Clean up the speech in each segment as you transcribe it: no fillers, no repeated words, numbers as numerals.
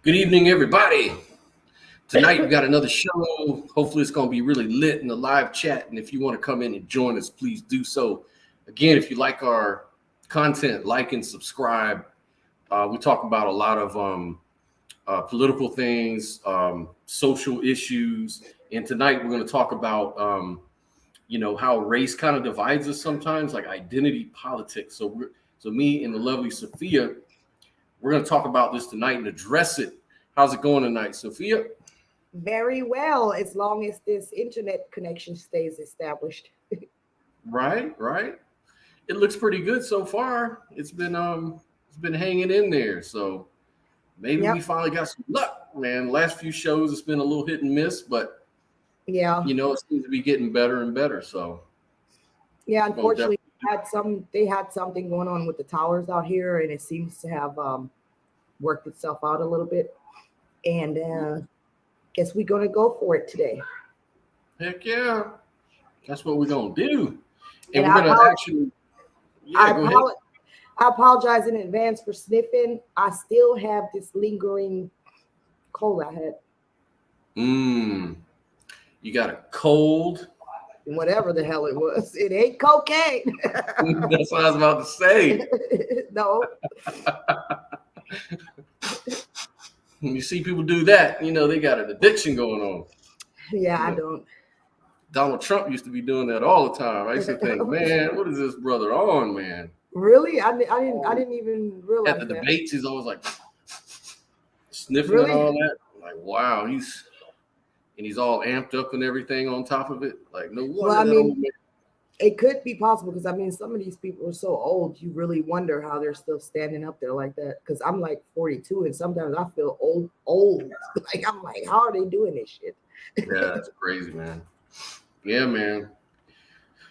Good evening, everybody. Tonight we got another show. Hopefully, it's going to be really lit in the live chat. And if you want to come in and join us, please do so. Again, if you like our content, like and subscribe. We talk about a lot of political things, social issues, and tonight we're going to talk about how race kind of divides us sometimes, like identity politics. So me and the lovely Sophia, we're going to talk about this tonight and address it. How's it going tonight, Sophia? Very well, as long as this internet connection stays established. Right. It looks pretty good so far. It's been hanging in there. So maybe we Yep. finally got some luck, man. Last few shows it's been a little hit and miss, but Yeah. it seems to be getting better and better. So Yeah. we're gonna Unfortunately, they had something going on with the towers out here, and it seems to have worked itself out a little bit. And guess we're gonna go for it today. heck yeah. That's what we're gonna do. And And we're I gonna apologize. actually I, go ahead. apolo- I apologize in advance for sniffing. I still have this lingering cold I had, You got a cold. whatever the hell it was. It ain't cocaine. That's what I was about to say. No. When you see people do that, they got an addiction going on. Yeah, I don't. Donald Trump used to be doing that all the time. I used to think, man, what is this brother on, man? Really? I didn't even At realize the that. debates, he's always like sniffing and Really? all that. Like, wow, he's all amped up and everything on top of it. Like, no Well, wonder that old man. it could be possible because some of these people are so old. You really wonder how they're still standing up there like that. Because I'm like 42, and sometimes I feel old. Like I'm like, how are they doing this shit? Yeah, it's crazy, man. Yeah, man.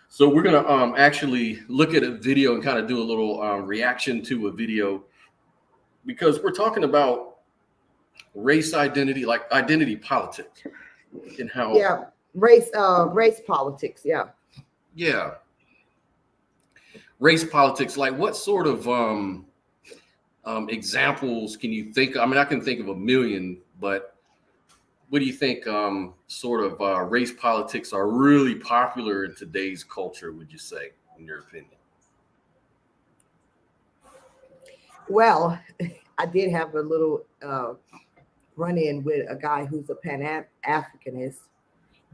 So we're gonna actually look at a video and kind of do a little reaction to a video because we're talking about race identity, like identity politics, and how Yeah, race politics. yeah, race politics. Like, what sort of examples can you think? I mean, I can think of a million, but what do you think? Sort of race politics are really popular in today's culture. Would you say, in your opinion? Well, I did have a little run in with a guy who's a Pan Africanist,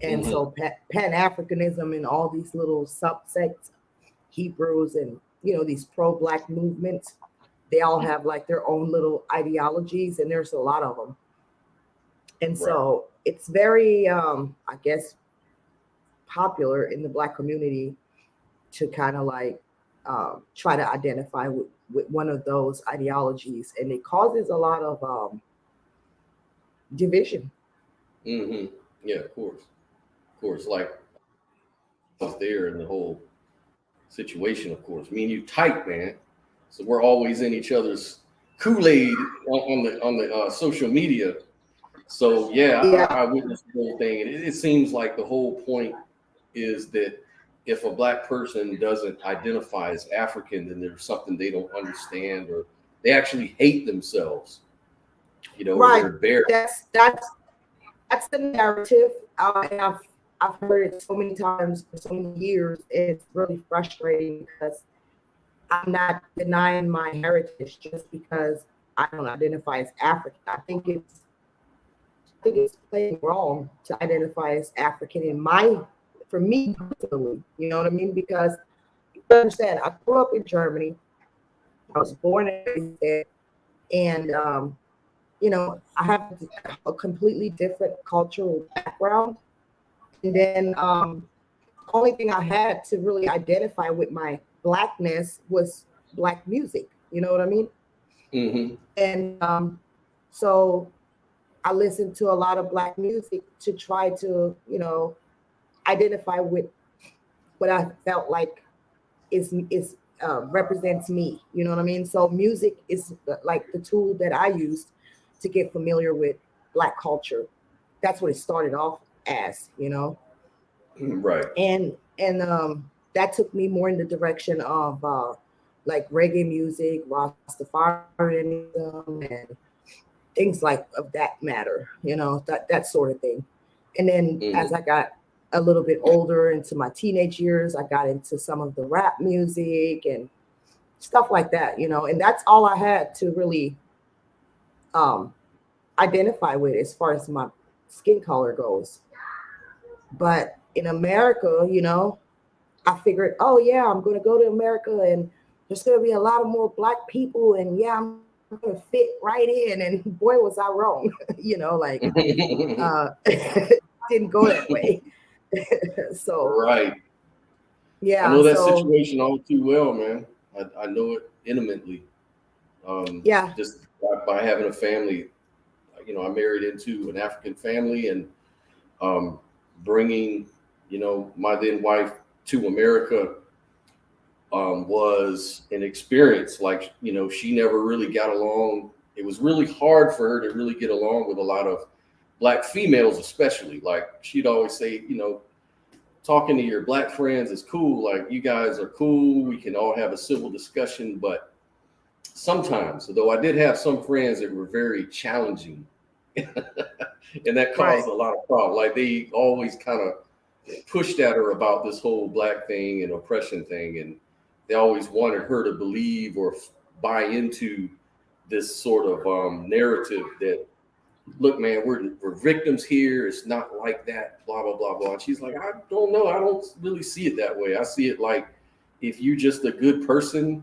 and Hmm. so Pan Africanism and all these little subsects, Hebrews, and these pro-black movements, they all have like their own little ideologies, and there's a lot of them. And Right. so it's very, I guess, popular in the black community to kind of like try to identify with one of those ideologies, and it causes a lot of division. Hmm. Yeah, of course. Like, I was there in the whole situation. Of course, me and you tight, man. So we're always in each other's Kool-Aid on the social media. So yeah, Yeah, I witnessed the whole thing, and it seems like the whole point is that if a black person doesn't identify as African, then there's something they don't understand, or they actually hate themselves, or right. they're bare. That's the narrative. And I've heard it so many times for so many years. It's really frustrating because I'm not denying my heritage just because I don't identify as African. I think it's plain wrong to identify as African for me personally. You know what I mean? Because you understand, I grew up in Germany. I was born and raised there, and I have a completely different cultural background. And then the only thing I had to really identify with my blackness was black music. You know what I mean? Hmm. And so I listened to a lot of black music to try to, identify with what I felt like is represents me. You know what I mean? So music is like the tool that I used to get familiar with black culture. That's what it started off as. Right. And that took me more in the direction of like reggae music, Rastafarianism, and things like of that matter, that sort of thing. And then as I got a little bit older into my teenage years, I got into some of the rap music and stuff like that, and that's all I had to really identify with as far as my skin color goes. But in America, I figured, oh yeah, I'm going to go to America and there's going to be a lot of more black people, and yeah, I'm going to fit right in. And boy, was I wrong, it didn't go that way. So right. yeah, I know that situation all too well, man. I know it intimately. Yeah. Just by having a family, I married into an African family, and bringing, my then wife to America was an experience. Like, she never really got along. It was really hard for her to really get along with a lot of black females, especially. Like, she'd always say, talking to your black friends is cool. Like, you guys are cool. We can all have a civil discussion. But sometimes, though, I did have some friends that were very challenging. And that caused a lot of problems. Like, they always kind of pushed at her about this whole black thing and oppression thing. And they always wanted her to believe or buy into this sort of narrative that, look, man, we're victims here. It's not like that, blah, blah, blah, blah. And she's like, I don't know. I don't really see it that way. I see it like, if you're just a good person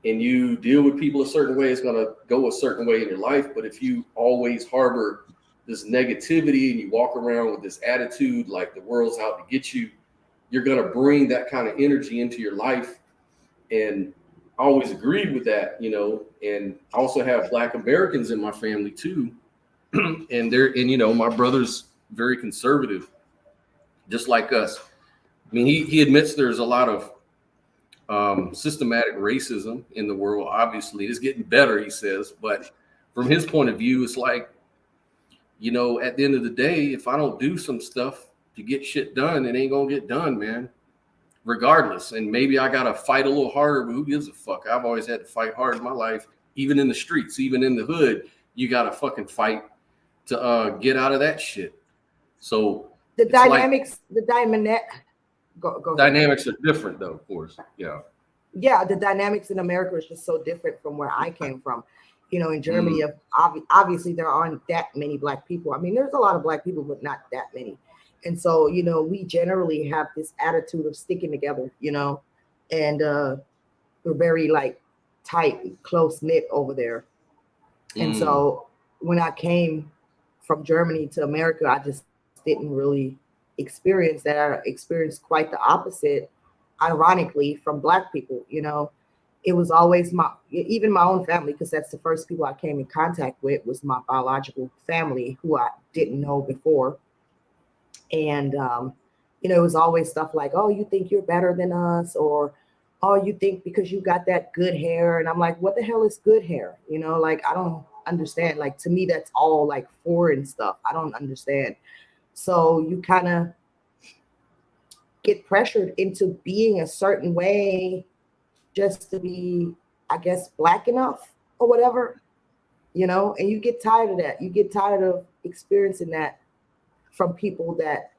and you deal with people a certain way, it's going to go a certain way in your life. But if you always harbor this negativity and you walk around with this attitude like the world's out to get you, you're going to bring that kind of energy into your life. And I always agreed with that, and I also have Black Americans in my family too. And my brother's very conservative, just like us. I mean, he admits there's a lot of systematic racism in the world. Obviously, it's getting better, he says. But from his point of view, it's like, at the end of the day, if I don't do some stuff to get shit done, it ain't gonna get done, man. Regardless. And maybe I gotta fight a little harder, but who gives a fuck? I've always had to fight hard in my life, even in the streets, even in the hood. You gotta fucking fight to get out of that shit. So the dynamics, dynamics are different, though, of course. Yeah, the dynamics in America is just so different from where I came from. In Germany, obviously there aren't that many black people. I mean, there's a lot of black people, but not that many. And so, we generally have this attitude of sticking together, and we're very like tight and close knit over there. And so when I came from Germany to America, I just didn't really experience that. I experienced quite the opposite, ironically, from black people. It was always even my own family, because that's the first people I came in contact with, was my biological family, who I didn't know before. And, it was always stuff like, oh, you think you're better than us, or, oh, you think because you got that good hair. And I'm like, what the hell is good hair? Like, I don't understand. Like, to me, that's all like foreign stuff. I don't understand. So you kind of get pressured into being a certain way just to be, I guess, black enough or whatever, and you get tired of that. You get tired of experiencing that from people that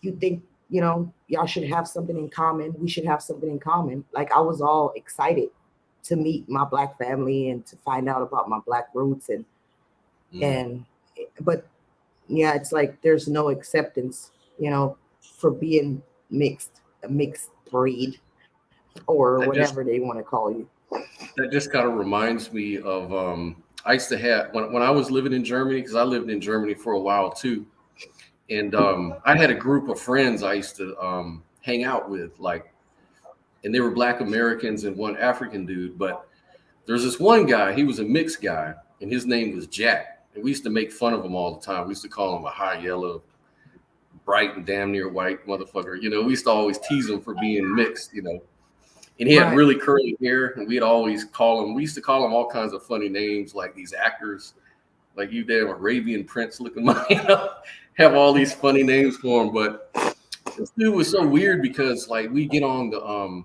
you think, y'all should have something in common. We should have something in common. Like, I was all excited to meet my black family and to find out about my black roots. But yeah, it's like, there's no acceptance, for being a mixed breed, or whatever they want to call you. That just kind of reminds me of, I used to have, when I was living in Germany, because I lived in Germany for a while too. And I had a group of friends I used to hang out with, and they were Black Americans and one African dude. But there's this one guy, he was a mixed guy, and his name was Jack. And we used to make fun of him all the time. We used to call him a high yellow, bright and damn near white motherfucker. We used to always tease him for being mixed, And he had really curly hair, and we used to call him all kinds of funny names, like these actors, like you damn Arabian Prince looking man, have all these funny names for him. But this dude was so weird because, like, we get on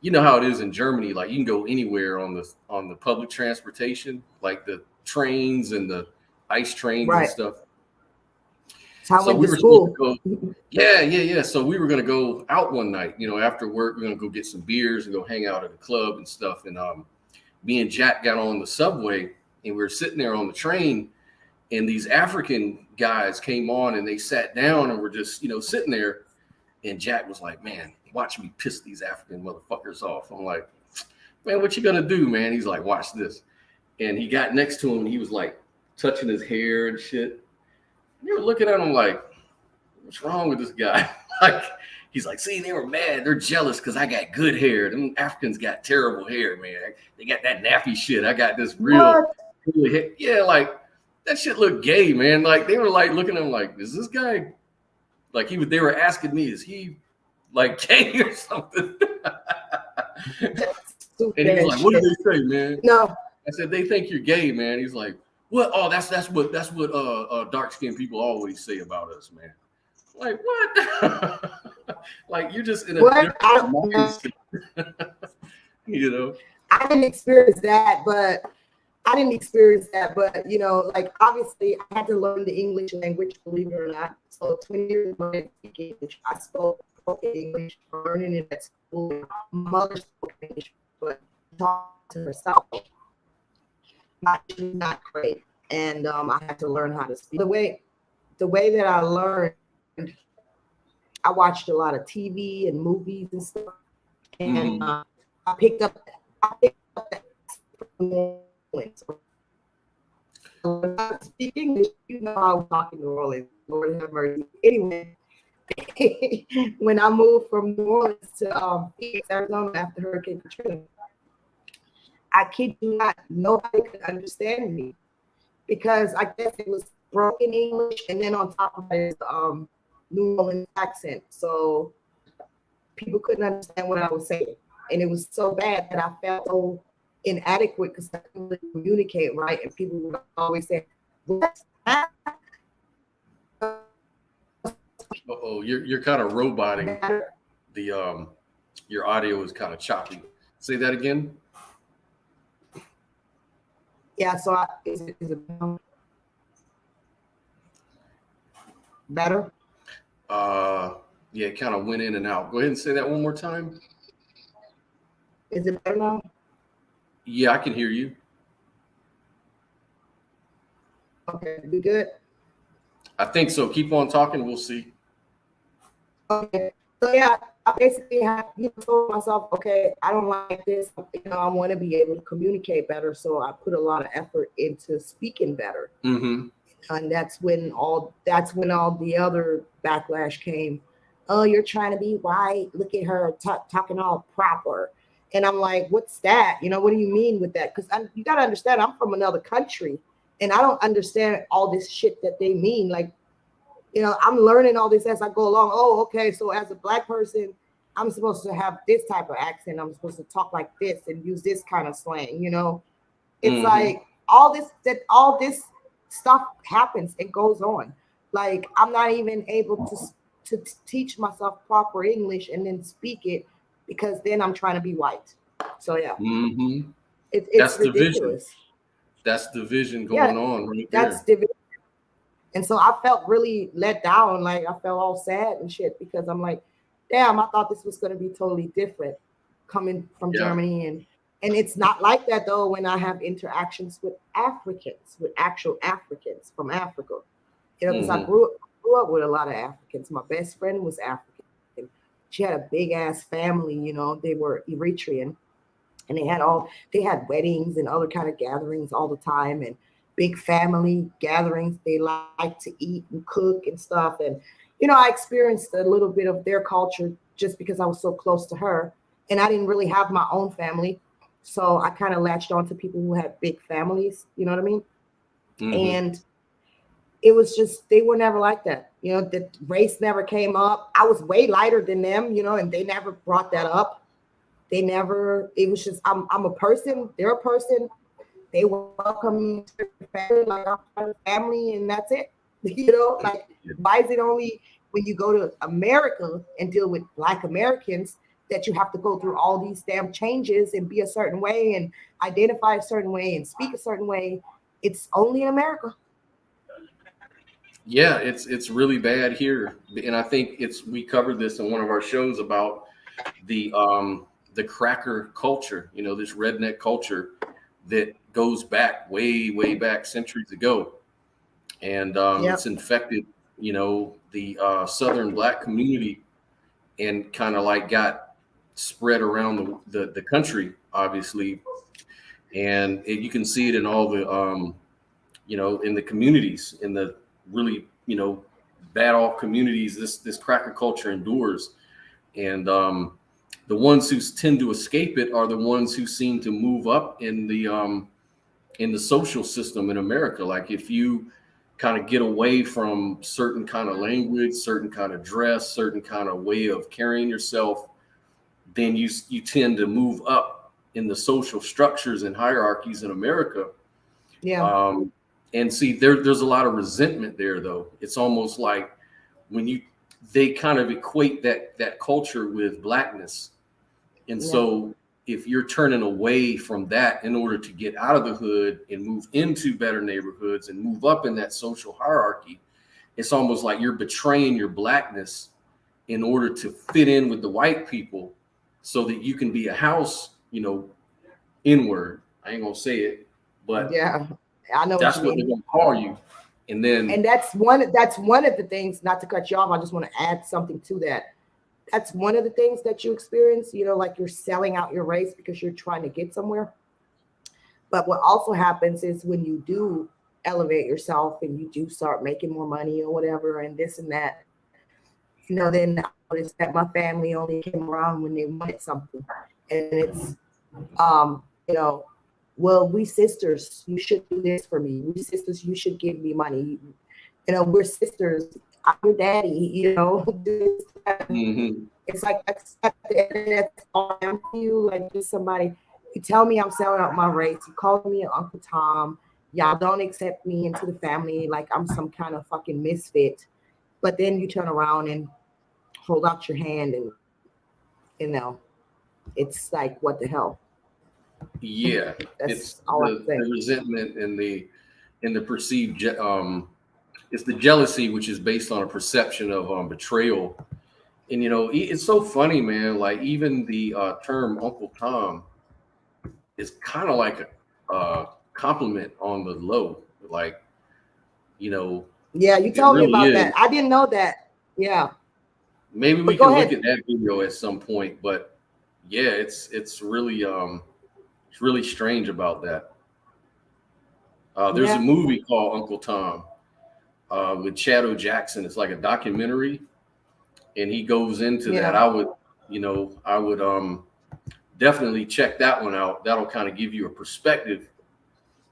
you know how it is in Germany. Like you can go anywhere on the public transportation, like the trains and the ice trains and Right. stuff. So I So went we to were supposed to school. go. Yeah. So we were gonna go out one night. You know, after work, we're gonna go get some beers and go hang out at a club and stuff. And me and Jack got on the subway, and we were sitting there on the train, and these African guys came on, and they sat down and were just, you know, sitting there. And Jack was like, "Man, watch me piss these African motherfuckers off." I'm like, "Man, what you gonna do, man?" He's like, "Watch this." And he got next to him, and he was like touching his hair and shit. And you were looking at him like, "What's wrong with this guy?" Like, he's like, "See, they were mad. They're jealous because I got good hair. Them Africans got terrible hair, man. They got that nappy shit. I got this real, yeah, like that shit looked gay, man." Like they were like looking at him like, "Is this guy?" Like they were asking me, "Is he like gay or something?" And he was like, "What did they say, man?" No. I said, "They think you're gay, man." He's like, "What? Oh, that's what dark skinned people always say about us, man." Like what? Like you're just in a different mindset. You know. I didn't experience that, but you know, like obviously I had to learn the English language, believe it or not. So 20 years ago, I speak English. I spoke English, learning it at school. My mother spoke English, but talked to herself. Not great, and I had to learn how to speak. The way that I learned, I watched a lot of TV and movies and stuff, and I picked up that when I speak English, you know how I'm talking New Orleans. Lord have mercy. Anyway, when I moved from New Orleans to Phoenix, Arizona after Hurricane Katrina, I kid you not, nobody could understand me because I guess it was broken English, and then on top of it, New Orleans accent. So people couldn't understand what I was saying, and it was so bad that I felt so inadequate because I couldn't really communicate right, and people would always say, "What's that?" Oh, you're kind of roboting. The your audio is kind of choppy. Say that again. Yeah, so is it better? Yeah, it kind of went in and out. Go ahead and say that one more time. Is it better now? Yeah, I can hear you. Okay, we good? I think so. Keep on talking. We'll see. Okay. So yeah, I basically have told myself, okay, I don't like this. I want to be able to communicate better. So I put a lot of effort into speaking better. Mm-hmm. And that's when all the other backlash came. Oh, you're trying to be white. Look at her talking all proper. And I'm like, what's that? What do you mean with that? Because you got to understand, I'm from another country and I don't understand all this shit that they mean. Like, I'm learning all this as I go along. Oh, okay. So as a Black person, I'm supposed to have this type of accent. I'm supposed to talk like this and use this kind of slang. It's like all this stuff happens. It goes on. Like I'm not even able to teach myself proper English and then speak it because then I'm trying to be white. So yeah, it's that's ridiculous. That's the vision going on right there. That's division. And so I felt really let down. Like I felt all sad and shit because I'm like, damn, I thought this was going to be totally different coming from Germany. And it's not like that though when I have interactions with Africans, with actual Africans from Africa. Because I grew up with a lot of Africans. My best friend was African. She had a big ass family, they were Eritrean. And they had weddings and other kind of gatherings all the time and big family gatherings. They like to eat and cook and stuff. And, I experienced a little bit of their culture just because I was so close to her. And I didn't really have my own family. So I kind of latched on to people who had big families, you know what I mean? And it was just, they were never like that. The race never came up. I was way lighter than them, and they never brought that up. It was just, I'm a person, they're a person. They welcome me to their family, like our family, and that's it. Like, why is it only when you go to America and deal with Black Americans that you have to go through all these damn changes and be a certain way and identify a certain way and speak a certain way. It's only in America. Yeah, it's really bad here, and I think we covered this in one of our shows about the cracker culture. You know, this redneck culture that goes back way back centuries ago, and Yep. it's infected. You know, the Southern Black community, and kind of like got spread around the country, obviously, and you can see it in all the you know, in the communities, in the really, you know, bad off communities, this cracker culture endures. And the ones who tend to escape it are the ones who seem to move up in the social system in America. Like if you kind of get away from certain kind of language, certain kind of dress, certain kind of way of carrying yourself, then you tend to move up in the social structures and hierarchies in America. Yeah. And see, there's a lot of resentment there, though. It's almost like they kind of equate that culture with blackness. And Yeah. so if you're turning away from that in order to get out of the hood and move into better neighborhoods and move up in that social hierarchy, it's almost like you're betraying your blackness in order to fit in with the white people so that you can be a house, you know, N-word. I ain't gonna say it, but Yeah, I know that's what you what they're mean. gonna call you. And then And that's one of the things, not to cut you off, I just want to add something to that. That's one of the things that you experience, you know, like you're selling out your race because you're trying to get somewhere. But what also happens is when you do elevate yourself and you do start making more money or whatever and this and that, you know, then I noticed that my family only came around when they wanted something. And it's you know, well, we sisters, you should do this for me. We sisters, you should give me money. You know, we're sisters. I'm your daddy, you know. mhm. It's like that's all I'm to you. Like just somebody, you tell me I'm selling out my race. You call me Uncle Tom. Y'all don't accept me into the family like I'm some kind of fucking misfit. But then you turn around and hold out your hand and you know, it's like what the hell? Yeah, it's That's all I'm the saying. resentment and the perceived it's the jealousy, which is based on a perception of betrayal. And you know, it's so funny, man. Like even the term Uncle Tom is kind of like a compliment on the low. Like, you know, Yeah, you it told me really about is. that. I didn't know that. Yeah, Maybe we but go can look ahead. at that video at some point. But yeah, it's really strange about that. There's a Yeah, movie called Uncle Tom with Chad Jackson. It's like a documentary, and he goes into that. yeah, I would definitely check that one out. That'll kind of give you a perspective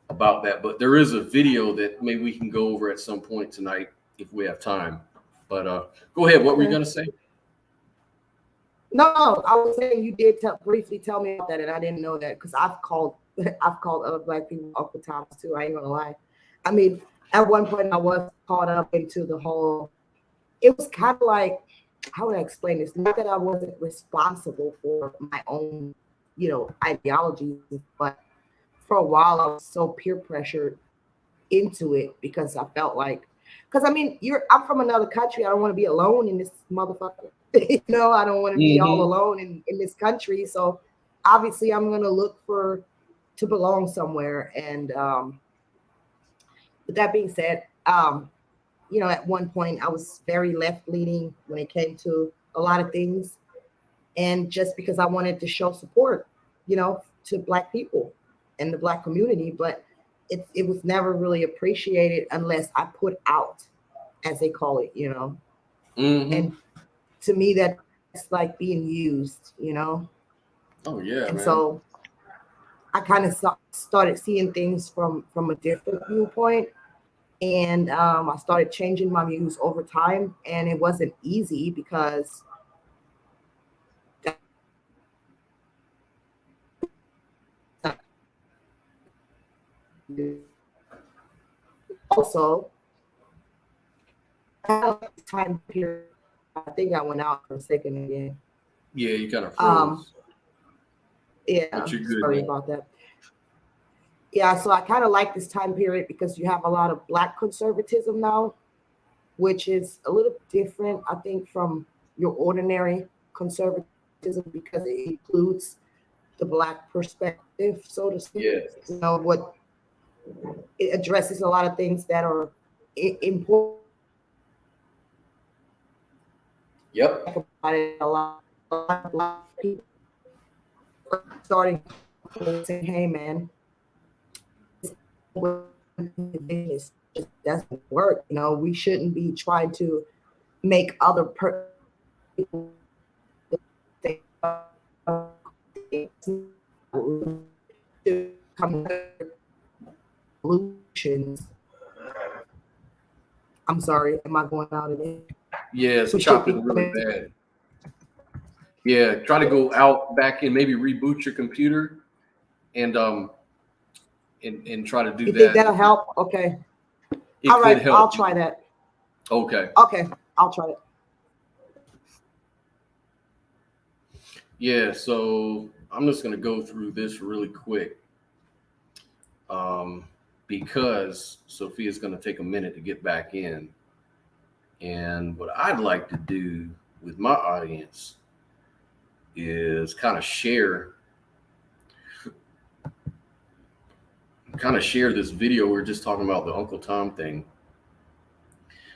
about that. But there is a video that maybe we can go over at some point tonight if we have time. But go ahead. What were you okay. gonna say? No, I was saying you did briefly tell me about that, and I didn't know that because I've called I've called other black people Uncle Toms too. I ain't gonna lie. I mean, at one point I was caught up into the whole. It was kind of like, how would I explain this? Not that I wasn't responsible for my own, you know, ideologies, but for a while I was so peer pressured into it because I felt like, because I mean, I'm from another country. I don't want to be alone in this motherfucker. You know, I don't want to be all Mm-hmm. alone in this country. So obviously, I'm gonna look for to belong somewhere. And with that being said, you know, at one point I was very left leaning when it came to a lot of things, and just because I wanted to show support, you know, to black people and the black community, but it was never really appreciated unless I put out, as they call it, you know. Mm-hmm. And to me, that's like being used, you know. Oh yeah, And man. so I kind of started seeing things from a different viewpoint, and I started changing my views over time, and it wasn't easy because also I had a time period. I think I went out for a second again. Yeah, you kind of froze. Yeah, But you're good sorry now. about that. Yeah, so I kind of like this time period because you have a lot of Black conservatism now, which is a little different, I think, from your ordinary conservatism because it includes the Black perspective, so to speak. Yes. You know, what it addresses a lot of things that are important. Yep. About it, a lot of Black people starting saying, "Hey, man, this just doesn't work. You know, we shouldn't be trying to make other people think to come to solutions." I'm sorry, am I going out of it? Yeah, it's We should be chopping really coming to bad. Yeah, try to go out back and maybe reboot your computer and try to do You think that. that'll help? Okay. It All could right, help. I'll try that. Okay. Okay, I'll try it. Yeah, so I'm just gonna go through this really quick. Because Sophia's gonna take a minute to get back in. And what I'd like to do with my audience is kind of share this video. We are just talking about the Uncle Tom thing,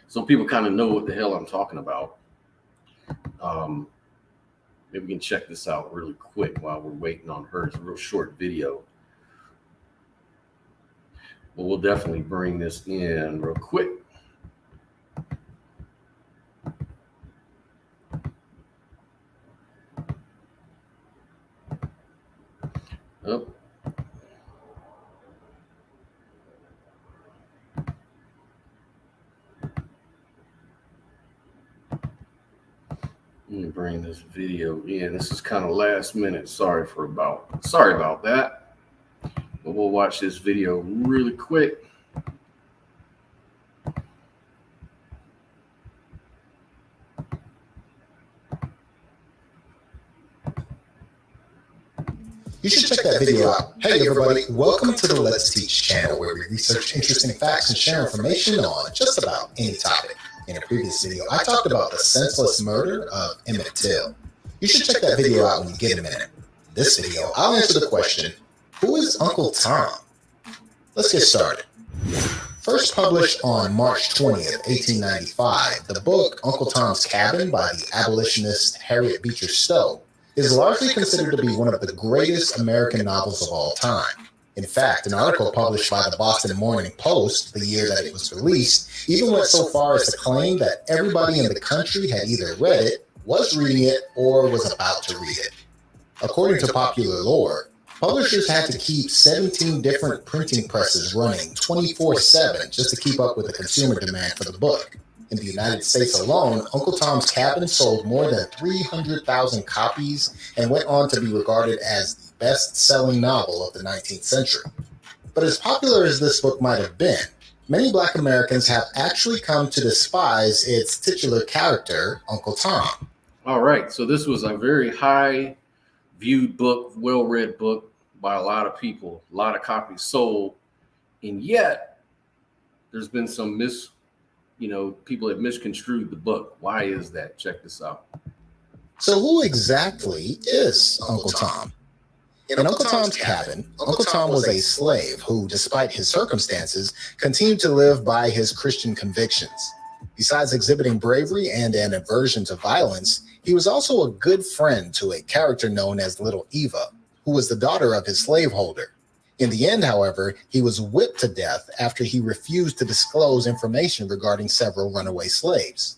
so people kind of know what the hell I'm talking about. Maybe we can check this out really quick while we're waiting on her. It's a real short video, but we'll definitely bring this in real quick. Oh. Let me bring this video in. This is kind of last minute. Sorry about that. But we'll watch this video really quick. You should check that video out. Hey everybody, welcome to the Let's Teach channel, where we research interesting facts and share information on just about any topic. In a previous video, I talked about the senseless murder of Emmett Till. You should check that video out when you get a minute. In this video, I'll answer the question, who is Uncle Tom? Let's get started. First published on March 20th, 1895, the book Uncle Tom's Cabin by the abolitionist Harriet Beecher Stowe is largely considered to be one of the greatest American novels of all time. In fact, an article published by the Boston Morning Post the year that it was released even went so far as to claim that everybody in the country had either read it, was reading it, or was about to read it. According to popular lore, publishers had to keep 17 different printing presses running 24/7 just to keep up with the consumer demand for the book. In the United States alone, Uncle Tom's Cabin sold more than 300,000 copies and went on to be regarded as the best-selling novel of the 19th century. But as popular as this book might have been, many Black Americans have actually come to despise its titular character, Uncle Tom. All right, so this was a very high-viewed book, well-read book by a lot of people, a lot of copies sold, and yet there's been some people have misconstrued the book. Why is that? Check this out. So who exactly is Uncle Tom? In Uncle Tom's Cabin, Uncle Tom was a slave who, despite his circumstances, continued to live by his Christian convictions. Besides exhibiting bravery and an aversion to violence, he was also a good friend to a character known as Little Eva, who was the daughter of his slaveholder. In the end, however, he was whipped to death after he refused to disclose information regarding several runaway slaves.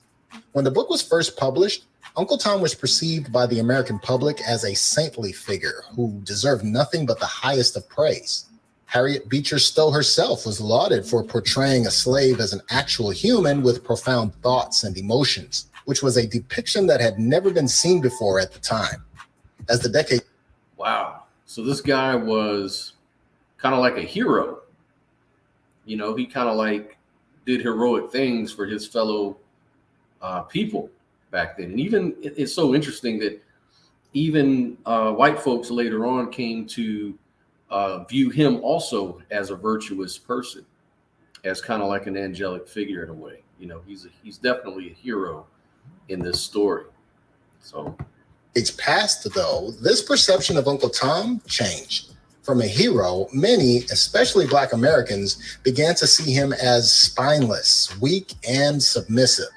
When the book was first published, Uncle Tom was perceived by the American public as a saintly figure who deserved nothing but the highest of praise. Harriet Beecher Stowe herself was lauded for portraying a slave as an actual human with profound thoughts and emotions, which was a depiction that had never been seen before at the time. As the decade... Wow. So this guy was kind of like a hero. You know, he kind of like did heroic things for his fellow people back then. And even it's so interesting that even white folks later on came to view him also as a virtuous person, as kind of like an angelic figure in a way. You know, he's definitely a hero in this story. So Age passed, though, this perception of Uncle Tom changed. From a hero, many, especially Black Americans, began to see him as spineless, weak, and submissive.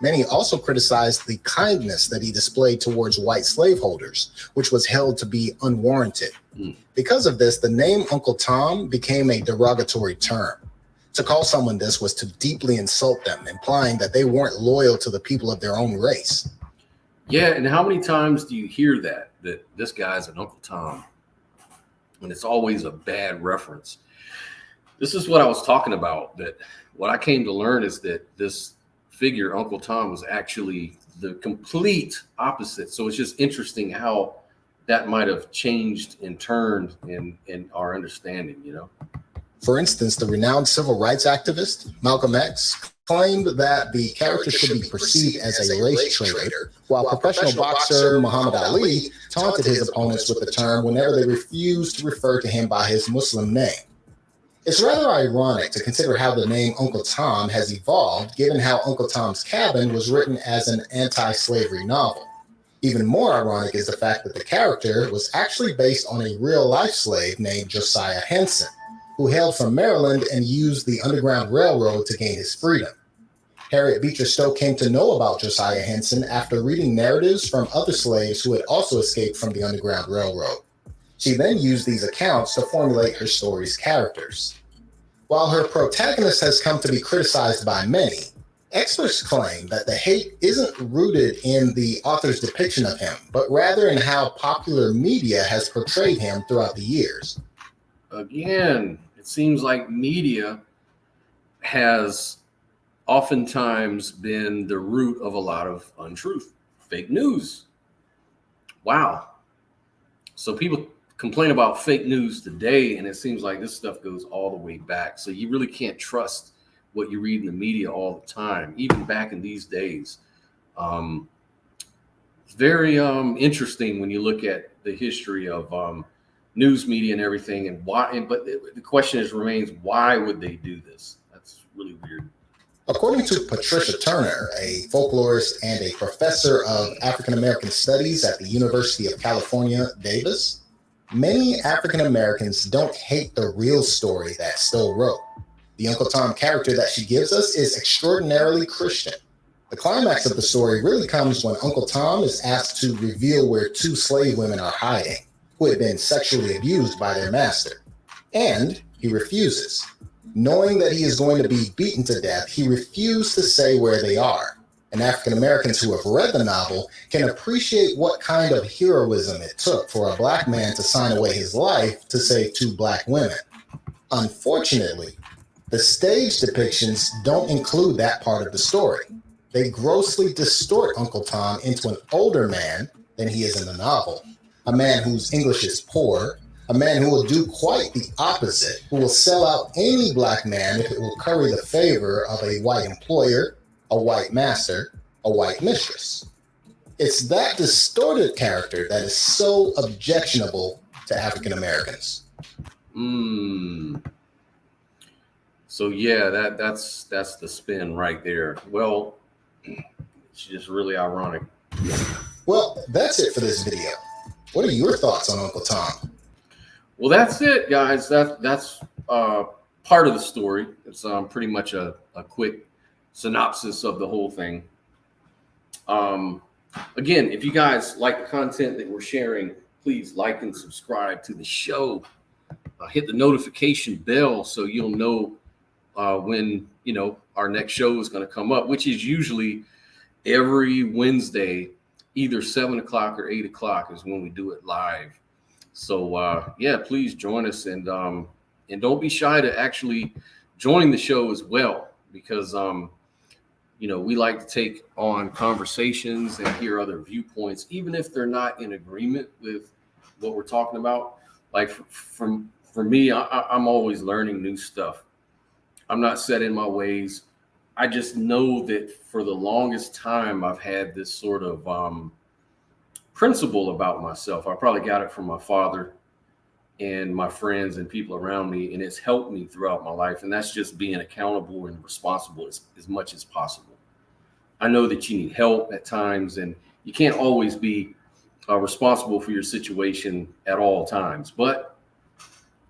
Many also criticized the kindness that he displayed towards white slaveholders, which was held to be unwarranted. Because of this, the name Uncle Tom became a derogatory term. To call someone this was to deeply insult them, implying that they weren't loyal to the people of their own race. yeah, and how many times do you hear that this guy's an Uncle Tom? And it's always a bad reference. This is what I was talking about, that what I came to learn is that this figure, Uncle Tom, was actually the complete opposite. So it's just interesting how that might have changed and turned in our understanding, you know? For instance, the renowned civil rights activist Malcolm X claimed that the character should be perceived as a race traitor, while professional boxer Muhammad Ali taunted his opponents with the term whenever they refused to refer to him by his Muslim name. It's rather ironic to consider how the name Uncle Tom has evolved, given how Uncle Tom's Cabin was written as an anti-slavery novel. Even more ironic is the fact that the character was actually based on a real-life slave named Josiah Henson, who hailed from Maryland and used the Underground Railroad to gain his freedom. Harriet Beecher Stowe came to know about Josiah Henson after reading narratives from other slaves who had also escaped from the Underground Railroad. She then used these accounts to formulate her story's characters. While her protagonist has come to be criticized by many, experts claim that the hate isn't rooted in the author's depiction of him, but rather in how popular media has portrayed him throughout the years. Again, it seems like media has oftentimes been the root of a lot of untruth, fake news. Wow. So people complain about fake news today, and it seems like this stuff goes all the way back. So you really can't trust what you read in the media all the time, even back in these days. It's very interesting when you look at the history of news media and everything, and why. But the question remains, why would they do this? That's really weird. According to Patricia Turner, a folklorist and a professor of African American Studies at the University of California, Davis, many African Americans don't hate the real story that Stowe wrote. The Uncle Tom character that she gives us is extraordinarily Christian. The climax of the story really comes when Uncle Tom is asked to reveal where two slave women are hiding, who had been sexually abused by their master. And he refuses. Knowing that he is going to be beaten to death, he refused to say where they are. And African Americans who have read the novel can appreciate what kind of heroism it took for a Black man to sign away his life to save two Black women. Unfortunately, the stage depictions don't include that part of the story. They grossly distort Uncle Tom into an older man than he is in the novel, a man whose English is poor, a man who will do quite the opposite, who will sell out any Black man if it will curry the favor of a white employer, a white master, a white mistress. It's that distorted character that is so objectionable to African Americans. So yeah, that's the spin right there. Well, it's just really ironic. Well, that's it for this video. What are your thoughts on Uncle Tom? Well, that's it, guys. That's part of the story. It's pretty much a quick synopsis of the whole thing. Again, if you guys like the content that we're sharing, please like and subscribe to the show. Hit the notification bell so you'll know when our next show is going to come up, which is usually every Wednesday, either 7 o'clock or 8 o'clock is when we do it live. So yeah, please join us, and don't be shy to actually join the show as well, because we like to take on conversations and hear other viewpoints, even if they're not in agreement with what we're talking about. Like for me, I'm always learning new stuff. I'm not set in my ways. I just know that for the longest time, I've had this sort of principle about myself. I probably got it from my father and my friends and people around me, and it's helped me throughout my life. And that's just being accountable and responsible as much as possible. I know that you need help at times, and you can't always be responsible for your situation at all times. But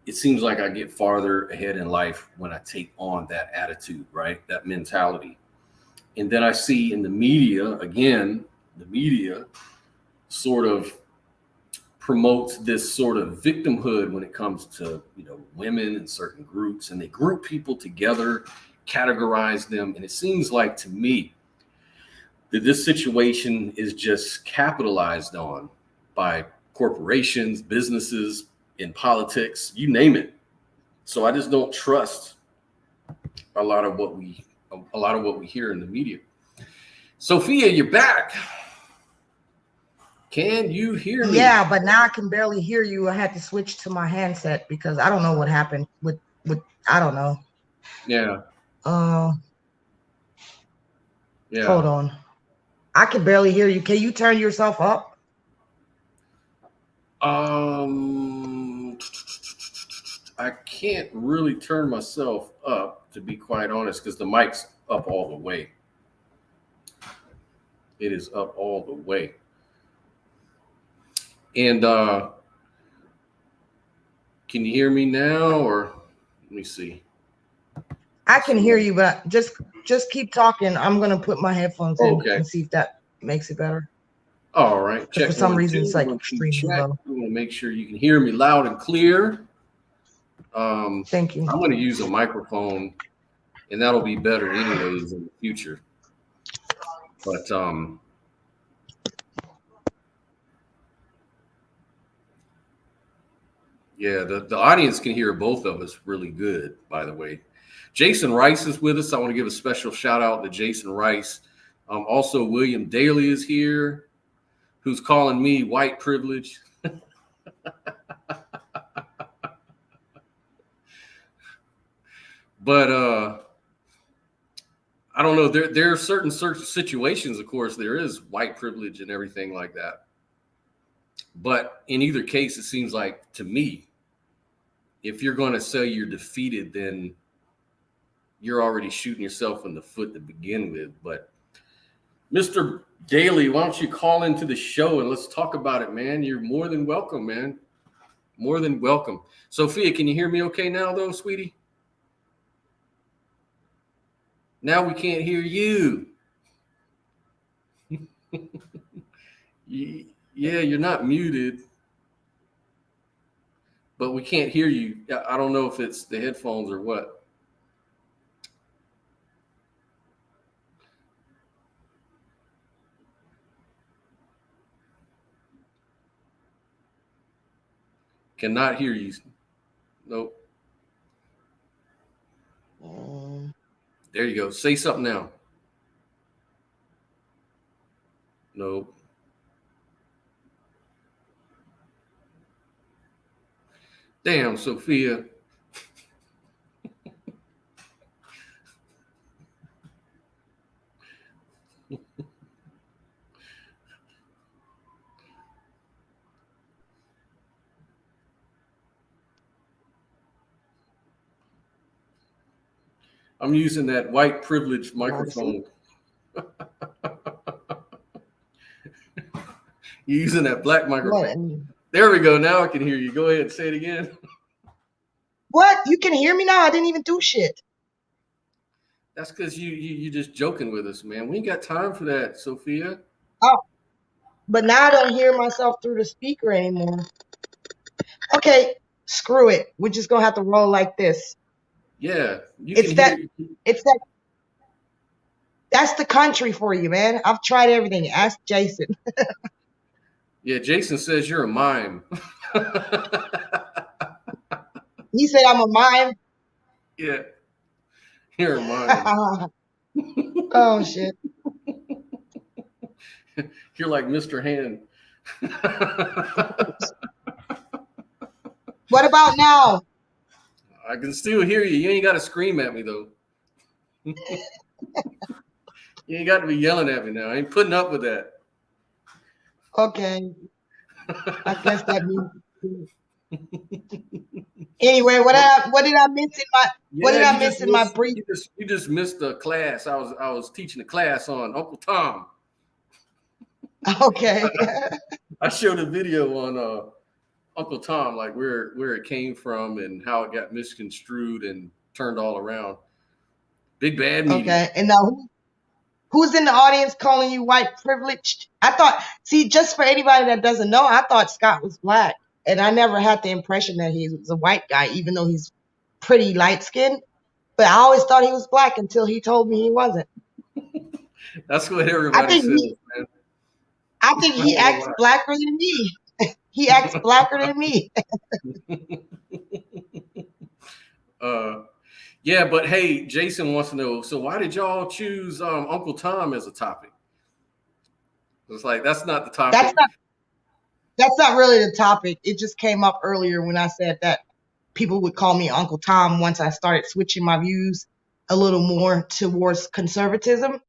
it seems like I get farther ahead in life when I take on that attitude, right? That mentality. And then I see in the media, again, the media sort of promotes this sort of victimhood when it comes to, women in certain groups, and they group people together, categorize them. And it seems like to me that this situation is just capitalized on by corporations, businesses, in politics, you name it. So I just don't trust a lot of what we hear in the media. Sophia, you're back. Can you hear me? Yeah, but now I can barely hear you. I had to switch to my handset because I don't know what happened with I don't know. Yeah. Yeah. Hold on. I can barely hear you. Can you turn yourself up? I can't really turn myself up, to be quite honest, because the mic's up all the way. It is up all the way. And can you hear me now, or let me see? I can hear you, but just keep talking. I'm gonna put my headphones in and see if that makes it better. All right. Check for some reason it's like extremely low. We want to make sure you can hear me loud and clear. Thank you. I'm going to use a microphone, and that'll be better anyways in the future. But yeah, the audience can hear both of us really good, by the way. Jason Rice is with us. I want to give a special shout out to Jason Rice. Also, William Daly is here, who's calling me white privilege. But I don't know. There are certain situations, of course, there is white privilege and everything like that. But in either case, it seems like to me, if you're going to say you're defeated, then you're already shooting yourself in the foot to begin with. But Mr. Daly, why don't you call into the show and let's talk about it, man? You're more than welcome, man. More than welcome. Sophia, can you hear me okay now, though, sweetie? Now we can't hear you. Yeah, you're not muted, but we can't hear you. I don't know if it's the headphones or what. Cannot hear you. Nope. There you go. Say something now. Nope. Damn, Sophia. I'm using that white privilege microphone. You're using that black microphone. There we go. Now I can hear you. Go ahead. Say it again. What? You can hear me now? I didn't even do shit. That's because you just joking with us, man. We ain't got time for that, Sophia. Oh, but now I don't hear myself through the speaker anymore. Okay, screw it. We're just gonna have to roll like this. Yeah, that's the country for you, man. I've tried everything. Ask Jason. Yeah, Jason says you're a mime. He said I'm a mime. Yeah, you're a mime. Oh shit. You're like Mr. Hand. What about now? I can still hear you. You ain't got to scream at me, though. You ain't got to be yelling at me now. I ain't putting up with that. Okay, I guess that means. Anyway, what did I miss in my what Yeah, did I you miss just in my missed brief? you just missed a class. I was teaching a class on Uncle Tom. Okay. I showed a video on Uncle Tom, like where it came from and how it got misconstrued and turned all around. Big bad media. Okay. And now who's in the audience calling you white privileged? I thought, see, just for anybody that doesn't know, I thought Scott was black. And I never had the impression that he was a white guy, even though he's pretty light skinned. But I always thought he was black until he told me he wasn't. That's what I everybody think says, he man. I think I he don't know acts blacker than me. He acts blacker than me. Yeah, but hey, Jason wants to know. So why did y'all choose Uncle Tom as a topic? It's like that's not the topic. That's not really the topic. It just came up earlier when I said that people would call me Uncle Tom once I started switching my views a little more towards conservatism.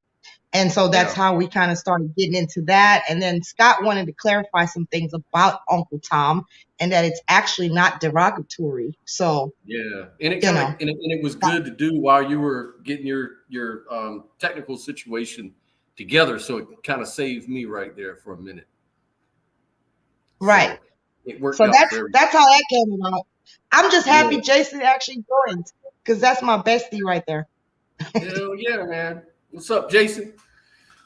And so that's Yeah, how we kind of started getting into that. And then Scott wanted to clarify some things about Uncle Tom and that it's actually not derogatory. So, yeah, and it you kind of know, and it was good to do while you were getting your technical situation together. So it kind of saved me right there for a minute. right. So it worked So out for everybody. that's how that came about. I'm just happy Yeah, Jason actually joined because that's my bestie right there. hell yeah, man. What's up, Jason?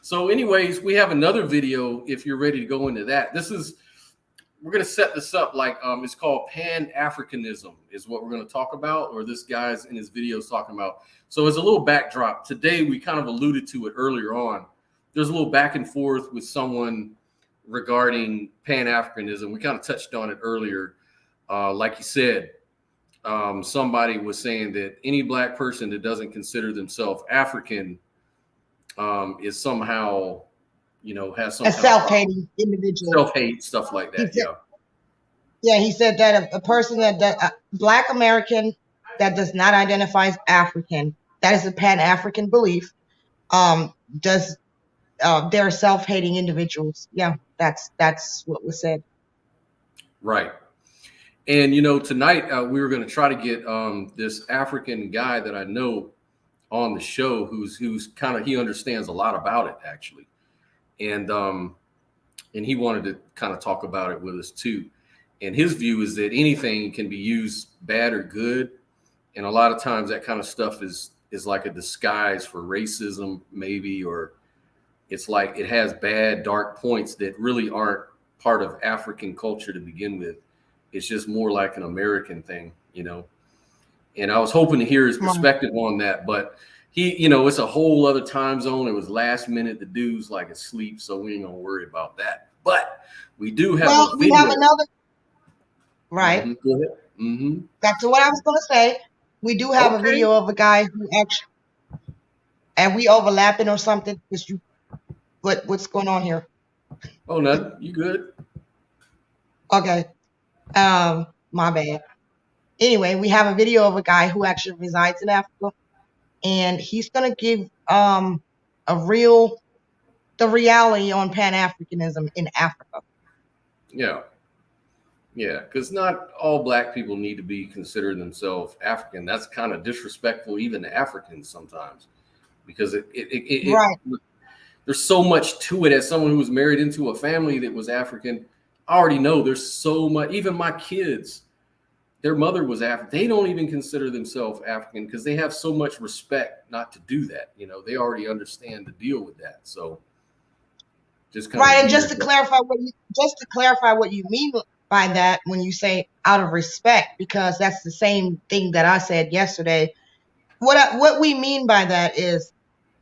So, anyways, we have another video if you're ready to go into that. We're gonna set this up like it's called Pan-Africanism is what we're gonna talk about, or this guy's in his videos talking about. So as a little backdrop, today we kind of alluded to it earlier on. There's a little back and forth with someone regarding Pan-Africanism. We kind of touched on it earlier. Like you said, somebody was saying that any black person that doesn't consider themselves African is somehow, has some A kind of self-hating individual. self-hate, stuff like He that. said, Yeah. yeah, he said that a person a black American that does not identify as African, that is a Pan-African belief, does they're self-hating individuals. Yeah, that's what was said. Right. And, tonight we were going to try to get this African guy that I know on the show who's kind of, he understands a lot about it actually. And he wanted to kind of talk about it with us too. And his view is that anything can be used bad or good. And a lot of times that kind of stuff is like a disguise for racism, maybe, or it's like it has bad, dark points that really aren't part of African culture to begin with. It's just more like an American thing, And I was hoping to hear his perspective on that, but he, it's a whole other time zone. It was last minute. The dude's like asleep, so we ain't gonna worry about that. But we do have a video. We have another. Right. Mm-hmm. Go ahead. Mm-hmm. Back to what I was going to say. We do have a video of a guy who actually, and we overlapping or something. What's going on here? Oh, nothing. You good? Okay. My bad. Anyway, we have a video of a guy who actually resides in Africa, and he's gonna give the reality on Pan-Africanism in Africa. Yeah. Yeah, because not all black people need to be considered themselves African. That's kind of disrespectful, even to Africans sometimes, because Right. There's so much to it. As someone who was married into a family that was African, I already know there's so much. Even my kids, their mother was African. They don't even consider themselves African because they have so much respect not to do that. They already understand to deal with that. So just kind Right. of And just to clarify what you mean by that when you say out of respect, because that's the same thing that I said yesterday. What we mean by that is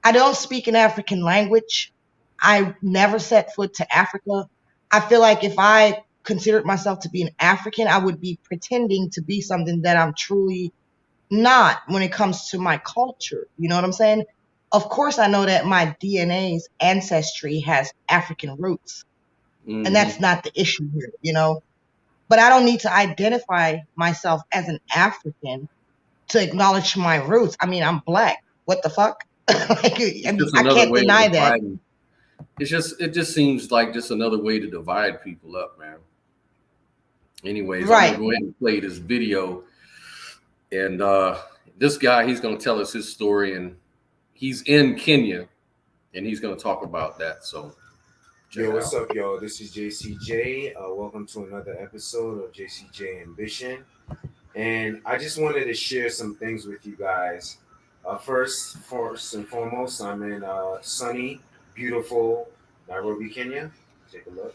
I don't speak an African language. I never set foot to Africa. I feel like if I considered myself to be an African, I would be pretending to be something that I'm truly not when it comes to my culture. You know what I'm saying? Of course, I know that my DNA's ancestry has African roots, and that's not the issue here, But I don't need to identify myself as an African to acknowledge my roots. I mean, I'm black. What the fuck? I can't deny that. it just seems like just another way to divide people up, man. Anyways, I'm Right. gonna go ahead and play this video, and this guy, he's gonna tell us his story, and he's in Kenya, and he's gonna talk about that. So, Yo, what's up, yo? This is JCJ. Welcome to another episode of JCJ Ambition. And I just wanted to share some things with you guys. First and foremost, I'm in sunny, beautiful Nairobi, Kenya. Take a look.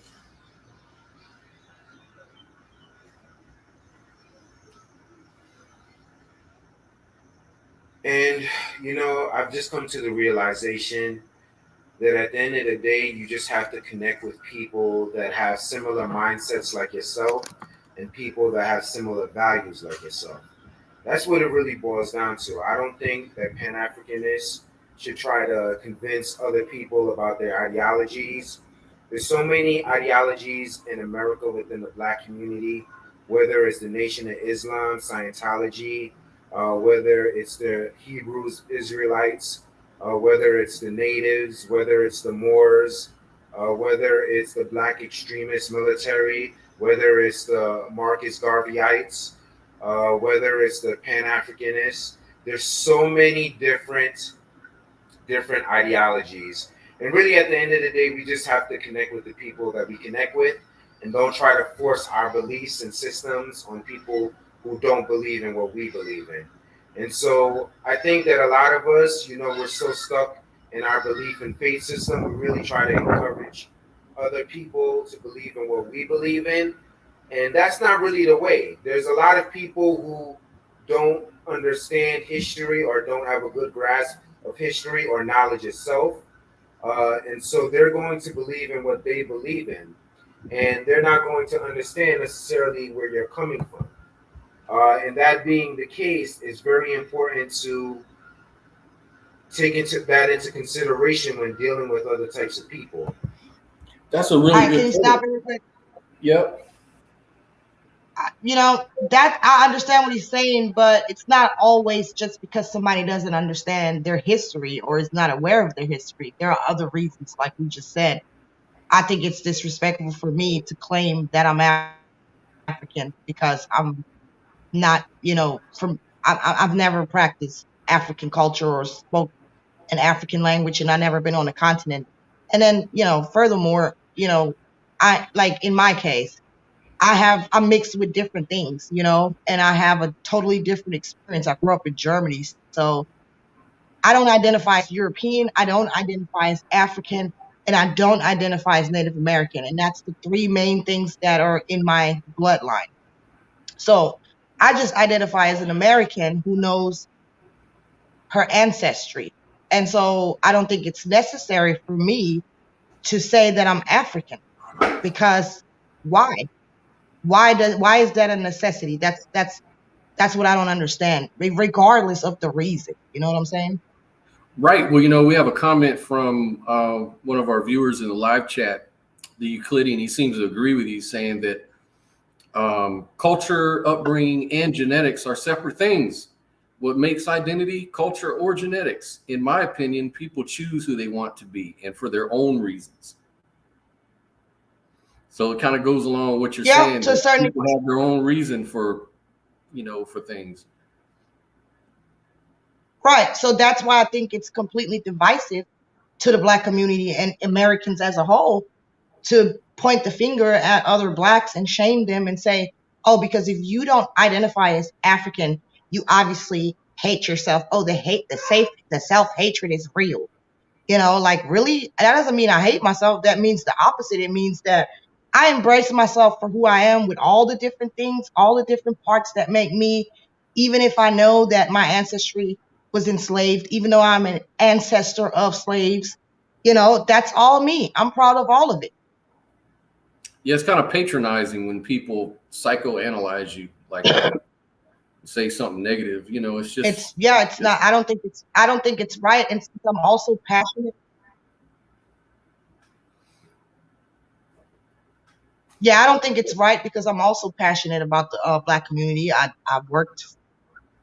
And, you know, I've just come to the realization that at the end of the day, you just have to connect with people that have similar mindsets like yourself and people that have similar values like yourself. That's what it really boils down to. I don't think that Pan-Africanists should try to convince other people about their ideologies. There's so many ideologies in America within the Black community, whether it's the Nation of Islam, Scientology, whether it's the Hebrews, Israelites, whether it's the natives, whether it's the Moors, whether it's the Black extremist military, whether it's the Marcus Garveyites, whether it's the Pan-Africanists. There's so many different ideologies. And really, at the end of the day, we just have to connect with the people that we connect with and don't try to force our beliefs and systems on people who don't believe in what we believe in. And so I think that a lot of us, you know, we're so stuck in our belief and faith system. We really try to encourage other people to believe in what we believe in. And that's not really the way. There's a lot of people who don't understand history or don't have a good grasp of history or knowledge itself. And so they're going to believe in what they believe in. And they're not going to understand necessarily where you're coming from. And that being the case, it's very important to take that into consideration when dealing with other types of people. that's a really Can good you point. stop it real quick? Yep. You know, that I understand what he's saying, but it's not always just because somebody doesn't understand their history or is not aware of their history. There are other reasons, like we just said. I think it's disrespectful for me to claim that I'm African because I'm not, you know, I've never practiced African culture or spoke an African language, and I've never been on the continent. And then, you know, furthermore, you know, I like in my case, I'm mixed with different things, you know, and I have a totally different experience. I grew up in Germany, so I don't identify as European, I don't identify as African, and I don't identify as Native American. And that's the three main things that are in my bloodline. So I just identify as an American who knows her ancestry. And so I don't think it's necessary for me to say that I'm African, because why? Why is that a necessity? That's what I don't understand, regardless of the reason. You know what I'm saying? Right. Well, you know, we have a comment from one of our viewers in the live chat, the Euclidean. He seems to agree with you, saying that culture, upbringing, and genetics are separate things. What makes identity, culture, or genetics? In my opinion, people choose who they want to be and for their own reasons. So it kind of goes along with what you're saying. To a certain people have their own reason for, you know, for things. Right. So that's why I think it's completely divisive to the Black community and Americans as a whole to point the finger at other Blacks and shame them and say, oh, because if you don't identify as African, you obviously hate yourself. Oh, the self-hatred is real. You know, like, really? That doesn't mean I hate myself. That means the opposite. It means that I embrace myself for who I am with all the different things, all the different parts that make me, even if I know that my ancestry was enslaved, even though I'm an ancestor of slaves, you know, that's all me. I'm proud of all of it. Yeah, it's kind of patronizing when people psychoanalyze you, like say something negative. You know, it's just it's not. I don't think it's right. And since I'm also passionate. Yeah, I don't think it's right because I'm also passionate about the Black community. I worked,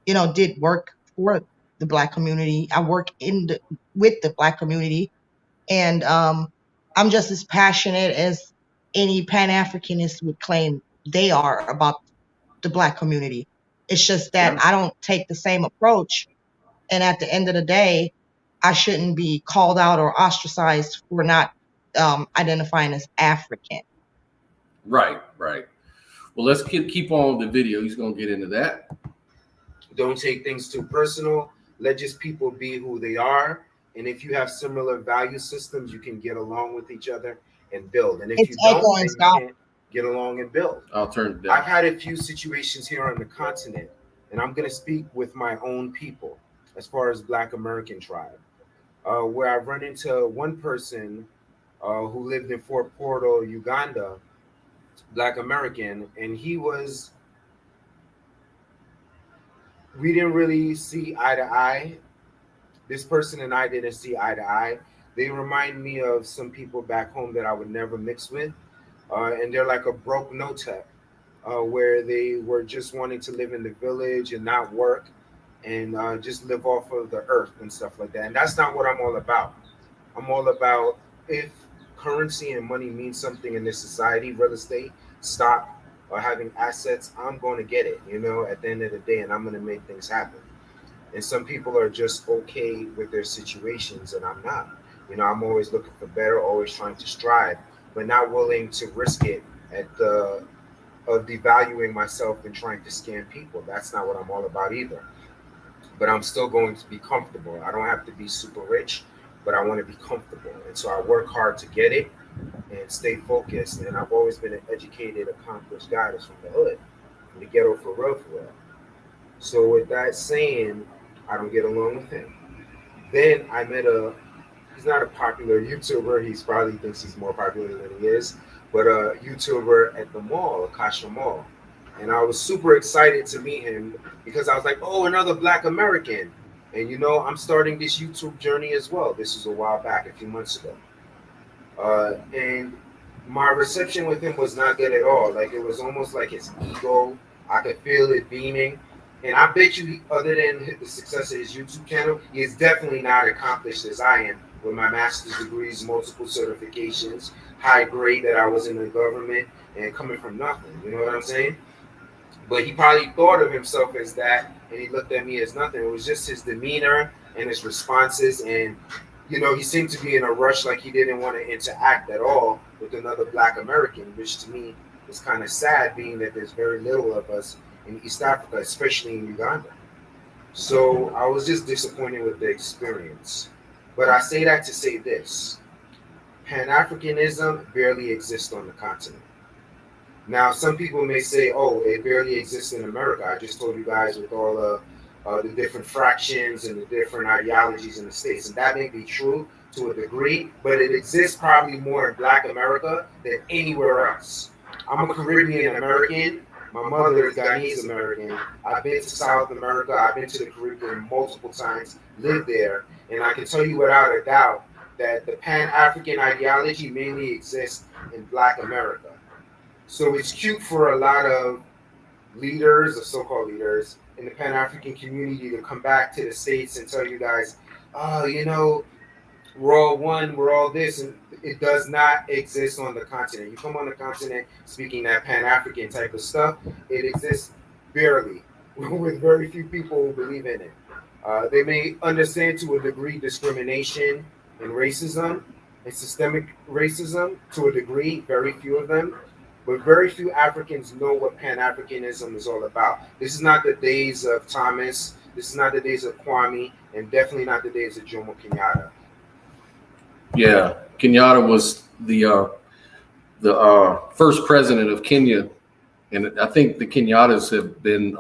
you know, did work for the Black community. I work with the Black community, and I'm just as passionate as any Pan-Africanist would claim they are about the Black community. It's just that Yeah. I don't take the same approach. And at the end of the day, I shouldn't be called out or ostracized for not identifying as African. Right. Well, let's keep on with the video. He's going to get into that. Don't take things too personal. Let just people be who they are. And if you have similar value systems, you can get along with each other and build. And if It's you don't, echoing, then you Scott. can't get along and build. I'll turn it I've down. had a few situations here on the continent, and I'm going to speak with my own people as far as Black American tribe, where I've run into one person who lived in Fort Portal, Uganda, Black American, and we didn't really see eye to eye. This person and I didn't see eye to eye. They remind me of some people back home that I would never mix with. And they're like a broke no-tech, where they were just wanting to live in the village and not work and just live off of the earth and stuff like that. And that's not what I'm all about. I'm all about, if currency and money means something in this society, real estate, stock, or having assets, I'm going to get it, at the end of the day, and I'm going to make things happen. And some people are just okay with their situations, and I'm not. I'm always looking for better, always trying to strive, but not willing to risk it of devaluing myself and trying to scam people. That's not what I'm all about either. But I'm still going to be comfortable. I don't have to be super rich, but I want to be comfortable. And so I work hard to get it and stay focused. And I've always been an educated, accomplished guy that's from the hood, from the ghetto for real. So with that saying, I don't get along with him. Then I met he's not a popular YouTuber. He probably thinks he's more popular than he is, but a YouTuber at the mall, Akasha Mall. And I was super excited to meet him because I was like, oh, another Black American. And I'm starting this YouTube journey as well. This was a while back, a few months ago. And my reception with him was not good at all. Like, it was almost like his ego. I could feel it beaming. And I bet you, other than the success of his YouTube channel, he is definitely not accomplished as I am with my master's degrees, multiple certifications, high grade that I was in the government, and coming from nothing. You know what I'm saying? But he probably thought of himself as that, and he looked at me as nothing. It was just his demeanor and his responses, and he seemed to be in a rush, like he didn't want to interact at all with another Black American, which to me is kind of sad, being that there's very little of us in East Africa, especially in Uganda. So I was just disappointed with the experience. But I say that to say this: Pan-Africanism barely exists on the continent. Now, some people may say, oh, it barely exists in America. I just told you guys with all the different fractions and the different ideologies in the States. And that may be true to a degree, but it exists probably more in Black America than anywhere else. I'm a Caribbean American. My mother is Ghanese American. I've been to South America. I've been to the Caribbean multiple times, lived there. And I can tell you without a doubt that the Pan-African ideology mainly exists in Black America. So it's cute for a lot of leaders, or so-called leaders, in the Pan-African community to come back to the States and tell you guys, oh, we're all one, we're all this, and it does not exist on the continent. You come on the continent speaking that Pan-African type of stuff, it exists barely, with very few people who believe in it. They may understand to a degree discrimination and racism and systemic racism to a degree, very few of them. But very few Africans know what Pan-Africanism is all about. This is not the days of Thomas. This is not the days of Kwame, and definitely not the days of Jomo Kenyatta. Yeah, Kenyatta was the first president of Kenya, and I think the Kenyattas have been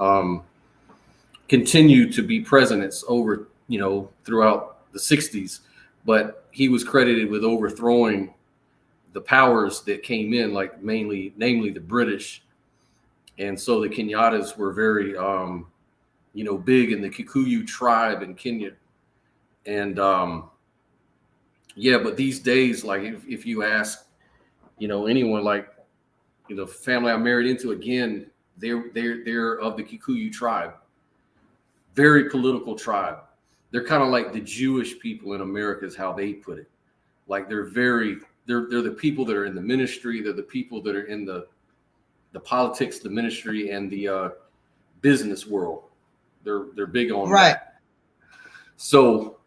continued to be presidents over throughout the 60s, but he was credited with overthrowing the powers that came in, like namely the British. And so the Kenyattas were very, big in the Kikuyu tribe in Kenya. And but these days, like if you ask, anyone, like, family I married into, again, they're of the Kikuyu tribe, very political tribe. They're kind of like the Jewish people in America is how they put it. Like they're very, they're the people that are in the ministry. They're the people that are in the politics, the ministry, and the business world. They're big on Right. that. So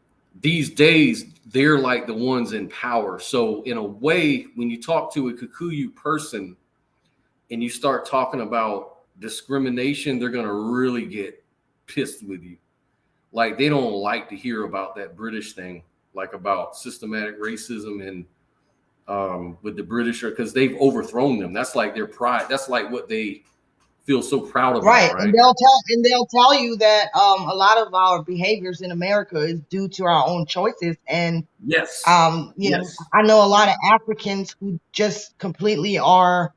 these days, they're like the ones in power. So in a way, when you talk to a Kikuyu person and you start talking about discrimination, they're going to really get pissed with you. Like, they don't like to hear about that British thing, like about systematic racism and with the British, because they've overthrown them. That's like their pride. That's like what they feel so proud about, Right. right? And they'll tell you that a lot of our behaviors in America is due to our own choices. And Yes. you know, Yes. I know a lot of Africans who just completely are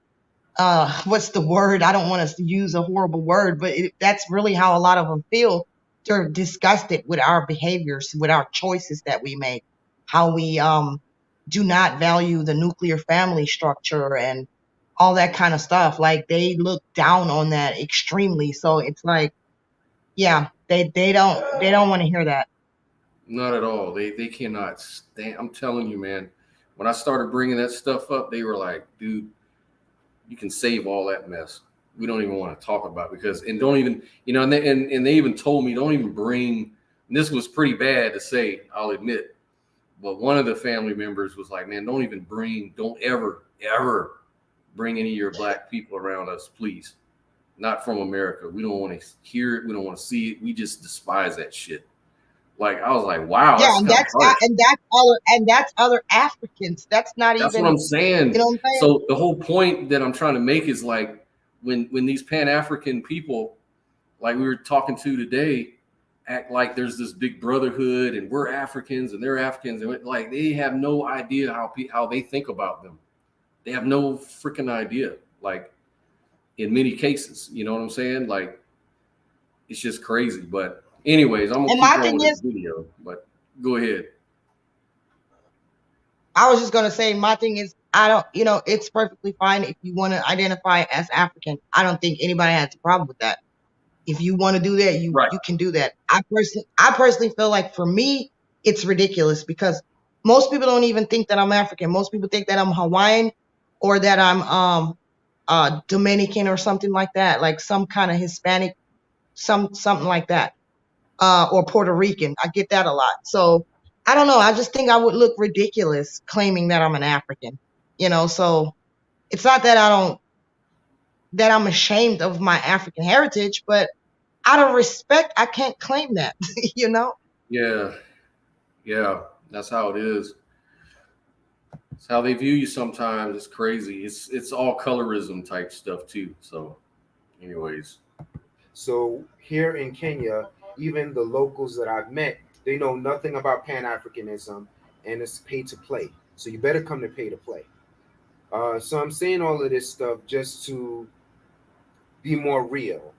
what's the word? I don't want to use a horrible word, but that's really how a lot of them feel. They're disgusted with our behaviors, with our choices that we make, how we do not value the nuclear family structure and all that kind of stuff. Like, they look down on that extremely. So it's like, yeah, they don't want to hear that. Not at all. They cannot stand. I'm telling you, man. When I started bringing that stuff up, they were like, "Dude, you can save all that mess. We don't even want to talk about it because, and don't even, you know." And they even told me, don't even bring. And this was pretty bad to say, I'll admit. But one of the family members was like, "Man, don't ever bring any of your black people around us, please. Not from America. We don't want to hear it. We don't want to see it. We just despise that shit." Like, I was like, wow. Yeah, And that's other Africans. That's not that's even, what I'm saying. you know what I'm saying? So the whole point that I'm trying to make is like, when these Pan-African people, like we were talking to today, act like there's this big brotherhood and we're Africans and they're Africans, and like they have no idea how they think about them. They have no freaking idea. Like, in many cases, you know what I'm saying? Like, it's just crazy. But anyways, I'm gonna And keep my on thing with is, this video. But go ahead. I was just going to say, my thing is, I don't, you know, it's perfectly fine if you want to identify as African. I don't think anybody has a problem with that. If you want to do that, you Right. you can do that. I personally feel like, for me, it's ridiculous because most people don't even think that I'm African. Most people think that I'm Hawaiian or that I'm Dominican or something like that, like some kind of Hispanic, something like that, or Puerto Rican. I get that a lot. So I don't know. I just think I would look ridiculous claiming that I'm an African, you know. So it's not that I'm ashamed of my African heritage, but out of respect, I can't claim that, you know? Yeah. That's how it is. It's how they view you sometimes. It's crazy. It's all colorism type stuff too. So, anyways. So here in Kenya, even the locals that I've met, they know nothing about Pan-Africanism, and it's pay to play. So you better come to pay to play. So I'm saying all of this stuff just to be more real,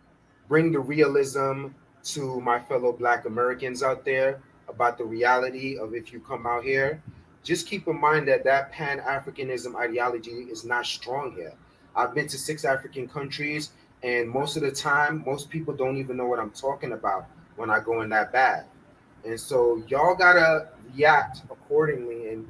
bring the realism to my fellow Black Americans out there about the reality of, if you come out here, just keep in mind that Pan-Africanism ideology is not strong here. I've been to 6 African countries, and most of the time, most people don't even know what I'm talking about when I go in that bad. And so y'all gotta react accordingly and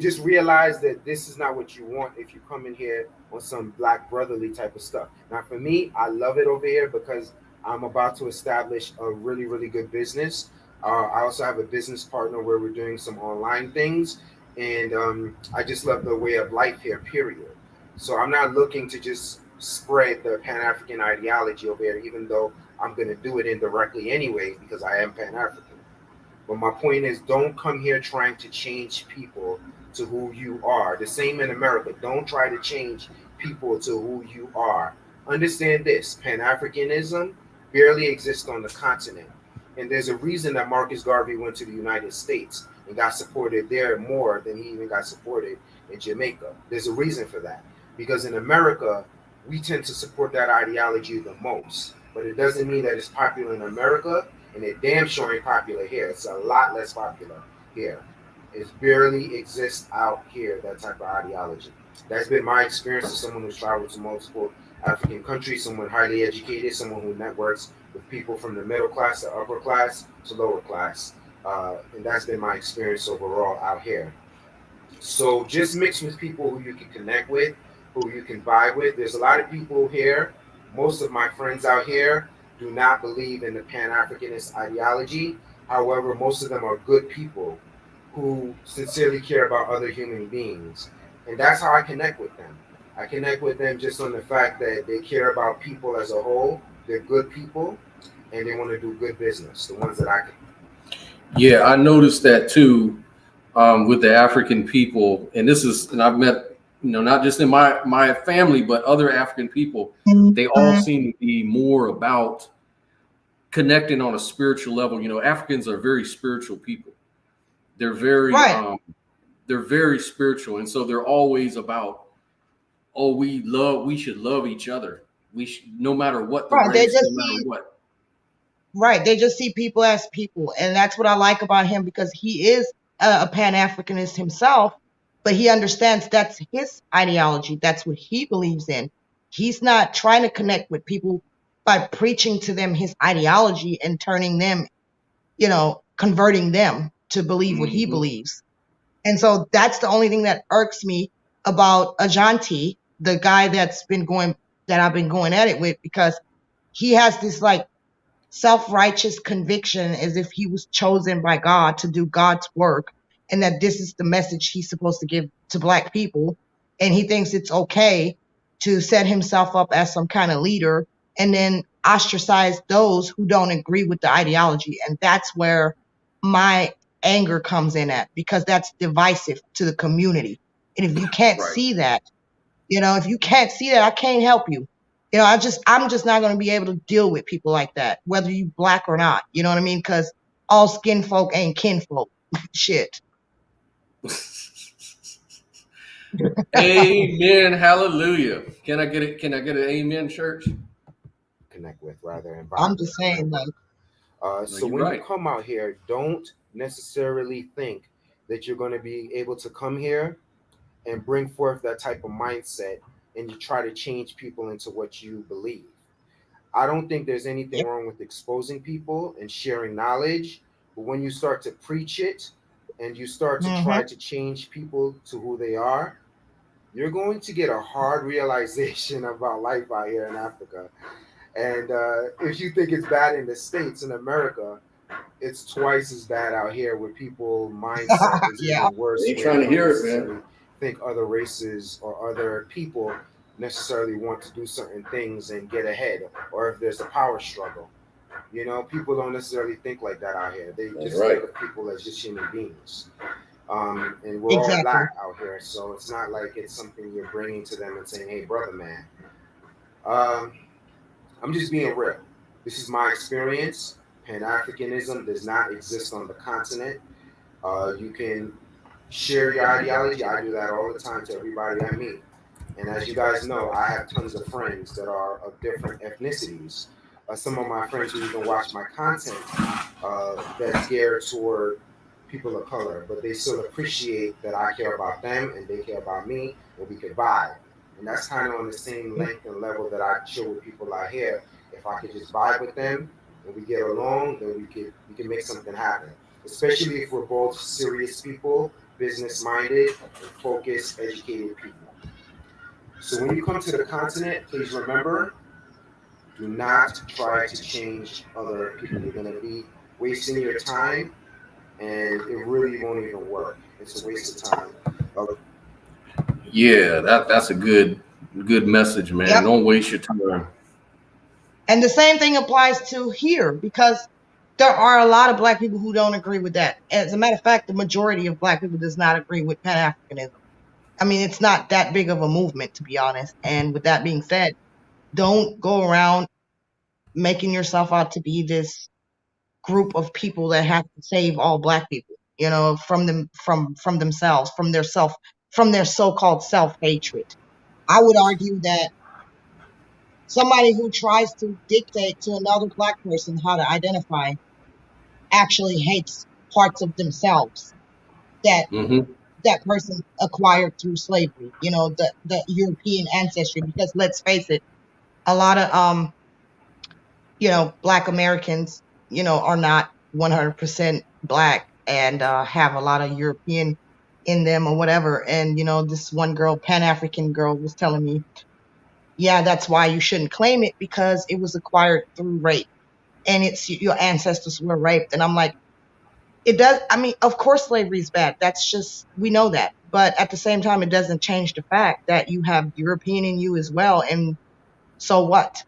just realize that this is not what you want if you come in here on some Black brotherly type of stuff. Now, for me, I love it over here because I'm about to establish a really, really good business. I also have a business partner where we're doing some online things, and I just love the way of life here, period. So I'm not looking to just spread the Pan-African ideology over here, even though I'm going to do it indirectly anyway because I am Pan-African. But my point is, don't come here trying to change people to who you are. The same in America. Don't try to change people to who you are. Understand this: Pan-Africanism barely exists on the continent. And there's a reason that Marcus Garvey went to the United States and got supported there more than he even got supported in Jamaica. There's a reason for that. Because in America, we tend to support that ideology the most. But it doesn't mean that it's popular in America, and it damn sure ain't popular here. It's a lot less popular here. It barely exists out here, that type of ideology. That's been my experience as someone who's traveled to multiple African countries, someone highly educated, someone who networks with people from the middle class to upper class to lower class. And that's been my experience overall out here. So just mix with people who you can connect with, who you can vibe with. There's a lot of people here. Most of my friends out here do not believe in the Pan Africanist ideology. However, most of them are good people who sincerely care about other human beings. And that's how I connect with them. I connect with them just on the fact that they care about people as a whole. They're good people and they want to do good business, the ones that I can. Yeah, I noticed that too, with the African people. And I've met, not just in my family, but other African people. They all seem to be more about connecting on a spiritual level. Africans are very spiritual people. They're very, Right. they're very spiritual. And so they're always about, oh, we should love each other. No matter what the Right. They race, just no matter see what. Right. They just see people as people. And that's what I like about him because he is a Pan Africanist himself, but he understands that's his ideology. That's what he believes in. He's not trying to connect with people by preaching to them his ideology and turning them, converting them to believe what he Mhm. believes. And so that's the only thing that irks me about Ajanti, the guy that I've been going at it with, because he has this like self-righteous conviction as if he was chosen by God to do God's work and that this is the message he's supposed to give to black people. And he thinks it's okay to set himself up as some kind of leader and then ostracize those who don't agree with the ideology. And that's where my anger comes in at, because that's divisive to the community. And if you can't Right. see that, if you can't see that, I can't help you. I'm just not going to be able to deal with people like that, whether you black or not. You know what I mean? Because all skin folk ain't kinfolk. Shit. Amen. Hallelujah. Can I get it? Can I get an amen, church? Connect with rather and I'm just saying, like, so you're when right. you come out here, don't necessarily think that you're going to be able to come here and bring forth that type of mindset and you try to change people into what you believe. I don't think there's anything yep, wrong with exposing people and sharing knowledge, but when you start to preach it and you start to hmm try to change people to who they are, you're going to get a hard realization about life out here in Africa. And if you think it's bad in the States, in America, it's twice as bad out here where people mindset is yeah, even worse, Ain't where trying they to don't hear it, necessarily man. think other races or other people necessarily want to do certain things and get ahead, or if there's a power struggle. People don't necessarily think like that out here. They That's just right. think of people as just human beings. And we're all exactly. black out here, so it's not like it's something you're bringing to them and saying, "Hey, brother, man." Um, I'm just being real. This is my experience. Pan Africanism does not exist on the continent. You can share your ideology. I do that all the time to everybody I meet. And as you guys know, I have tons of friends that are of different ethnicities. Some of my friends who even watch my content that's geared toward people of color, but they still appreciate that I care about them and they care about me, and we can vibe. And that's kind of on the same length and level that I chill with people out here. If I could just vibe with them and we get along, then we can make something happen. Especially if we're both serious people, business minded, and focused, educated people. So when you come to the continent, please remember, do not try to change other people. You're going to be wasting your time, and it really won't even work. It's a waste of time. Yeah, that's a good message, man. Yep. Don't waste your time. And the same thing applies to here, because there are a lot of black people who don't agree with that. As a matter of fact, the majority of black people does not agree with Pan Africanism. I mean, it's not that big of a movement, to be honest. And with that being said, don't go around making yourself out to be this group of people that have to save all black people, from them, from themselves, from their so-called self-hatred. I would argue that somebody who tries to dictate to another black person how to identify actually hates parts of themselves that Mm-hmm. that person acquired through slavery, the European ancestry. Because let's face it, a lot of black Americans, are not 100% black and have a lot of European in them or whatever. And this one girl, Pan-African girl, was telling me, yeah, that's why you shouldn't claim it, because it was acquired through rape, and it's your ancestors were raped. And I'm like, it does. I mean, of course slavery is bad. That's just, we know that. But at the same time, it doesn't change the fact that you have European in you as well. And so what?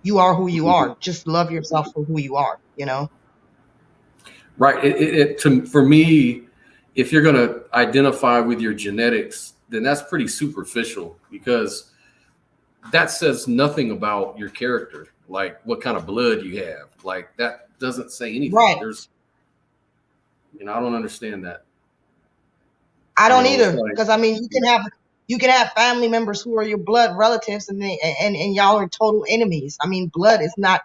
You are who you are. Just love yourself for who you are, Right. For me, if you're going to identify with your genetics, then that's pretty superficial, because that says nothing about your character, like what kind of blood you have. Like that doesn't say anything. Right. I don't understand that. I don't either, because I mean, you can have family members who are your blood relatives, and y'all are total enemies. I mean, blood does not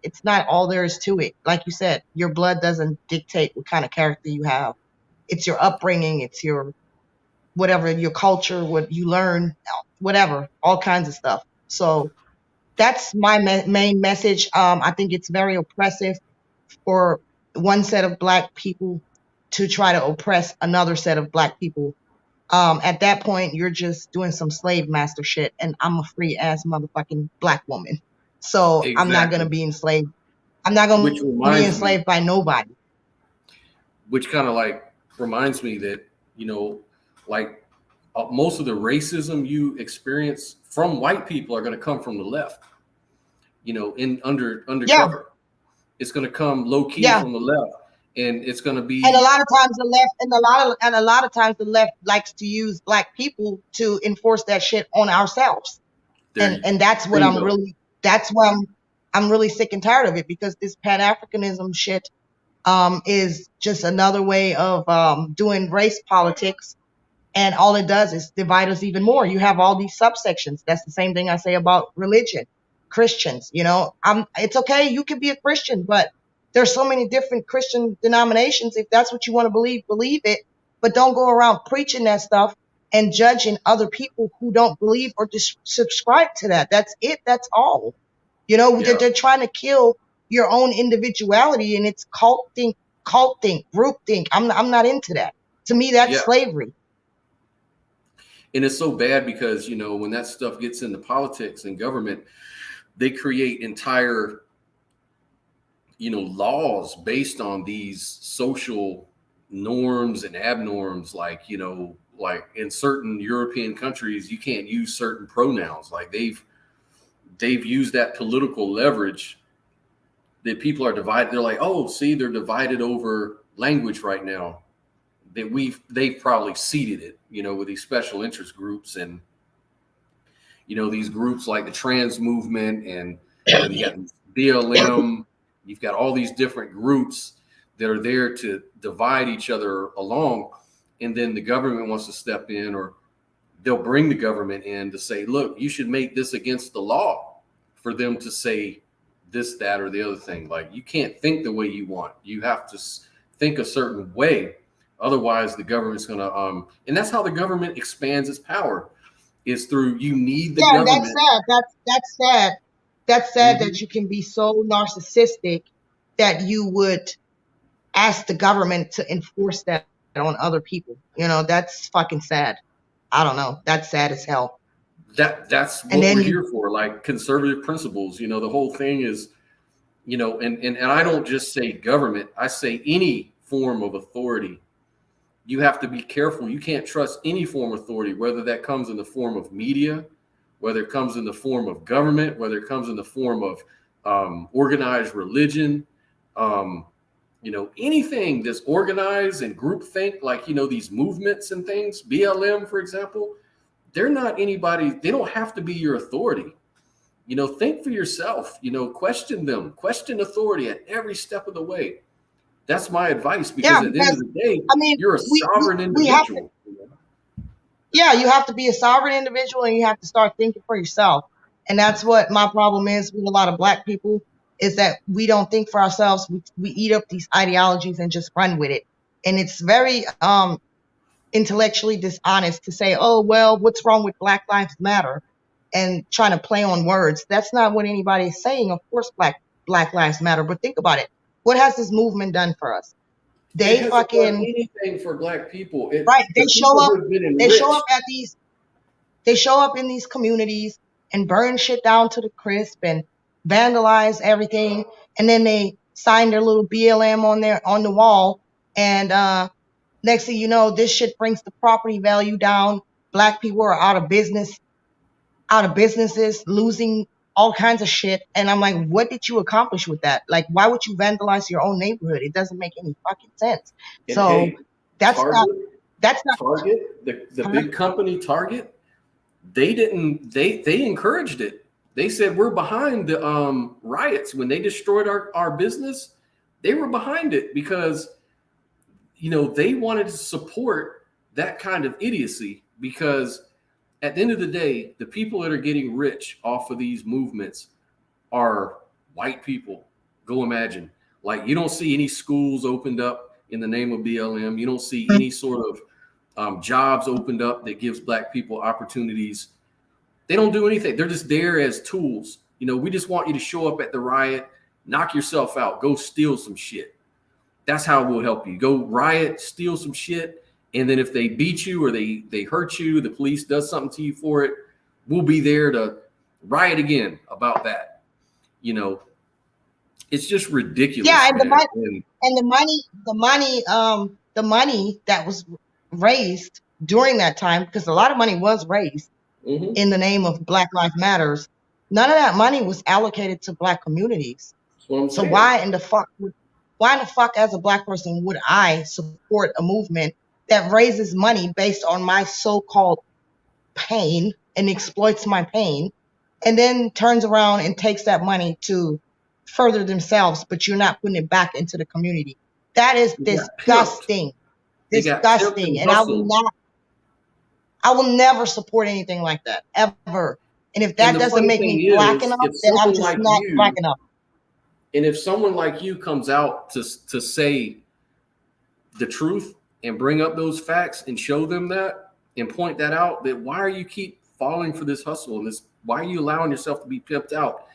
it's not all there is to it. Like you said, your blood doesn't dictate what kind of character you have. It's your upbringing, it's your whatever, your culture, what you learn, whatever, all kinds of stuff. So that's my main message. I think it's very oppressive for one set of Black people to try to oppress another set of Black people. At that point, you're just doing some slave master shit, and I'm a free ass motherfucking Black woman. So Exactly. I'm not going to be enslaved. I'm not going to be enslaved by nobody. Which kind of like reminds me that, most of the racism you experience from white people are going to come from the left, undercover. Yeah. It's going to come low key from the left, and it's going to be. And a lot of times the left likes to use Black people to enforce that shit on ourselves. And that's what that's why I'm really sick and tired of it, because this Pan-Africanism shit is just another way of doing race politics, and all it does is divide us even more. You have all these subsections. That's the same thing I say about religion, Christians. It's okay, you can be a Christian, but there's so many different Christian denominations. If that's what you want to believe it, but don't go around preaching that stuff and judging other people who don't believe or subscribe to that. That's it. That's all. They're trying to kill your own individuality, and it's cult think, group think. I'm not into that. To me, that's slavery. And it's so bad because, when that stuff gets into politics and government, they create entire, laws based on these social norms and abnorms. Like in certain European countries, you can't use certain pronouns. Like they've used that political leverage that people are divided. They're like, oh, see, they're divided over language right now. They've probably seeded it, with these special interest groups and, these groups like the trans movement, and you got BLM. You've got all these different groups that are there to divide each other along. And then the government wants to step in, or they'll bring the government in to say, look, you should make this against the law for them to say this, that, or the other thing. Like, you can't think the way you want. You have to think a certain way. Otherwise, the government's going to, and that's how the government expands its power, is through, you need the government. That's sad. That's sad that you can be so narcissistic that you would ask the government to enforce that on other people. That's fucking sad. I don't know. That's sad as hell. That's what we're here for, like conservative principles. The whole thing is, and I don't just say government, I say any form of authority. You have to be careful. You can't trust any form of authority, whether that comes in the form of media, whether it comes in the form of government, whether it comes in the form of organized religion, anything that's organized and groupthink, like, these movements and things, BLM, for example, they're not anybody. They don't have to be your authority. Think for yourself, question them, question authority at every step of the way. That's my advice, because at the end of the day, you're a sovereign individual. You have to be a sovereign individual, and you have to start thinking for yourself. And that's what my problem is with a lot of Black people, is that we don't think for ourselves. We eat up these ideologies and just run with it. And it's very intellectually dishonest to say, oh, well, what's wrong with Black Lives Matter, and trying to play on words. That's not what anybody is saying. Of course, Black Lives Matter. But think about it. What has this movement done for us? It They hasn't done fucking anything for black people. right. The They show people up. who have been They show enriched. up at these. They show up in these communities and burn shit down to the crisp and vandalize everything, and then they sign their little BLM on the wall. And next thing you know, this shit brings the property value down. Black people are out of business, out of businesses, losing all kinds of shit. And I'm like, what did you accomplish with that? Like, why would you vandalize your own neighborhood? It doesn't make any fucking sense. And So hey, that's not. Target, That's not. Target, the Huh? big company Target, they encouraged it. They said we're behind the riots when they destroyed our business. They were behind it because they wanted to support that kind of idiocy, because at the end of the day, the people that are getting rich off of these movements are white people. Go imagine. Like, you don't see any schools opened up in the name of BLM. You don't see any sort of jobs opened up that gives black people opportunities. They don't do anything. They're just there as tools. We just want you to show up at the riot, knock yourself out, go steal some shit. That's how we'll help you. Go riot, steal some shit. And then if they beat you or they hurt you, the police does something to you for it, we'll be there to riot again about that. It's just ridiculous. Yeah, and man. the money that was raised during that time, because a lot of money was raised in the name of Black Lives Matters, none of that money was allocated to black communities. That's what I'm So saying. why in the fuck as a black person would I support a movement that raises money based on my so-called pain and exploits my pain, and then turns around and takes that money to further themselves, but you're not putting it back into the community? That is disgusting. They got pimped Disgusting. and And hustled. I will never support anything like that, ever. And if that And the doesn't funny make thing me black is, enough, if then I'm someone just like not you- black enough. And if someone like you comes out to say the truth and bring up those facts and show them that and point that out, that why are you keep falling for this hustle and this? Why are you allowing yourself to be pimped out?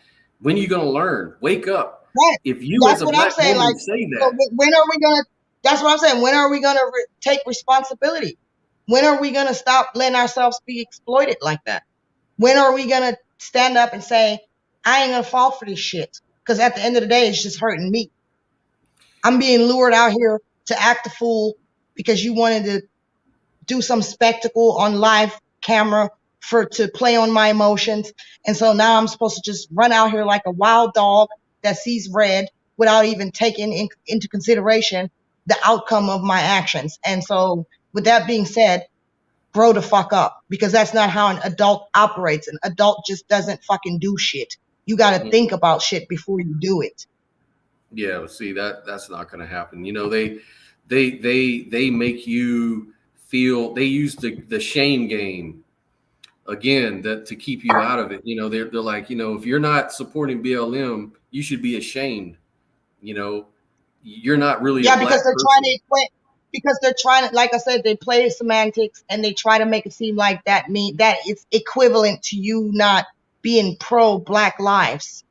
When are you going to learn? Wake up. Right. If you That's as a what I'm black saying, woman like, say So that, when are we gonna? That's what I'm saying. When are we gonna take responsibility? When are we gonna stop letting ourselves be exploited like that? When are we gonna stand up and say, I ain't gonna fall for this shit? Because at the end of the day, it's just hurting me. I'm being lured out here to act a fool because you wanted to do some spectacle on live camera to play on my emotions. And so now I'm supposed to just run out here like a wild dog that sees red without even taking into consideration the outcome of my actions. And so with that being said, grow the fuck up, because that's not how an adult operates. An adult just doesn't fucking do shit. You got to think about shit before you do it. yeah, see that's not going to happen. They make you feel. They use the shame game again to keep you out of it. They're like, if you're not supporting BLM, you should be ashamed. You're not really Yeah, a black because they're person. trying to equate. Because they're trying to, like I said, they play semantics and they try to make it seem like that it's equivalent to you not being pro Black lives,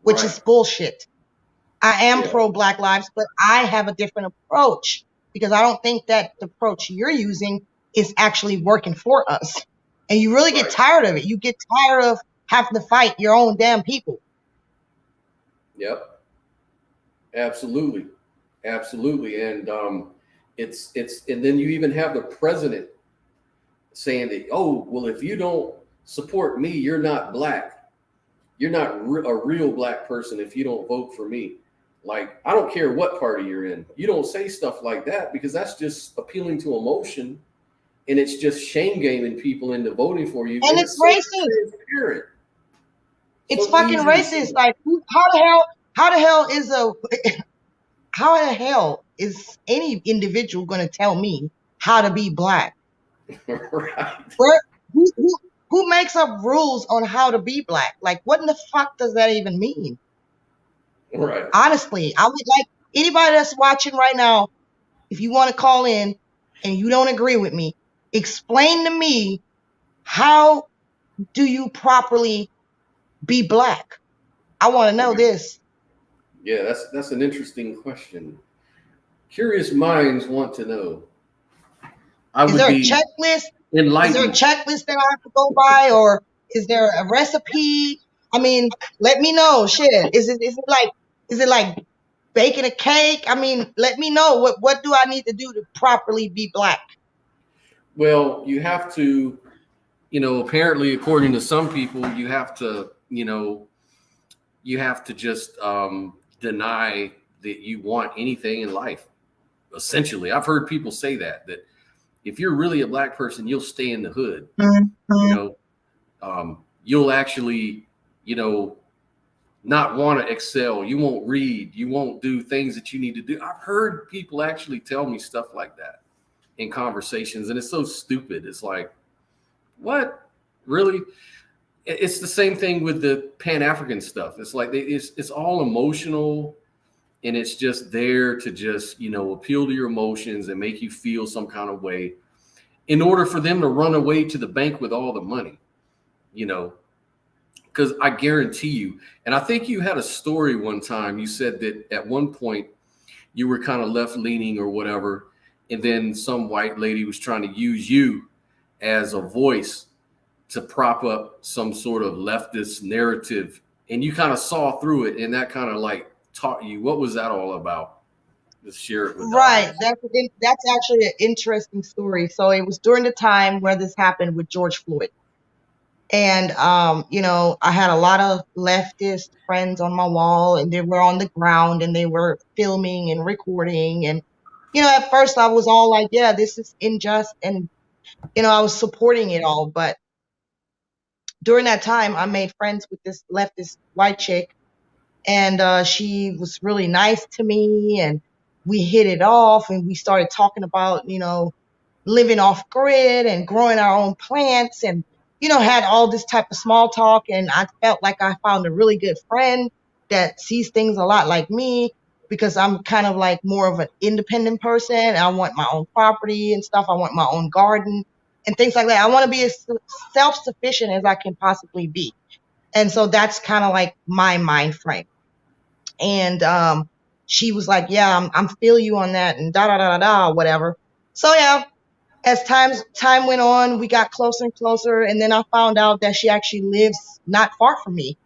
which is bullshit. I am pro Black lives, but I have a different approach, because I don't think that the approach you're using is actually working for us. And you really get tired of it. You get tired of having to fight your own damn people. Yep. Absolutely. And it's and then you even have the president saying that, oh, well, if you don't support me, you're not black. You're not a real black person if you don't vote for me. Like, I don't care what party you're in. You don't say stuff like that, because that's just appealing to emotion, and it's just shame gaming people into voting for you. And it's racist. Transparent. It's So fucking easy to racist. see. Like, how the hell is any individual going to tell me how to be black? Right. Who makes up rules on how to be black? Like, what in the fuck does that even mean? Right. Honestly, I would like anybody that's watching right now, if you want to call in and you don't agree with me, explain to me, how do you properly be black? I want to know this. Yeah, that's an interesting question. Curious minds want to know. I Is would there a be checklist? Is there a enlightened. checklist that I have to go by, or is there a recipe? I mean, let me know. Shit, is it like baking a cake? I mean, let me know what do I need to do to properly be black? Well, you have to, apparently, according to some people, you have to, you have to just deny that you want anything in life. Essentially, I've heard people say that if you're really a black person, you'll stay in the hood. You Mhm. know, you'll actually, you know, not want to excel. You won't read. You won't do things that you need to do. I've heard people actually tell me stuff like that in conversations, and it's so stupid. It's like, what? Really? It's the same thing with the Pan African stuff. It's like it's all emotional, and it's just there to just appeal to your emotions and make you feel some kind of way in order for them to run away to the bank with all the money. You know, because I guarantee you, and I think you had a story one time. You said that at one point you were kind of left leaning or whatever, and then some white lady was trying to use you as a voice to prop up some sort of leftist narrative, and you kind of saw through it, and that kind of like taught you. What was that all about? Just share it with the Right. audience. That's actually an interesting story. So it was during the time where this happened with George Floyd. And I had a lot of leftist friends on my wall, and they were on the ground and they were filming and recording. And at first I was all like, yeah, this is unjust, and I was supporting it all. But during that time I made friends with this leftist white chick, and she was really nice to me, and we hit it off, and we started talking about living off grid and growing our own plants, and had all this type of small talk. And I felt like I found a really good friend that sees things a lot like me, because I'm kind of like more of an independent person. I want my own property and stuff. I want my own garden and things like that. I want to be as self-sufficient as I can possibly be. And so that's kind of like my mind frame. And she was like, yeah, I'm feel you on that, and da da da da da, whatever. So yeah, as time went on, we got closer and closer, and then I found out that she actually lives not far from me.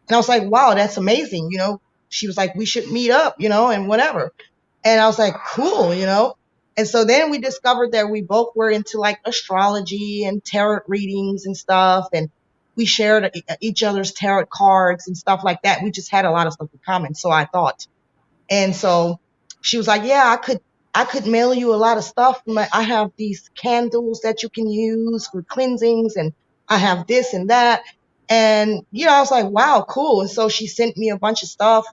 And I was like, wow, that's amazing. She was like, we should meet up, and whatever. And I was like, cool. And so then we discovered that we both were into like astrology and tarot readings and stuff. And we shared each other's tarot cards and stuff like that. We just had a lot of stuff in common. So I thought. And so she was like, yeah, I could mail you a lot of stuff. I have these candles that you can use for cleansings, and I have this and that. And, I was like, wow, cool. And so she sent me a bunch of stuff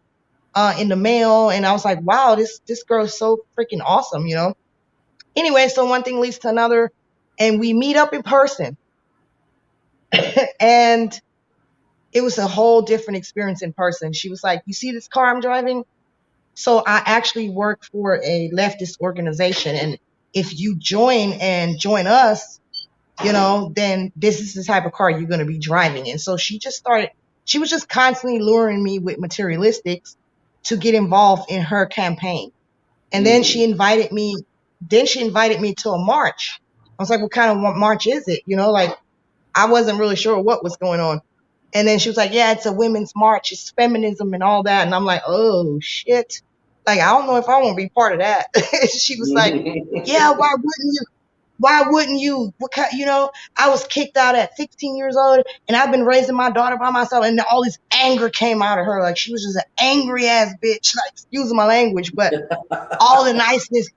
in the mail. And I was like, wow, this girl is so freaking awesome. Anyway, so one thing leads to another, and we meet up in person. And it was a whole different experience in person. She was like, you see this car I'm driving? So I actually work for a leftist organization. And if you join us, then this is the type of car you're going to be driving. And so she was just constantly luring me with materialistics to get involved in her campaign. And then Mhm. she invited me to a march. I was like, what kind of march is it? Like, I wasn't really sure what was going on. And then she was like, yeah, it's a women's march. It's feminism and all that. And I'm like, oh shit. Like, I don't know if I want to be part of that. She was like, yeah, why wouldn't you? Why wouldn't you? I was kicked out at 16 years old, and I've been raising my daughter by myself. And all this anger came out of her. Like, she was just an angry ass bitch. Like, excuse my language, but all the niceness,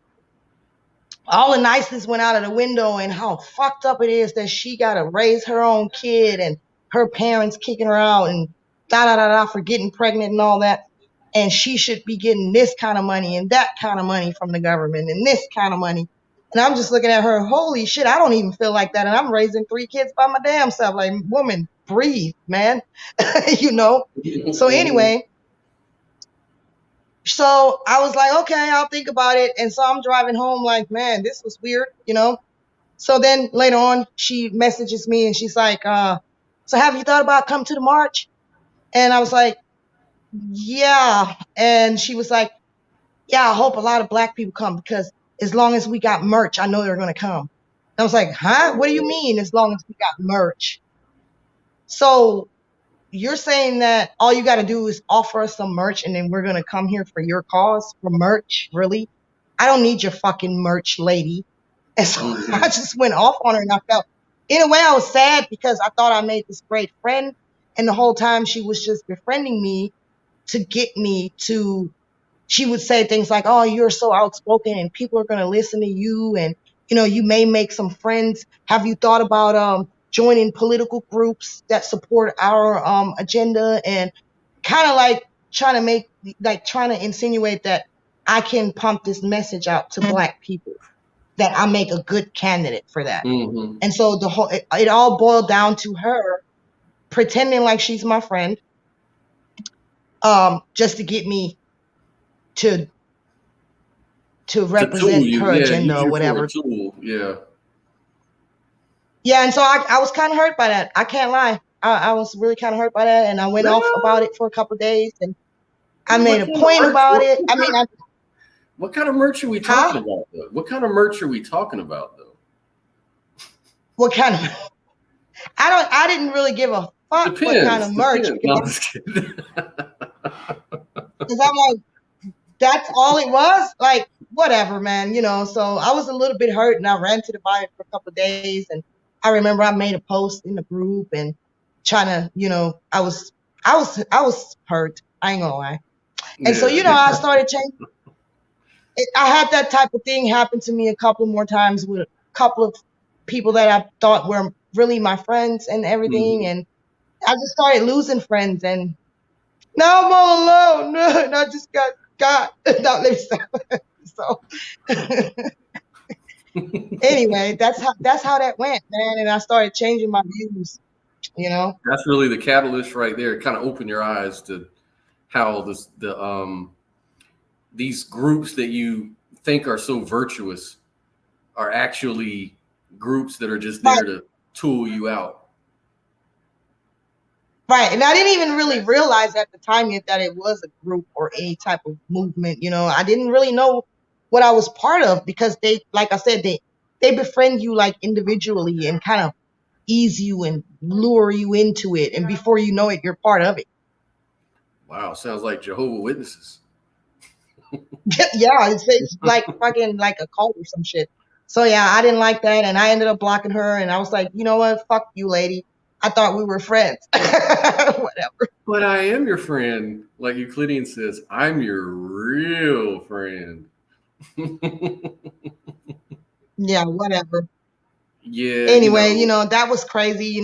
all the niceness went out of the window, and how fucked up it is that she got to raise her own kid, and her parents kicking her out, and da da da da for getting pregnant and all that. And she should be getting this kind of money and that kind of money from the government and this kind of money. And I'm just looking at her, holy shit, I don't even feel like that. And I'm raising 3 kids by my damn self. Like, woman, breathe, man. you know? So anyway, so I was like, okay, I'll think about it. And so I'm driving home like, man, this was weird. So then later on, she messages me and she's like, so have you thought about come to the march? And I was like, yeah. And she was like, yeah, I hope a lot of black people come because as long as we got merch, I know they're going to come. I was like, huh? What do you mean as long as we got merch? So you're saying that all you got to do is offer us some merch and then we're going to come here for your cause for merch? Really? I don't need your fucking merch, lady. And so I Mhm. just went off on her and I felt, in a way, I was sad because I thought I made this great friend. And the whole time she was just befriending me to get me to, she would say things like, oh, you're so outspoken and people are going to listen to you. And, you know, you may make some friends. Have you thought about, joining political groups that support our, agenda? And kind of like trying to insinuate that I can pump this message out to black people, that I make a good candidate for that. Mhm. And so it all boiled down to her pretending like she's my friend, just to get me to To tool represent you, her yeah, agenda use or you for a whatever. tool, yeah. Yeah, and so I was kind of hurt by that. I can't lie. I was really kind of hurt by that, and I went off about Well, it for a couple of days, and I what made a kind of point merch? about it. I mean, What kind of merch are we huh? talking about though? What kind of merch are we talking about though? What kind of? I didn't really give a fuck what kind of merch Depends. No, I'm just kidding. because I'm like, that's all it was. Like, whatever, man. You know. So I was a little bit hurt, and I ranted about it for a couple of days. And I remember I made a post in the group and trying to, I was hurt. I ain't gonna lie. And so, Yeah. I started changing. I had that type of thing happen to me a couple more times with a couple of people that I thought were really my friends and everything. Mhm. And I just started losing friends. And now I'm all alone. And I just got. No, let me stop. So anyway, that's how that went, man. And I started changing my views. You know. That's really the catalyst right there. It kind of opened your eyes to how these groups that you think are so virtuous are actually groups that are just Right, there to tool you out. right. And I didn't even really realize at the time yet that it was a group or any type of movement. I didn't really know what I was part of because they, like I said, they befriend you like individually and kind of ease you and lure you into it. And before you know it, you're part of it. Wow, sounds like Jehovah Witnesses. Yeah, it's like fucking like a cult or some shit. So yeah, I didn't like that, and I ended up blocking her. And I was like, you know what? Fuck you, lady. I thought we were friends. Whatever. But I am your friend, like Euclidean says. I'm your real friend. Yeah, whatever. Yeah, Anyway, that was crazy.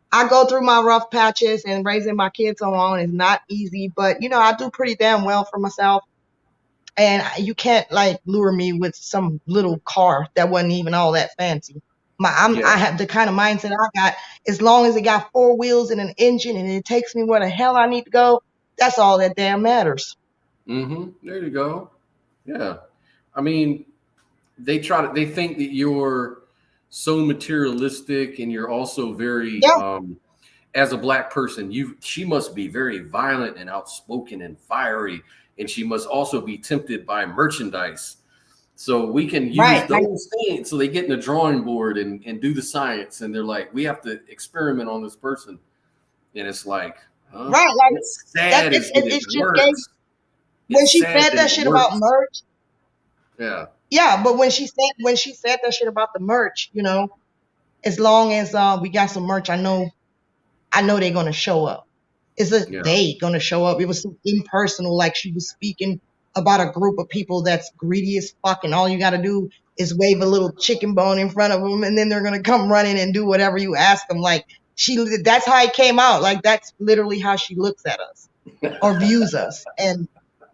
I go through my rough patches, and raising my kids on my own is not easy. But I do pretty damn well for myself. And you can't like lure me with some little car that wasn't even all that fancy. yeah. I have the kind of mindset I got. As long as it got four wheels and an engine and it takes me where the hell I need to go, that's all that damn matters. There you go. Yeah. I mean, they think that you're so materialistic and you're also very Yeah, as a black person, she must be very violent and outspoken and fiery, and she must also be tempted by merchandise. So we can use right. Like, those things. So they get in the drawing board and do the science, and they're like, we have to experiment on this person. And it's like, huh? right. Like What's that. sad is that it It's just gay. works. When It's she sad said that that it shit about works. merch, Yeah. yeah. But when she said that shit about the merch, as long as we got some merch, I know they're gonna show up. Is it Yeah. they gonna show up? It was so impersonal, like she was speaking about a group of people that's greedy as fuck, and all you gotta do is wave a little chicken bone in front of them, and then they're gonna come running and do whatever you ask them. Like that's how it came out. Like that's literally how she looks at us or views us, and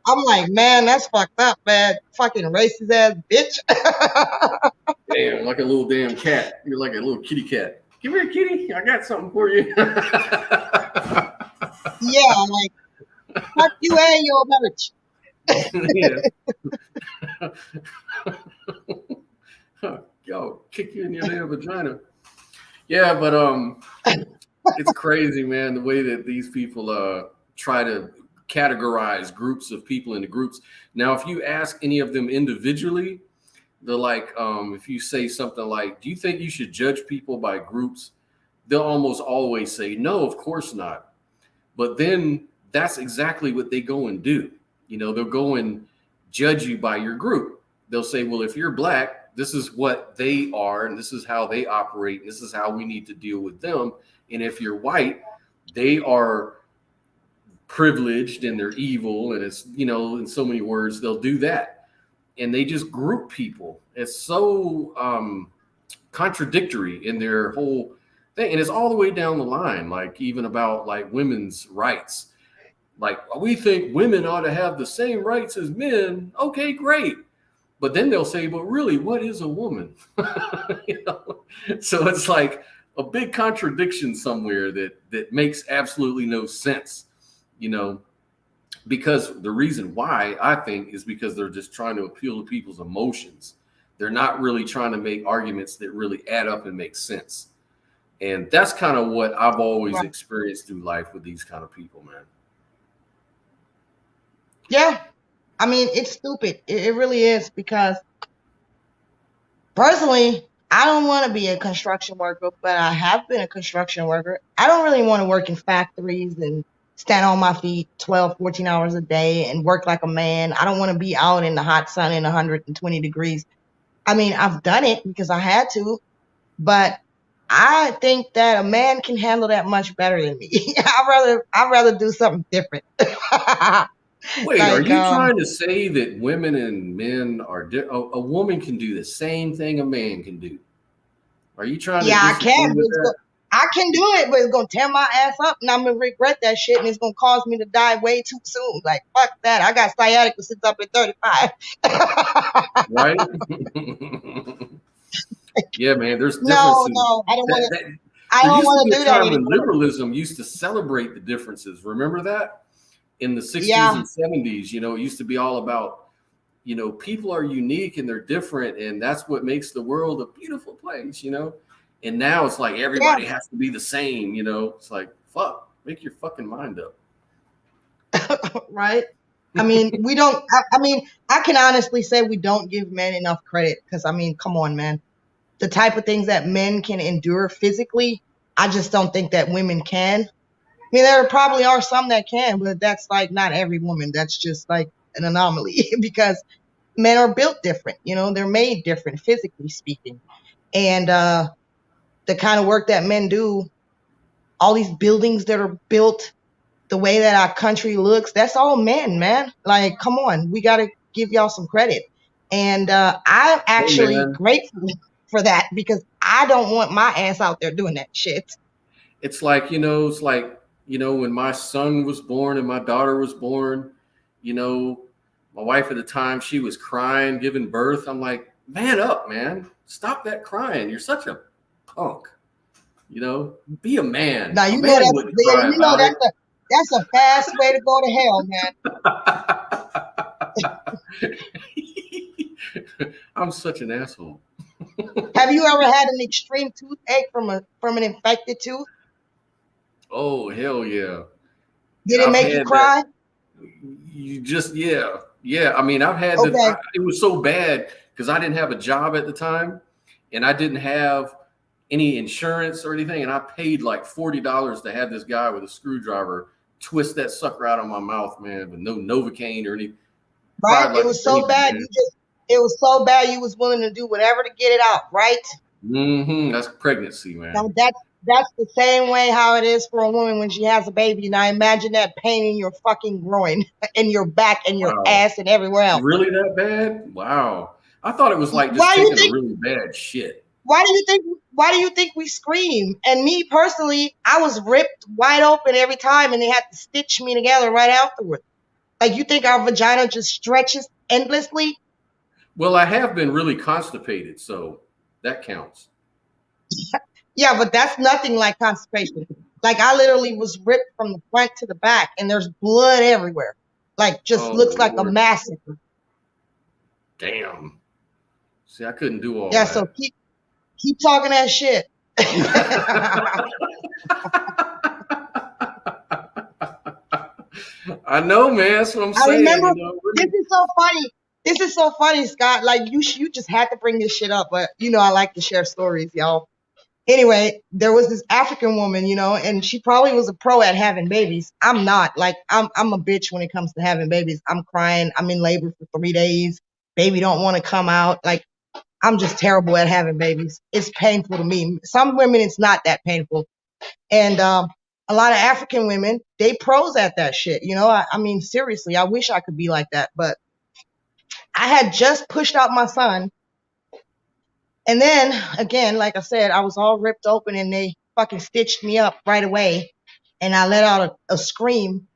I'm like, man, that's fucked up, man. Fucking racist ass bitch. Damn, like a little damn cat. You're like a little kitty cat. Come here, kitty. I got something for you. Yeah, like fuck you and your merch. Yeah. Yo, kick you in your damn vagina. Yeah, but it's crazy, man, the way that these people try to categorize groups of people into groups. Now, if you ask any of them individually, they're like, if you say something like, do you think you should judge people by groups? They'll almost always say, no, of course not. But then that's exactly what they go and do. You know, they'll go and judge you by your group. They'll say, well, if you're black, this is what they are, and this is how they operate, and this is how we need to deal with them. And if you're white, they are privileged and they're evil, and it's, you know, in so many words, they'll do that. And they just group people. It's so contradictory in their whole thing. And it's all the way down the line, like even about like women's rights. Like, we think women ought to have the same rights as men. Okay, great. But then they'll say, but really, what is a woman? You know? So it's like a big contradiction somewhere that makes absolutely no sense, you know, because the reason why, I think, is because they're just trying to appeal to people's emotions. They're not really trying to make arguments that really add up and make sense. And that's kind of what I've always experienced through life with these kind of people, man. Yeah. I mean, it's stupid. It really is, because personally, I don't want to be a construction worker, but I have been a construction worker. I don't really want to work in factories and stand on my feet 12, 14 hours a day and work like a man. I don't want to be out in the hot sun in 120 degrees. I mean, I've done it because I had to, but I think that a man can handle that much better than me. I'd rather do something different. Wait, Like, are you trying to say that women and men are a woman can do the same thing a man can do? Are you trying yeah, to I can. disagree with that? I can do it, but it's gonna tear my ass up, and I'm gonna regret that shit, and it's gonna cause me to die way too soon. Like, fuck that. I got sciatica since I've been 35. Right? Yeah, man. There's No, differences. I don't want to. There I don't used to want be to a do that time when anymore. liberalism used to celebrate the differences. Remember that? In the 60s Yeah. and 70s, you know, it used to be all about, you know, people are unique and they're different, and that's what makes the world a beautiful place, you know. And now it's like everybody has to be the same, you know. It's like, fuck, make your fucking mind up. Right? I mean, we don't. I mean, I can honestly say we don't give men enough credit, because I mean, come on, man. The type of things that men can endure physically, I just don't think that women can. I mean, there probably are some that can, but that's like not every woman. That's just like an anomaly because men are built different. You know, they're made different, physically speaking. And the kind of work that men do, all these buildings that are built, the way that our country looks, that's all men, man. Like, come on, we got to give y'all some credit. And I'm actually grateful for that, because I don't want my ass out there doing that shit. It's like, you know, when my son was born and my daughter was born, you know, my wife at the time, she was crying, giving birth. I'm like, man up, man. Stop that crying. You're such a punk. You know, be a man. Now, you know that's a fast way to go to hell, man. I'm such an asshole. Have you ever had an extreme toothache from an infected tooth? Oh, hell yeah. Did it make you cry? Yeah. I mean, I've had it was so bad because I didn't have a job at the time, and I didn't have any insurance or anything, and I paid like $40 to have this guy with a screwdriver twist that sucker out of my mouth, man, with no Novocaine or anything. Right? It was so bad. It was so bad you was willing to do whatever to get it out, right? Mm-hmm. That's pregnancy, man. Now that's the same way how it is for a woman when she has a baby. Now imagine that pain in your fucking groin, and your back, and your ass, and everywhere else. Really that bad? Wow. I thought it was like just taking a really bad shit. Why do you think we scream? And me personally, I was ripped wide open every time, and they had to stitch me together right afterwards. Like, you think our vagina just stretches endlessly? Well, I have been really constipated, so that counts. Yeah, but that's nothing like constipation. Like, I literally was ripped from the front to the back, and there's blood everywhere. Like, just looks like a massacre. Damn. See, I couldn't do all that. Yeah, so keep talking that shit. I know, man. That's what I'm I saying. remember You know, this is so funny. This is so funny, Scott. Like you just had to bring this shit up, but you know I like to share stories, y'all. Anyway, there was this African woman, you know, and she probably was a pro at having babies. I'm not. Like I'm a bitch when it comes to having babies. I'm crying. I'm in labor for 3 days. Baby don't want to come out. Like I'm just terrible at having babies. It's painful to me. Some women it's not that painful. And a lot of African women, they pros at that shit. You know, I mean, seriously, I wish I could be like that. But I had just pushed out my son. And then again, like I said, I was all ripped open and they fucking stitched me up right away. And I let out a scream.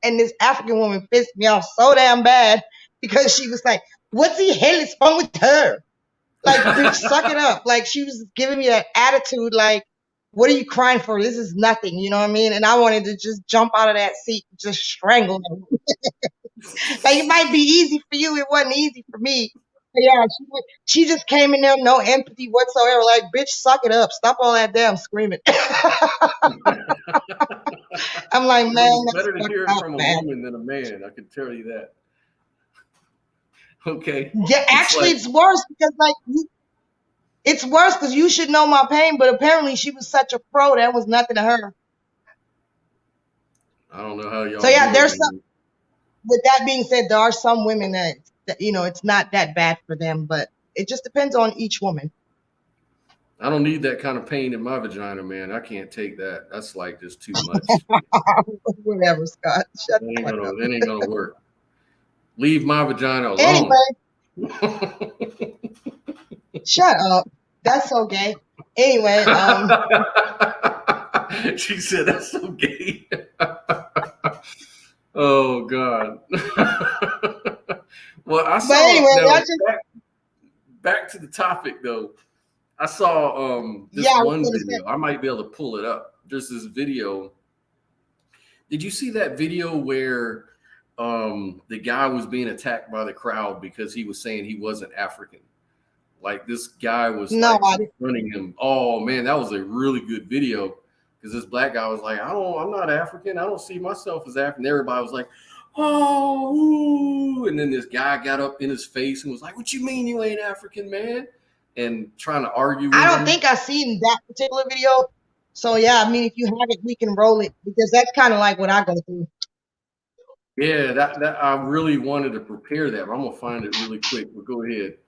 And this African woman pissed me off so damn bad because she was like, what the hell is wrong with her? Like, bitch, suck it up. Like, she was giving me that attitude, like, what are you crying for? This is nothing, you know what I mean? And I wanted to just jump out of that seat and just strangle them. Like, it might be easy for you. It wasn't easy for me. But yeah, she just came in there, no empathy whatsoever. Like, bitch, suck it up. Stop all that damn screaming. I'm like, man, it's that's better to hear it fucked up, from a man. woman than a man. I can tell you that. Okay. Yeah, actually, it's worse because, like, it's worse because you should know my pain, but apparently she was such a pro that was nothing to her. I don't know how y'all. So yeah, do there's it, some. With that being said, there are some women that you know it's not that bad for them, but it just depends on each woman. I don't need that kind of pain in my vagina, man. I can't take that. That's like just too much. Whatever, Scott. Shut the fuck up. That ain't gonna work. Leave my vagina alone. Anyway, shut up. That's so gay. Anyway, she said that's so gay. Oh God. Well, I saw. but anyway, now, that's just back to the topic though. I saw this one video. I might be able to pull it up. There's this video. Did you see that video where the guy was being attacked by the crowd because he was saying he wasn't African? Like this guy was running him. Oh man, that was a really good video because this black guy was like, I'm not African. I don't see myself as African. Everybody was like, oh, ooh. And then this guy got up in his face and was like, what you mean you ain't African, man? And trying to argue with I don't him. think I've seen that particular video. So yeah, I mean, if you have it, we can roll it because that's kind of like what I go through. Yeah, that I really wanted to prepare that, but I'm gonna find it really quick. But go ahead.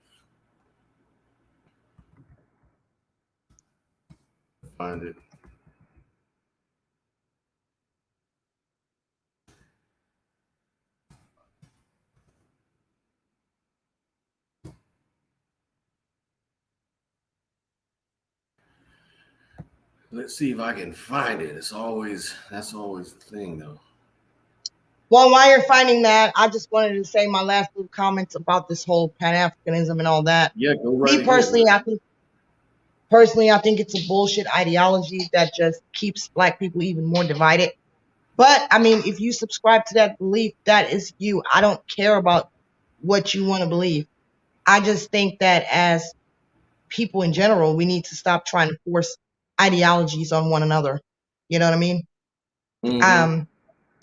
Find it. Let's see if I can find it. That's always the thing, though. Well, while you're finding that, I just wanted to say my last little comments about this whole Pan-Africanism and all that. Yeah, go right Me personally, I think it's a bullshit ideology that just keeps Black people even more divided. But I mean, if you subscribe to that belief, that is you. I don't care about what you want to believe. I just think that as people in general, we need to stop trying to force ideologies on one another. You know what I mean? Mm-hmm.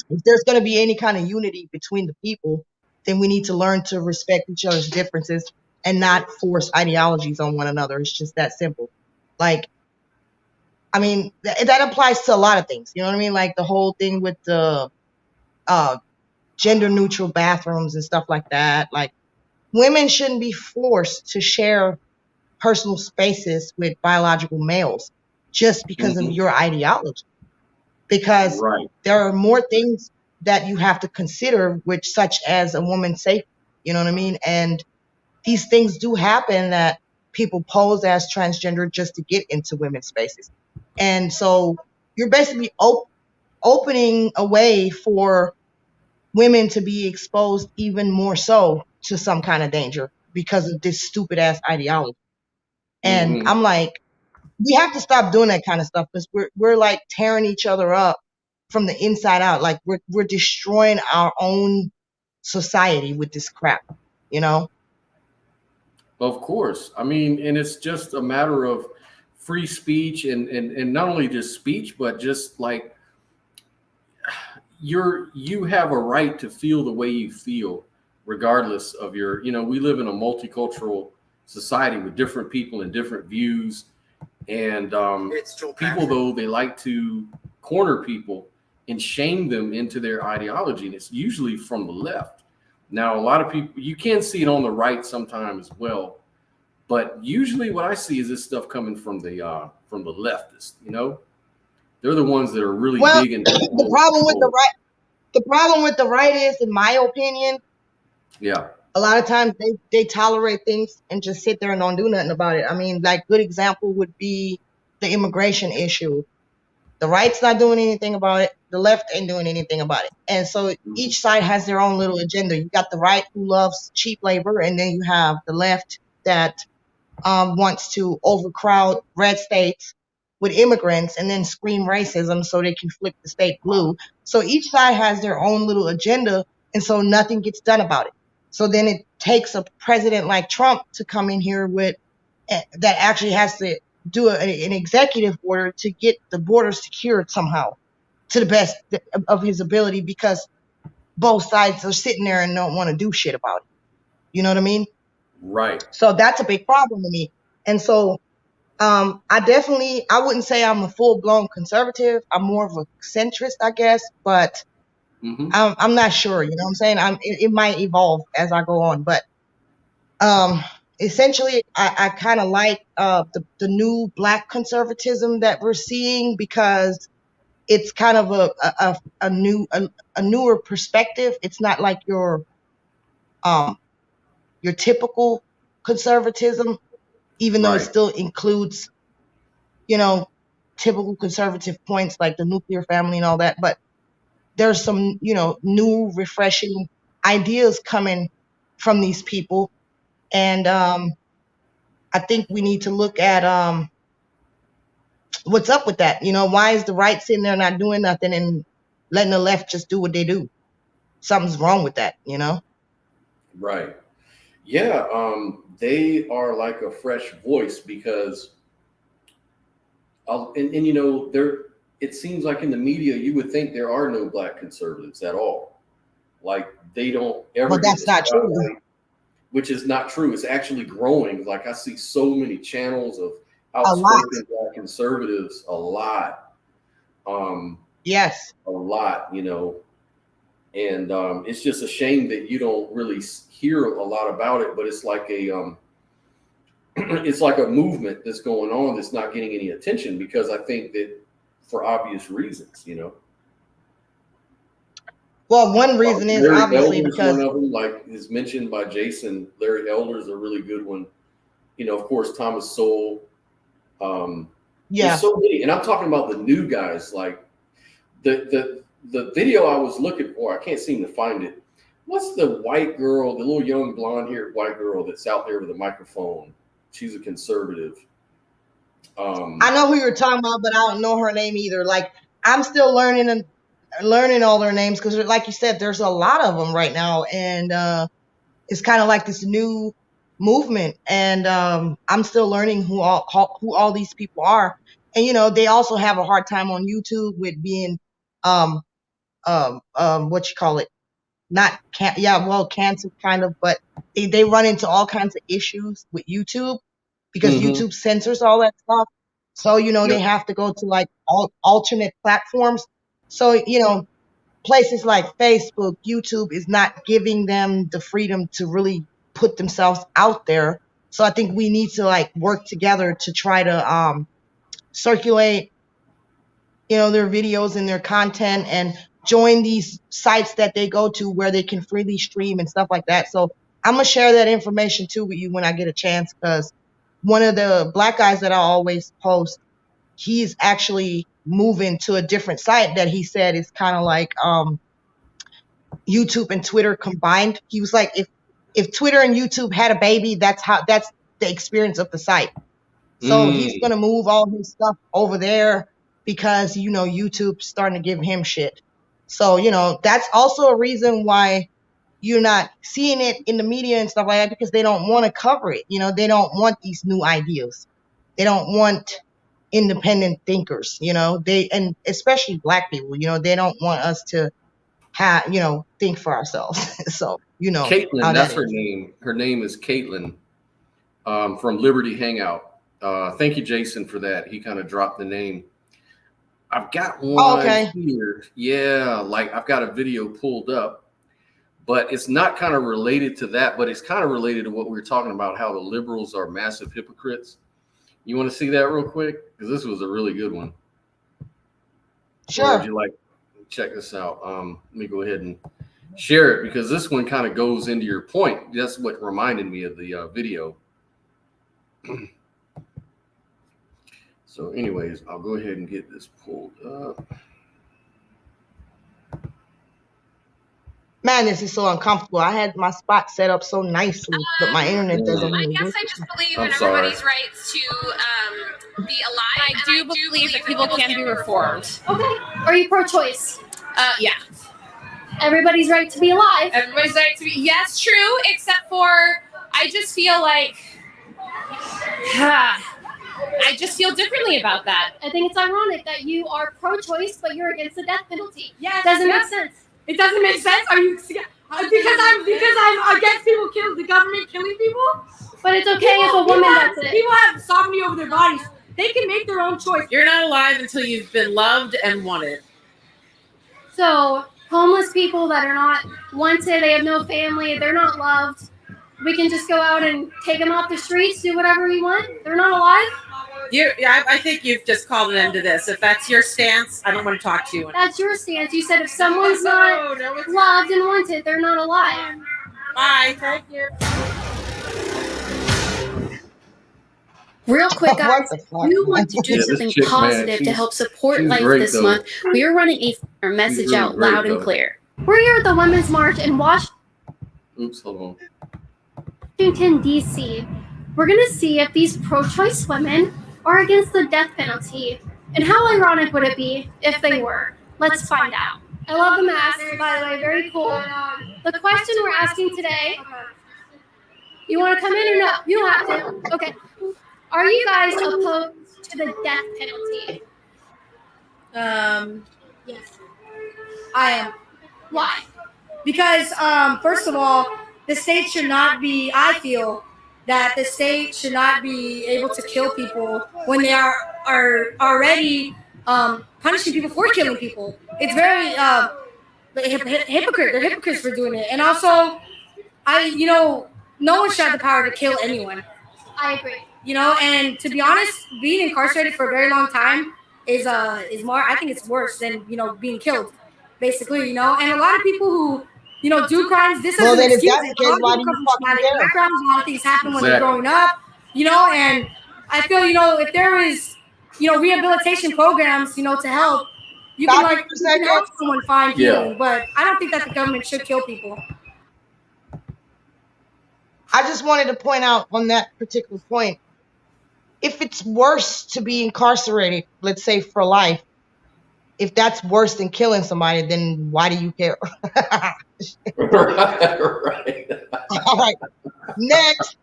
If there's going to be any kind of unity between the people, then we need to learn to respect each other's differences and not force ideologies on one another. It's just that simple. Like, I mean, that applies to a lot of things. You know what I mean? Like the whole thing with the gender neutral bathrooms and stuff like that. Like, women shouldn't be forced to share personal spaces with biological males just because of your ideology. Because there are more things that you have to consider, which such as a woman's safety. You know what I mean? And these things do happen that people pose as transgender just to get into women's spaces. And so you're basically opening a way for women to be exposed even more so to some kind of danger because of this stupid ass ideology. And I'm like, we have to stop doing that kind of stuff because we're like tearing each other up from the inside out. Like we're destroying our own society with this crap, you know? Of course. I mean, and it's just a matter of free speech and not only just speech, but just like you have a right to feel the way you feel, regardless of your. We live in a multicultural society with different people and different views, and people though they like to corner people and shame them into their ideology, and it's usually from the left. Now, a lot of people, you can see it on the right sometimes as well, but usually what I see is this stuff coming from the leftists. They're the ones that are really Well, big into the problem with the right is, in my opinion, yeah. a lot of times they tolerate things and just sit there and don't do nothing about it. I mean, like, good example would be the immigration issue. The right's not doing anything about it. The left ain't doing anything about it. And so each side has their own little agenda. You got the right who loves cheap labor, and then you have the left that wants to overcrowd red states with immigrants and then scream racism so they can flip the state blue. So each side has their own little agenda, and so nothing gets done about it. So then it takes a president like Trump to come in here with that actually has to do an executive order to get the border secured somehow to the best of his ability, because both sides are sitting there and don't want to do shit about it. You know what I mean? Right. So that's a big problem to me. And so I wouldn't say I'm a full-blown conservative. I'm more of a centrist, I guess, but I'm not sure. You know what I'm saying? It might evolve as I go on, but essentially, I kind of like the new Black conservatism that we're seeing, because it's kind of a newer perspective. It's not like your typical conservatism, even though it still includes, typical conservative points like the nuclear family and all that. But there's some, new, refreshing ideas coming from these people. And I think we need to look at what's up with that. Why is the right sitting there not doing nothing and letting the left just do what they do? Something's wrong with that, Right. Yeah. They are like a fresh voice because, it seems like in the media, you would think there are no Black conservatives at all. Like, they don't ever. But that's not true. Which is not true. It's actually growing. Like, I see so many channels of outspoken Black conservatives, a lot. Yes. A lot, and it's just a shame that you don't really hear a lot about it. But it's like it's like a movement that's going on that's not getting any attention, because I think that for obvious reasons, Well, one reason is Larry obviously Elder's because one of them, like is mentioned by Jason. Larry Elder's a really good one. Of course, Thomas Sowell. There's so many, and I'm talking about the new guys. Like the video I was looking for, I can't seem to find it. What's the white girl, the little young blonde-haired white girl that's out there with a microphone? She's a conservative. I know who you're talking about, but I don't know her name either. Like, I'm still learning all their names, because, like you said, there's a lot of them right now, and it's kind of like this new movement. And I'm still learning who all these people are. And they also have a hard time on YouTube with being what you call it, not canceled kind of, but they run into all kinds of issues with YouTube, because YouTube censors all that stuff. So, they have to go to like alternate platforms. So, places like Facebook, YouTube is not giving them the freedom to really put themselves out there. So I think we need to like work together to try to circulate, their videos and their content, and join these sites that they go to where they can freely stream and stuff like that. So I'm going to share that information too with you when I get a chance, because one of the Black guys that I always post, he's actually moving to a different site that he said is kind of like YouTube and Twitter combined. He was like, if Twitter and YouTube had a baby, that's the experience of the site. So he's going to move all his stuff over there because, YouTube's starting to give him shit. So, that's also a reason why you're not seeing it in the media and stuff like that, because they don't want to cover it. They don't want these new ideas. They don't want independent thinkers, and especially Black people, they don't want us to think for ourselves. So how Caitlin, that's that her is. name. Her name is Caitlin from Liberty Hangout. Thank you, Jason, for that. He kind of dropped the name. I've got one Okay. here. Yeah, like I've got a video pulled up, but it's not kind of related to that, but it's kind of related to what we were talking about, how the liberals are massive hypocrites. You want to see that real quick? Because this was a really good one. Or Sure. would you like check this out? Let me go ahead and share it because this one kind of goes into your point. That's what reminded me of the video. So anyways, I'll go ahead and get this pulled up. Man, this is so uncomfortable. I had my spot set up so nicely, but my internet doesn't. I guess I just believe I'm in sorry. everybody's rights to be alive. I do believe that people can be reformed. Okay. Are you pro-choice? Yeah. Everybody's right to be alive. Everybody's right to be. Yes, true. Except for, I just feel like, I just feel differently about that. I think it's ironic that you are pro-choice, but you're against the death penalty. Yes, Doesn't yes. make sense. It doesn't make sense. Are you because I'm against the government killing people? But it's okay if a woman does it. People have sovereignty over their bodies. They can make their own choice. You're not alive until you've been loved and wanted. So homeless people that are not wanted, they have no family, they're not loved. We can just go out and take them off the streets, do whatever we want. They're not alive. I think you've just called an end to this. If that's your stance, I don't want to talk to you. That's your stance. You said if someone's not loved and wanted, they're not alive. Bye. Thank you. Real quick, guys, What the fuck? we want to do Yeah, this something chick, man, positive to she's- help support she's life great, this though. month. We are running a message really out great, loud and though. clear. We're here at the Women's March in Washington, Oops, hold D.C. We're going to see if these pro-choice women are against the death penalty. And how ironic would it be if they were? Let's find out. I love the mask, by the way, very cool. The question we're asking today, you want to come in or no? You don't have to. Okay. Are you guys opposed to the death penalty? Yes, I am. Why? Because first of all, the state should not be. I feel that the state should not be able to kill people when they are already punishing people for killing people. It's very hypocrite. They're hypocrites for doing it. And also, no one should have the power to kill anyone. I agree. And to be honest, being incarcerated for a very long time is more. I think it's worse than being killed, basically. And a lot of people who do crimes. This Well, is an then if excuse. that's the case, why do you Come from fucking traumatic care? backgrounds. A lot of things happen when they're Exactly. growing up. And I feel if there is rehabilitation programs to help, you can Dr. you can help someone find Yeah. healing. But I don't think that the government should kill people. I just wanted to point out on that particular point, if it's worse to be incarcerated, let's say for life, if that's worse than killing somebody, then why do you care? on. right. All right, next.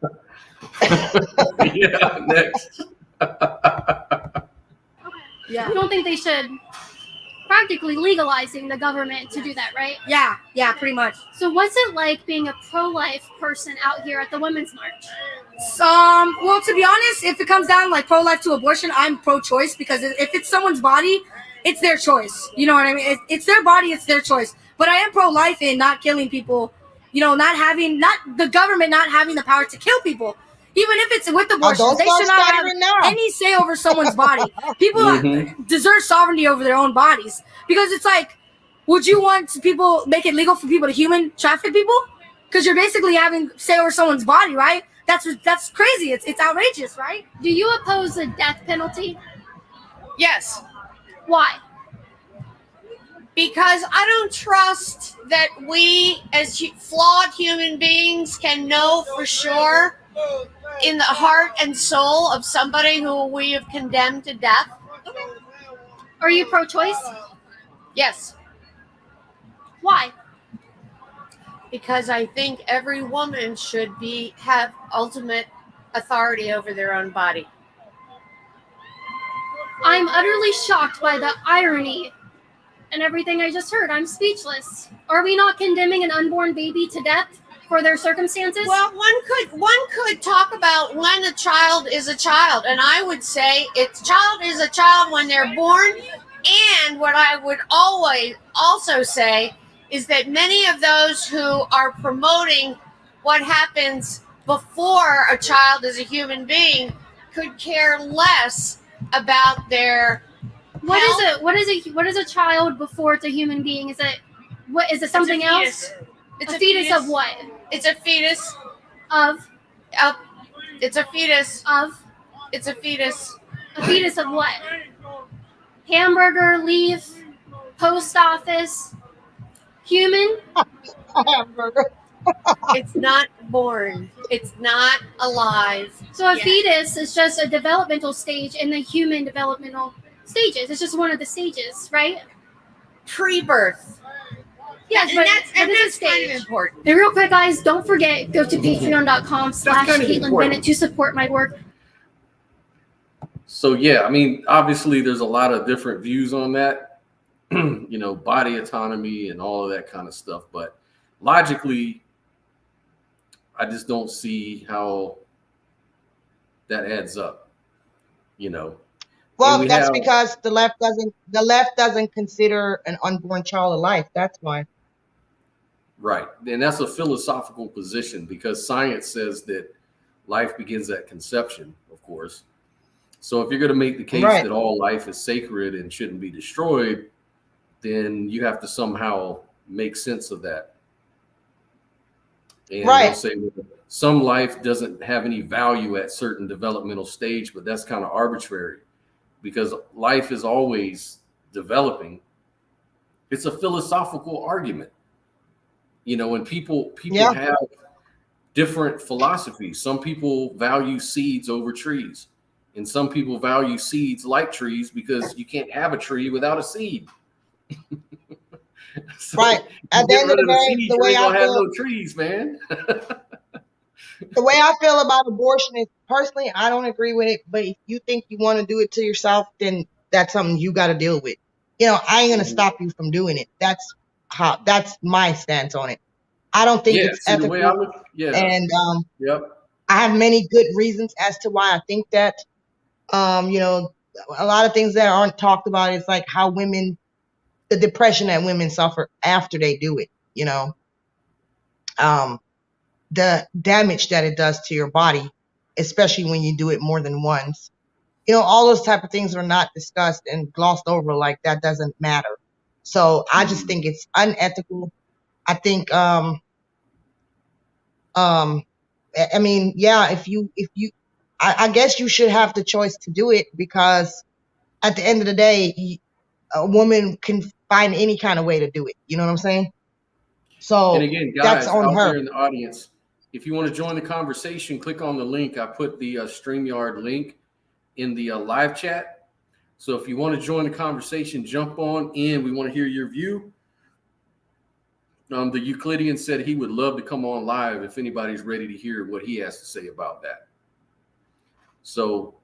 Yeah, next. Yeah. You don't think they should practically legalizing the government to do that, right? Yeah, pretty much. So what's it like being a pro-life person out here at the Women's March? Well, to be honest, if it comes down like pro-life to abortion, I'm pro-choice because if it's someone's body, it's their choice. You know what I mean? It's their body, it's their choice. But I am pro-life in not killing people. Not the government not having the power to kill people. Even if it's with abortion, Don't they start should not have stuttering now. any say over someone's body. People Mhm. deserve sovereignty over their own bodies because it's like, would you want people make it legal for people to human traffic people? Because you're basically having say over someone's body, right? That's crazy. It's outrageous, right? Do you oppose the death penalty? Yes, Why? because I don't trust that we as flawed human beings can know for sure in the heart and soul of somebody who we have condemned to death. Are you pro-choice? Yes, Why? because I think every woman should have ultimate authority over their own body. I'm utterly shocked by the irony and everything I just heard. I'm speechless. Are we not condemning an unborn baby to death for their circumstances? Well, one could talk about when a child is a child, and I would say it's child is a child when they're born. And what I would always also say is that many of those who are promoting what happens before a child is a human being could care less about their What health. is it? What is a child before it's a human being? Is it something else? It's a fetus of what? It's a fetus Of it's a fetus of it's a fetus. a fetus of what? Hamburger, leaf, post office, human. Hamburger. It's not born. It's not alive. So a fetus is just a developmental stage in the human developmental stages. It's just one of the stages, right? Pre-birth. Yes, And but that's what is a kind of stage? important. And real quick, guys, don't forget, go to patreon.com/Caitlin important. Bennett to support my work. So yeah, I mean, obviously there's a lot of different views on that, body autonomy and all of that kind of stuff. But logically, I just don't see how that adds up, Well, we that's have- because the left doesn't consider an unborn child a life. That's why. Right. And that's a philosophical position because science says that life begins at conception, of course. So if you're going to make the case Right. that all life is sacred and shouldn't be destroyed, then you have to somehow make sense of that. And Right. they'll say well, some life doesn't have any value at certain developmental stage, but that's kind of arbitrary because life is always developing. It's a philosophical argument. When people Yeah. have different philosophies. Some people value seeds over trees. And some people value seeds like trees because you can't have a tree without a seed. So Right. At the get end of rid the of day, seeds, the you way ain't I gonna have feel, no trees, man. the way I feel about abortion is personally, I don't agree with it. But if you think you want to do it to yourself, then that's something you got to deal with. I ain't gonna stop you from doing it. That's my stance on it. I don't think it's see, the way I ethical, look, and yep. I have many good reasons as to why I think that. A lot of things that aren't talked about is like how the depression that women suffer after they do it. The damage that it does to your body, especially when you do it more than once. All those type of things are not discussed and glossed over like that doesn't matter. So I just think it's unethical. I think, I mean, yeah, I guess you should have the choice to do it because at the end of the day, a woman can find any kind of way to do it. You know what I'm saying? So And again, that's guys on out her. there in the audience, if you want to join the conversation, click on the link. I put the StreamYard link in the live chat. So if you want to join the conversation, jump on in. We want to hear your view. The Euclidean said he would love to come on live if anybody's ready to hear what he has to say about that. So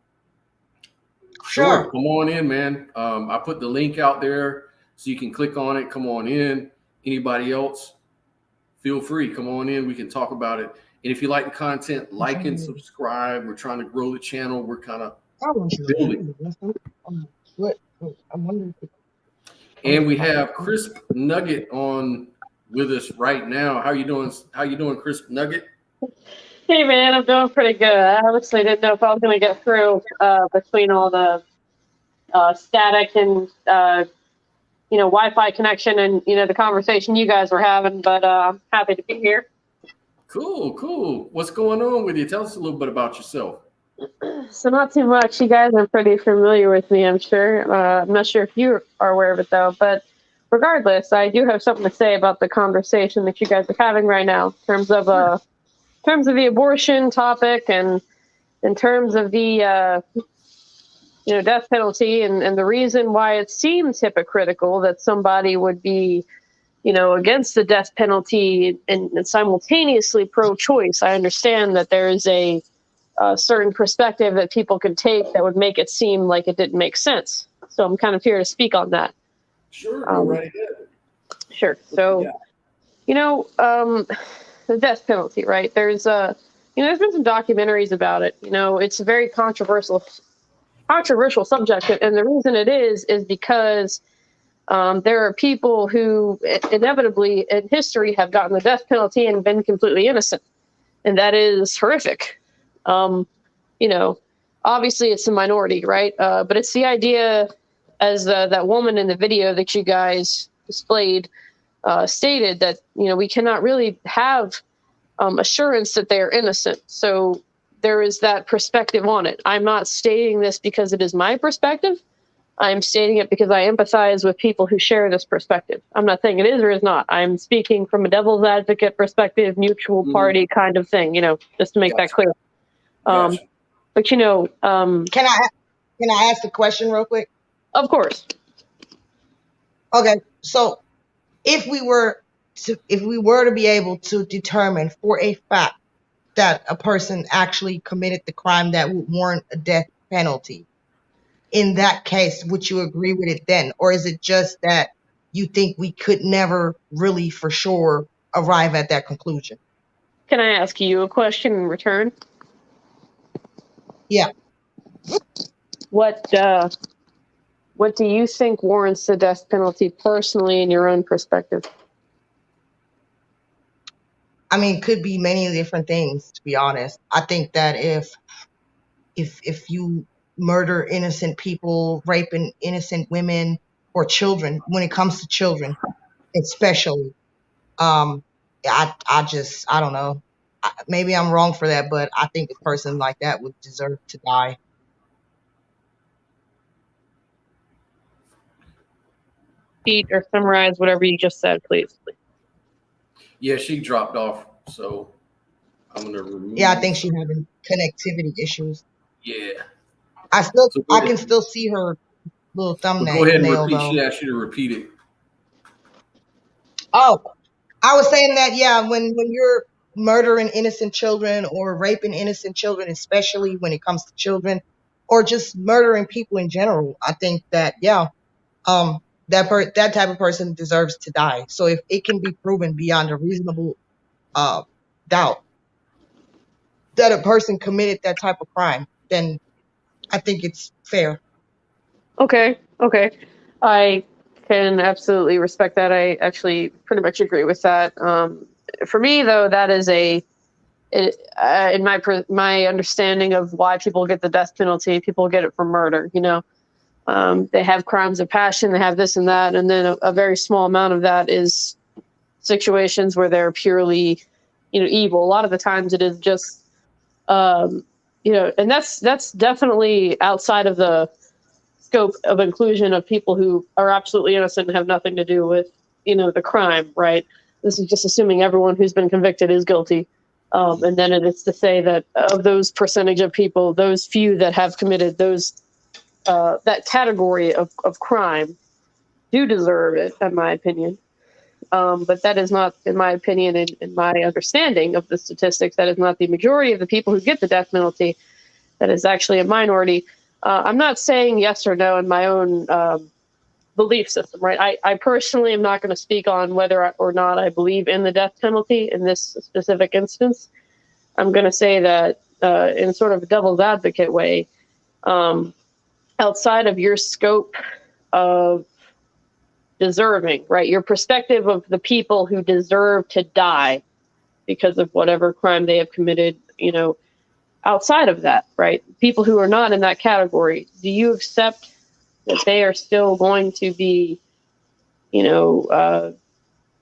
sure, come on in, man. I put the link out there so you can click on it. Come on in. Anybody else, feel free. Come on in. We can talk about it. And if you like the content, like and subscribe. We're trying to grow the channel. We're kind of building. I'm wondering. And we have Crisp Nugget on with us right now. How you doing? How you doing, Crisp Nugget? Hey man, I'm doing pretty good. I honestly didn't know if I was going to get through between all the static and Wi-Fi connection and the conversation you guys were having, but I'm happy to be here. Cool. What's going on with you? Tell us a little bit about yourself. So not too much. You guys are pretty familiar with me, I'm sure. I'm not sure if you are aware of it though, but regardless, I do have something to say about the conversation that you guys are having right now in terms of the abortion topic and in terms of the death penalty and the reason why it seems hypocritical that somebody would be against the death penalty and simultaneously pro-choice. I understand that there is a certain perspective that people could take that would make it seem like it didn't make sense. So I'm kind of here to speak on that. Sure, go right ahead. Sure. So, the death penalty, right? There's there's been some documentaries about it. It's a very controversial subject, and the reason it is because there are people who inevitably in history have gotten the death penalty and been completely innocent, and that is horrific. Obviously it's a minority, right? But it's the idea, as that woman in the video that you guys displayed stated, that we cannot really have assurance that they are innocent. So there is that perspective on it. I'm not stating this because it is my perspective. I'm stating it because I empathize with people who share this perspective. I'm not saying it is or is not. I'm speaking from a devil's advocate perspective, neutral party kind of thing, just to make that clear. But can I ask a question real quick? Of course. Okay, so if we were to be able to determine for a fact that a person actually committed the crime that would warrant a death penalty, in that case, would you agree with it then? Or is it just that you think we could never really for sure arrive at that conclusion? Can I ask you a question in return? Yeah. What do you think warrants the death penalty personally in your own perspective? I mean, it could be many different things, to be honest. I think that if you murder innocent people, raping innocent women or children, when it comes to children especially, I don't know. Maybe I'm wrong for that, but I think a person like that would deserve to die. Repeat or summarize whatever you just said, please. Yeah, she dropped off, so I'm gonna remove. Yeah, I think she's having connectivity issues. Yeah. I can still see her little thumbnail. Go ahead and repeat. She asked you to repeat it. Oh, I was saying that, yeah, when you're murdering innocent children or raping innocent children, especially when it comes to children, or just murdering people in general, I think that, yeah, that type of person deserves to die. So if it can be proven beyond a reasonable doubt that a person committed that type of crime, then I think it's fair. Okay. I can absolutely respect that. I actually pretty much agree with that. For me, though, that is in my understanding of why people get the death penalty, people get it for murder. They have crimes of passion, they have this and that, and then a very small amount of that is situations where they're purely, evil. A lot of the times it is just, and that's definitely outside of the scope of inclusion of people who are absolutely innocent and have nothing to do with, the crime, right? This is just assuming everyone who's been convicted is guilty. And then it's to say that of those percentage of people, those few that have committed that category of crime do deserve it, in my opinion. But that is not, in my opinion, in my understanding of the statistics, that is not the majority of the people who get the death penalty. That is actually a minority. I'm not saying yes or no in my own belief system, right? I personally am not going to speak on whether or not I believe in the death penalty in this specific instance. I'm going to say that in sort of a devil's advocate way, outside of your scope of deserving, right? Your perspective of the people who deserve to die because of whatever crime they have committed, outside of that, right? People who are not in that category, do you accept that they are still going to be,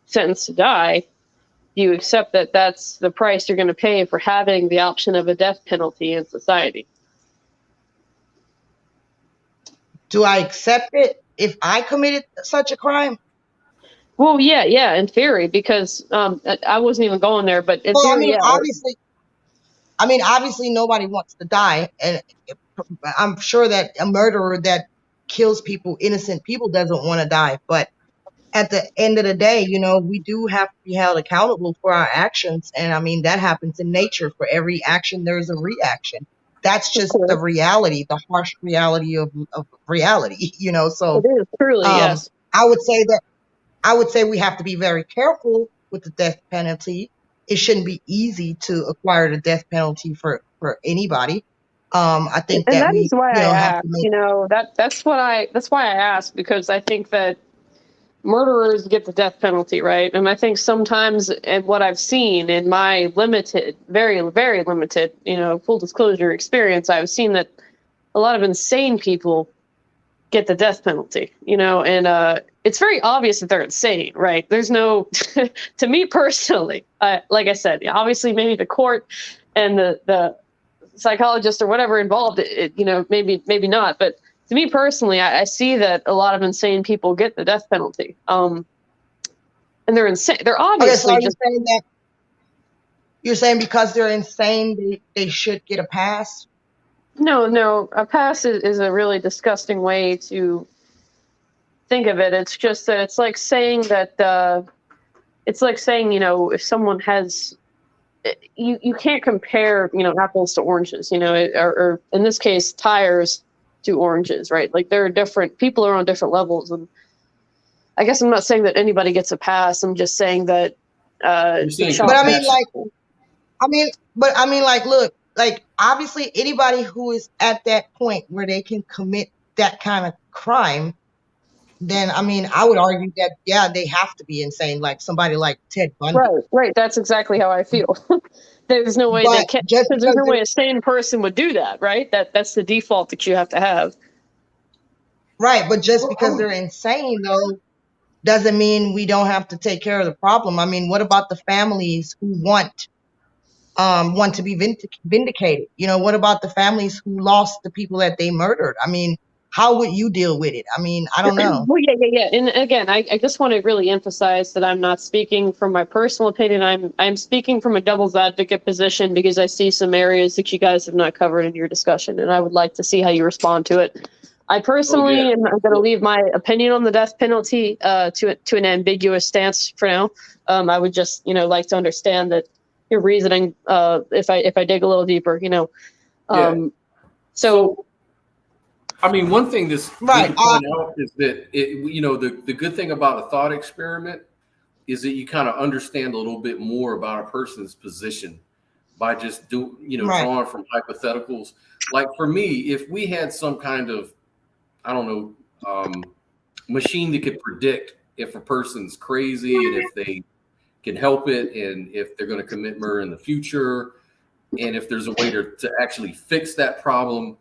sentenced to die? Do you accept that that's the price you're going to pay for having the option of a death penalty in society? Do I accept it if I committed such a crime? Well, yeah, in theory, because I wasn't even going there, but in theory, obviously nobody wants to die, and I'm sure that a murderer that kills people, innocent people, doesn't want to die. But at the end of the day, we do have to be held accountable for our actions, and that happens in nature. For every action, there's a reaction. That's just the reality, the harsh reality of reality, So it is truly, yes. I would say that I would say we have to be very careful with the death penalty. It shouldn't be easy to acquire the death penalty for anybody. I think And that that we, is why I have to asked. make That's why I asked, because I think that murderers get the death penalty, right? And I think sometimes, and what I've seen in my limited, very, very limited, full disclosure experience, I've seen that a lot of insane people get the death penalty, and it's very obvious that they're insane, right? There's no, to me personally, like I said, obviously maybe the court and the psychologist or whatever involved, maybe not, but to me personally, I see that a lot of insane people get the death penalty, and they're insane. They're Okay, so obviously are you just saying that you're saying because they're insane, they should get a pass? no. A pass is a really disgusting way to think of it. It's just that it's like saying that if someone has, you can't compare apples to oranges, or in this case tires to oranges, right? Like there are different people are on different levels, and I guess I'm not saying that anybody gets a pass. I'm just saying that You're saying But I mean, compassion. look, like obviously anybody who is at that point where they can commit that kind of crime, then I mean, I would argue that yeah, they have to be insane, like somebody like Ted Bundy. right. That's exactly how I feel. There's no way they But can, just because there's because no way a sane person would do that, right? That's the default that you have to have. right, but just because they're insane though, doesn't mean we don't have to take care of the problem. I mean, what about the families who want to be vindicated? What about the families who lost the people that they murdered? I mean, how would you deal with it? I mean, I don't know. Well, yeah. And again, I just want to really emphasize that I'm not speaking from my personal opinion. I'm speaking from a devil's advocate position because I see some areas that you guys have not covered in your discussion, and I would like to see how you respond to it. I personally am going to leave my opinion on the death penalty to an ambiguous stance for now. I would just like to understand that your reasoning if I dig a little deeper, So I mean, one thing that's Right, good to point out is that the good thing about a thought experiment is that you kind of understand a little bit more about a person's position by just right, drawing from hypotheticals. Like for me, if we had some kind of, I don't know, machine that could predict if a person's crazy and if they can help it and if they're going to commit murder in the future, and if there's a way to actually fix that problem,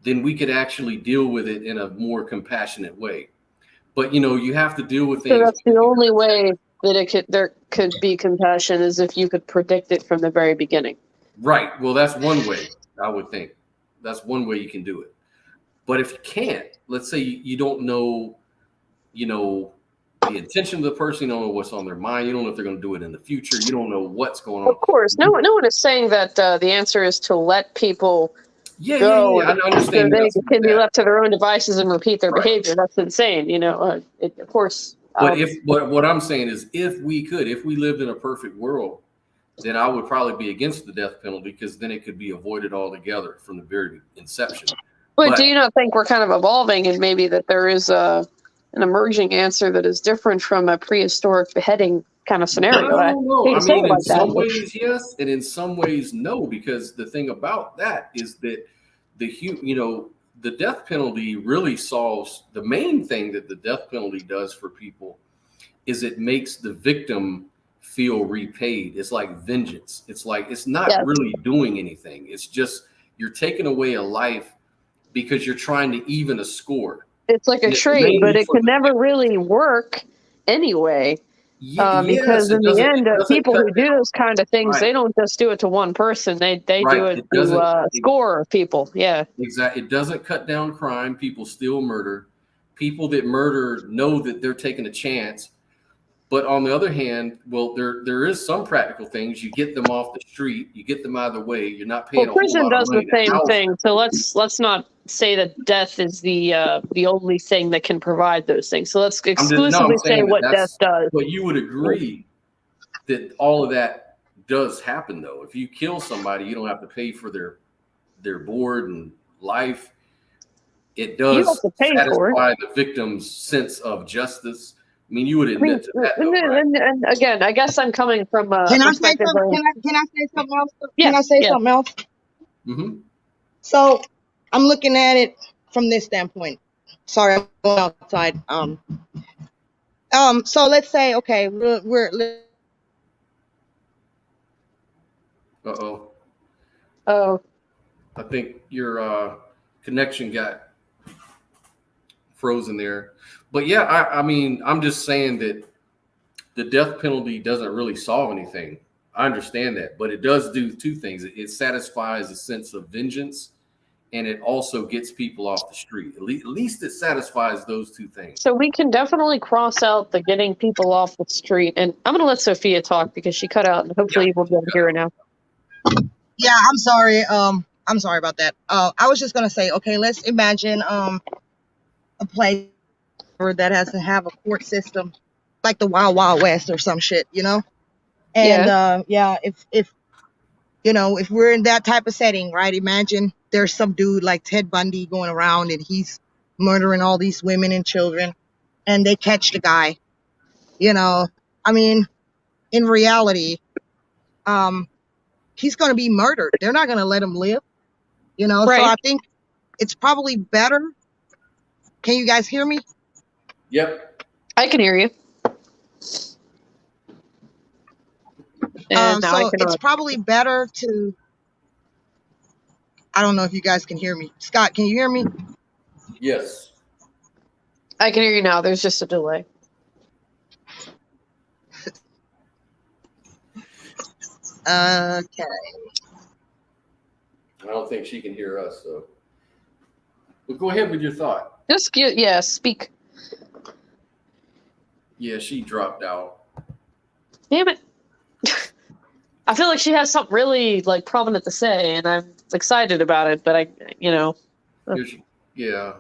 then we could actually deal with it in a more compassionate way. But you have to deal with things. So that's the only way that there could be compassion, is if you could predict it from the very beginning. Right. Well, that's one way, I would think. That's one way you can do it. But if you can't, let's say you don't know, the intention of the person, you don't know what's on their mind, you don't know if they're going to do it in the future, you don't know what's going on. Of course, no one is saying that the answer is to let people go. I understand. So they can be left to their own devices and repeat their behavior. That's insane, of course. But what I'm saying is, if we lived in a perfect world, then I would probably be against the death penalty, because then it could be avoided altogether from the very inception. But do you not think we're kind of evolving, and maybe that there is an emerging answer that is different from a prehistoric beheading kind of scenario? I don't know. I mean, in some ways, yes, and in some ways, no, because the thing about that is that the death penalty really solves the main thing that the death penalty does for people is it makes the victim feel repaid. It's like vengeance. It's like, it's not really doing anything. It's just, you're taking away a life because you're trying to even a score. It's like a trade, but it can never really work anyway. Because in the end, people who do those kind of things, they don't just do it to one person. They do it to a score of people. Yeah, exactly. It doesn't cut down crime. People still murder. People that murder know that they're taking a chance. But on the other hand, well, there is some practical things. You get them off the street. You get them out of the way. You're not paying. Well, prison does the same thing. So let's not say that death is the only thing that can provide those things. So let's exclusively say what death does. But you would agree that all of that does happen, though. If you kill somebody, you don't have to pay for their board and life. it You have does to pay for it. satisfy the victim's sense of justice. I mean, you would admit to that, though, right? And again, I guess I'm coming from a Can I say perspective something? of Can I say something else? yeah, Can I say yeah. something else? Mm-hmm. So I'm looking at it from this standpoint. Sorry, I'm going outside. So let's say, okay, Uh-oh. Oh, I think your connection got frozen there. But yeah, I mean, I'm just saying that the death penalty doesn't really solve anything. I understand that, but it does do two things. It satisfies a sense of vengeance, and it also gets people off the street. At least it satisfies those two things. so we can definitely cross out the getting people off the street. And I'm going to let Sophia talk because she cut out, and hopefully we'll be able to hear her now. yeah, I'm sorry. I'm sorry about that. I was just gonna say, okay, let's imagine a place that has to have a court system like the Wild Wild West or some shit, you know? And yeah, if you know, if we're in that type of setting, right? Imagine there's some dude like Ted Bundy going around and he's murdering all these women and children, and they catch the guy. You know, I mean, in reality, he's going to be murdered. They're not going to let him live. You know, Right. so I think it's probably better. Can you guys hear me? Yep. I can hear you. And now I So can. it's probably better to. I don't know if you guys can hear me. Scott, can you hear me? Yes. I can hear you now. There's just a delay. Okay. I don't think she can hear us, so. But go ahead with your thought. Just yeah, speak. Yeah, she dropped out. Damn it. I feel like she has something really like prominent to say, and I'm excited about it. But Yeah.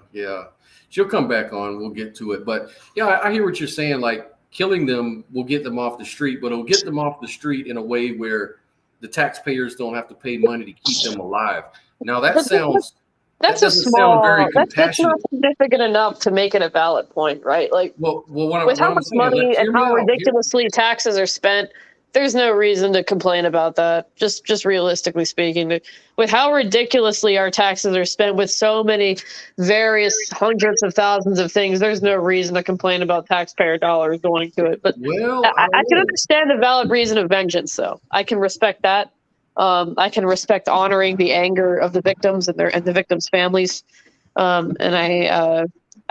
She'll come back on. We'll get to it. But yeah, I hear what you're saying. Like killing them will get them off the street, but it'll get them off the street in a way where the taxpayers don't have to pay money to keep them alive. Now that sounds. That's that a doesn't small. sound very That's compassionate. not significant enough to make it a valid point, right? Like Well, with how much money and how ridiculously taxes are spent, there's no reason to complain about that. Just realistically speaking, with how ridiculously our taxes are spent with so many various hundreds of thousands of things, there's no reason to complain about taxpayer dollars going to it. But I can understand the valid reason of vengeance, though. I can respect that. I can respect honoring the anger of the victims and the victims' families. And I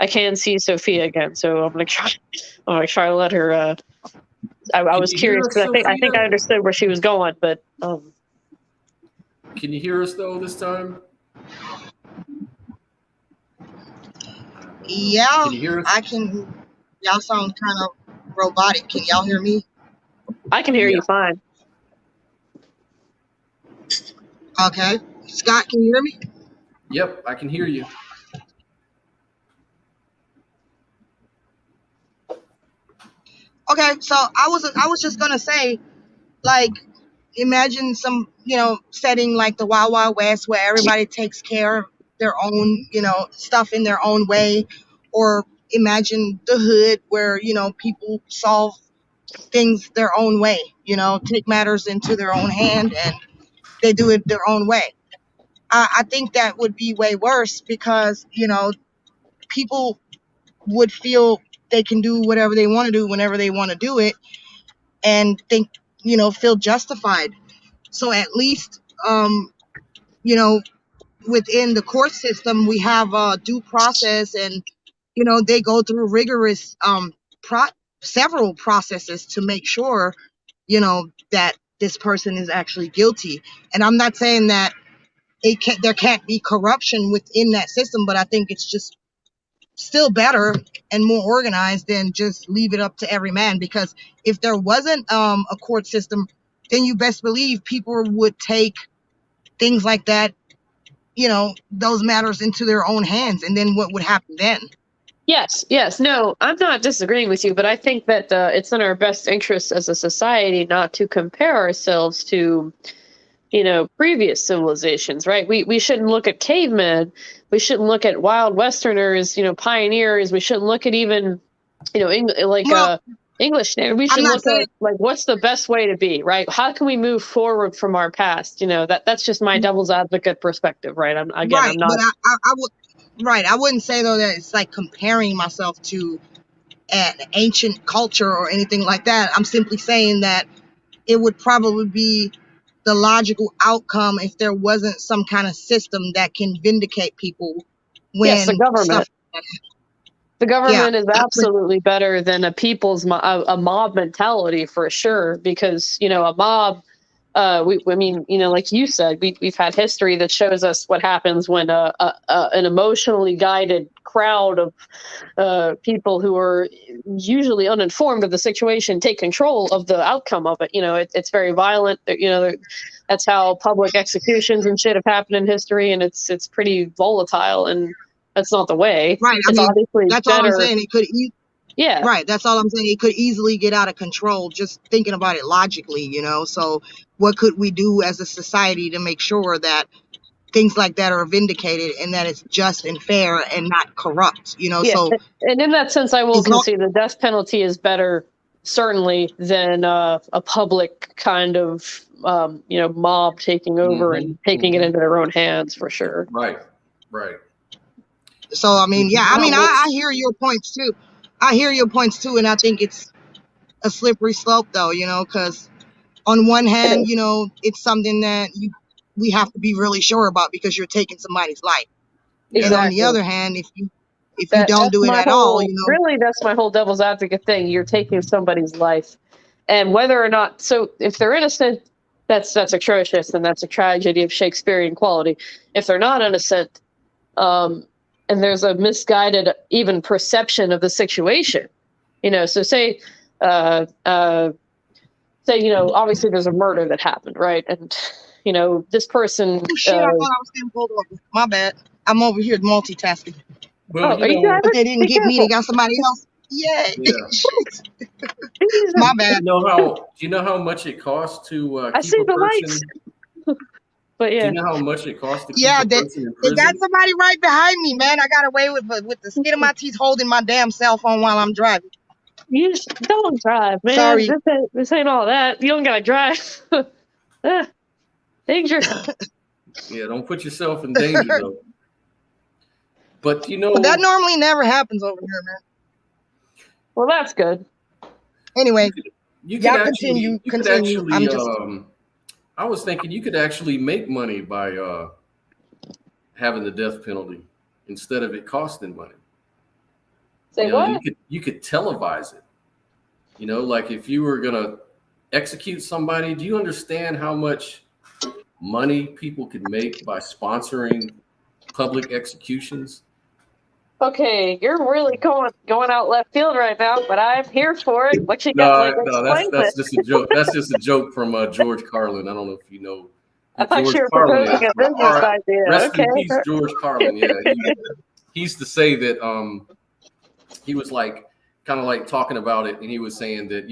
can see Sophia again, so I'm gonna try to let her. I was curious because I think I understood where she was going, but Can you hear us though this time? Yeah, Can you hear us? I can. Y'all sound kind of robotic. Can y'all hear me? I can hear you fine. Okay. Scott, can you hear me? Yep, I can hear you. Okay, so I was just gonna say, like, imagine some, setting like the Wild Wild West where everybody takes care of their own, stuff in their own way, or imagine the hood where, people solve things their own way, take matters into their own hand and they do it their own way. I think that would be way worse because, people would feel they can do whatever they want to do whenever they want to do it and think, feel justified. So at least, within the court system, we have a due process and, they go through rigorous, several processes to make sure, that this person is actually guilty. And I'm not saying that there can't be corruption within that system, but I think it's just still better and more organized than just leave it up to every man. Because if there wasn't a court system, then you best believe people would take things like that, those matters into their own hands. And then what would happen then? Yes. No, I'm not disagreeing with you, but I think that it's in our best interest as a society not to compare ourselves to, previous civilizations, right? We shouldn't look at cavemen. We shouldn't look at wild Westerners, pioneers. We shouldn't look at even, English standard. We should look at what's the best way to be, right? How can we move forward from our past? That's just my devil's advocate perspective, right? I'm not. But I would. Right. I wouldn't say though that it's like comparing myself to an ancient culture or anything like that. I'm simply saying that it would probably be the logical outcome if there wasn't some kind of system that can vindicate people when yes, the government. The government is absolutely better than a mob mentality for sure, because a mob. Like you said, we've had history that shows us what happens when an emotionally guided crowd of people who are usually uninformed of the situation take control of the outcome of it. It's very violent. That's how public executions and shit have happened in history, and it's pretty volatile, and that's not the way. Right. Obviously that's better. all I'm saying. It could. Yeah. Right. That's all I'm saying. It could easily get out of control just thinking about it logically, So what could we do as a society to make sure that things like that are vindicated and that it's just and fair and not corrupt, Yeah. So, and in that sense, I will concede the death penalty is better, certainly, than a public kind of, mob taking over and taking it into their own hands, for sure. Right. So, I hear your points too. And I think it's a slippery slope, though, because on one hand, it's something that we have to be really sure about because you're taking somebody's life. Exactly. And on the other hand, if you don't do it at all, really, that's my whole devil's advocate thing. You're taking somebody's life, and whether or not, so if they're innocent, that's atrocious, and that's a tragedy of Shakespearean quality. If they're not innocent, and there's a misguided even perception of the situation, so say, obviously there's a murder that happened, right? And, this person. Oh, shit, I thought I was getting pulled over. My bad. I'm over here multitasking. Well, are you driving? But they didn't get me. They got somebody else. Yay. Yeah. My bad. Do you know how much it costs to I keep see a the person? lights. But yeah. Do you know how much it costs to keep Yeah, a person in they prison? got somebody right behind me, man. I got away with the skin of my teeth holding my damn cell phone while I'm driving. You just don't drive, man. Sorry. This ain't all that. You don't gotta drive. Danger. Yeah, don't put yourself in danger, though. But that normally never happens over here, man. Well, that's good. Anyway, you y'all could continue. I was thinking you could actually make money by having the death penalty instead of it costing money. Say what? You could televise it. Like if you were gonna execute somebody, do you understand how much money people could make by sponsoring public executions? Okay, you're really going out left field right now, but I'm here for it. What you got? That's just a joke. That's just a joke from George Carlin. I don't know if you know. I thought you were proposing a business idea. Rest in peace, George Carlin. Yeah, he used to say that he was kind of like talking about it, and he was saying that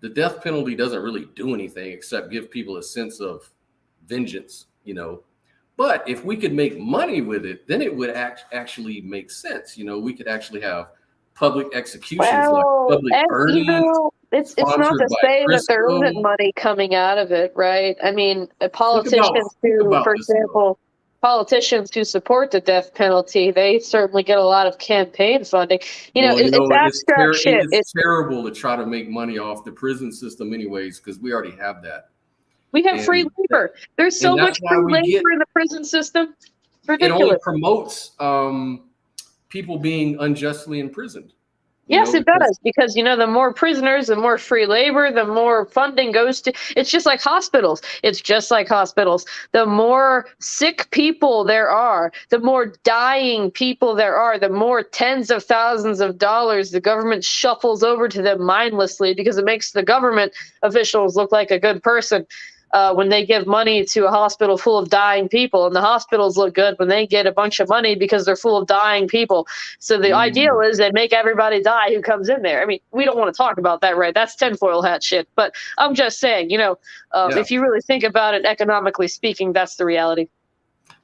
the death penalty doesn't really do anything except give people a sense of vengeance, But if we could make money with it, then it would actually make sense. We could actually have public executions, like public burnings. It's not to say that there isn't money coming out of it, right? I mean, politicians who support the death penalty, they certainly get a lot of campaign funding. It's abstract shit. It's terrible to try to make money off the prison system anyways, because we already have that. We have free labor. There's so much free labor in the prison system. It's ridiculous. It only promotes people being unjustly imprisoned. Yes, it does. Because, the more prisoners, the more free labor, the more funding goes to. It's just like hospitals. The more sick people there are, the more dying people there are, the more tens of thousands of dollars the government shuffles over to them mindlessly because it makes the government officials look like a good person. when they give money to a hospital full of dying people, and the hospitals look good when they get a bunch of money because they're full of dying people. So the ideal is they make everybody die who comes in there. I mean, we don't want to talk about that, right? That's tinfoil hat shit. But I'm just saying, if you really think about it economically speaking, that's the reality.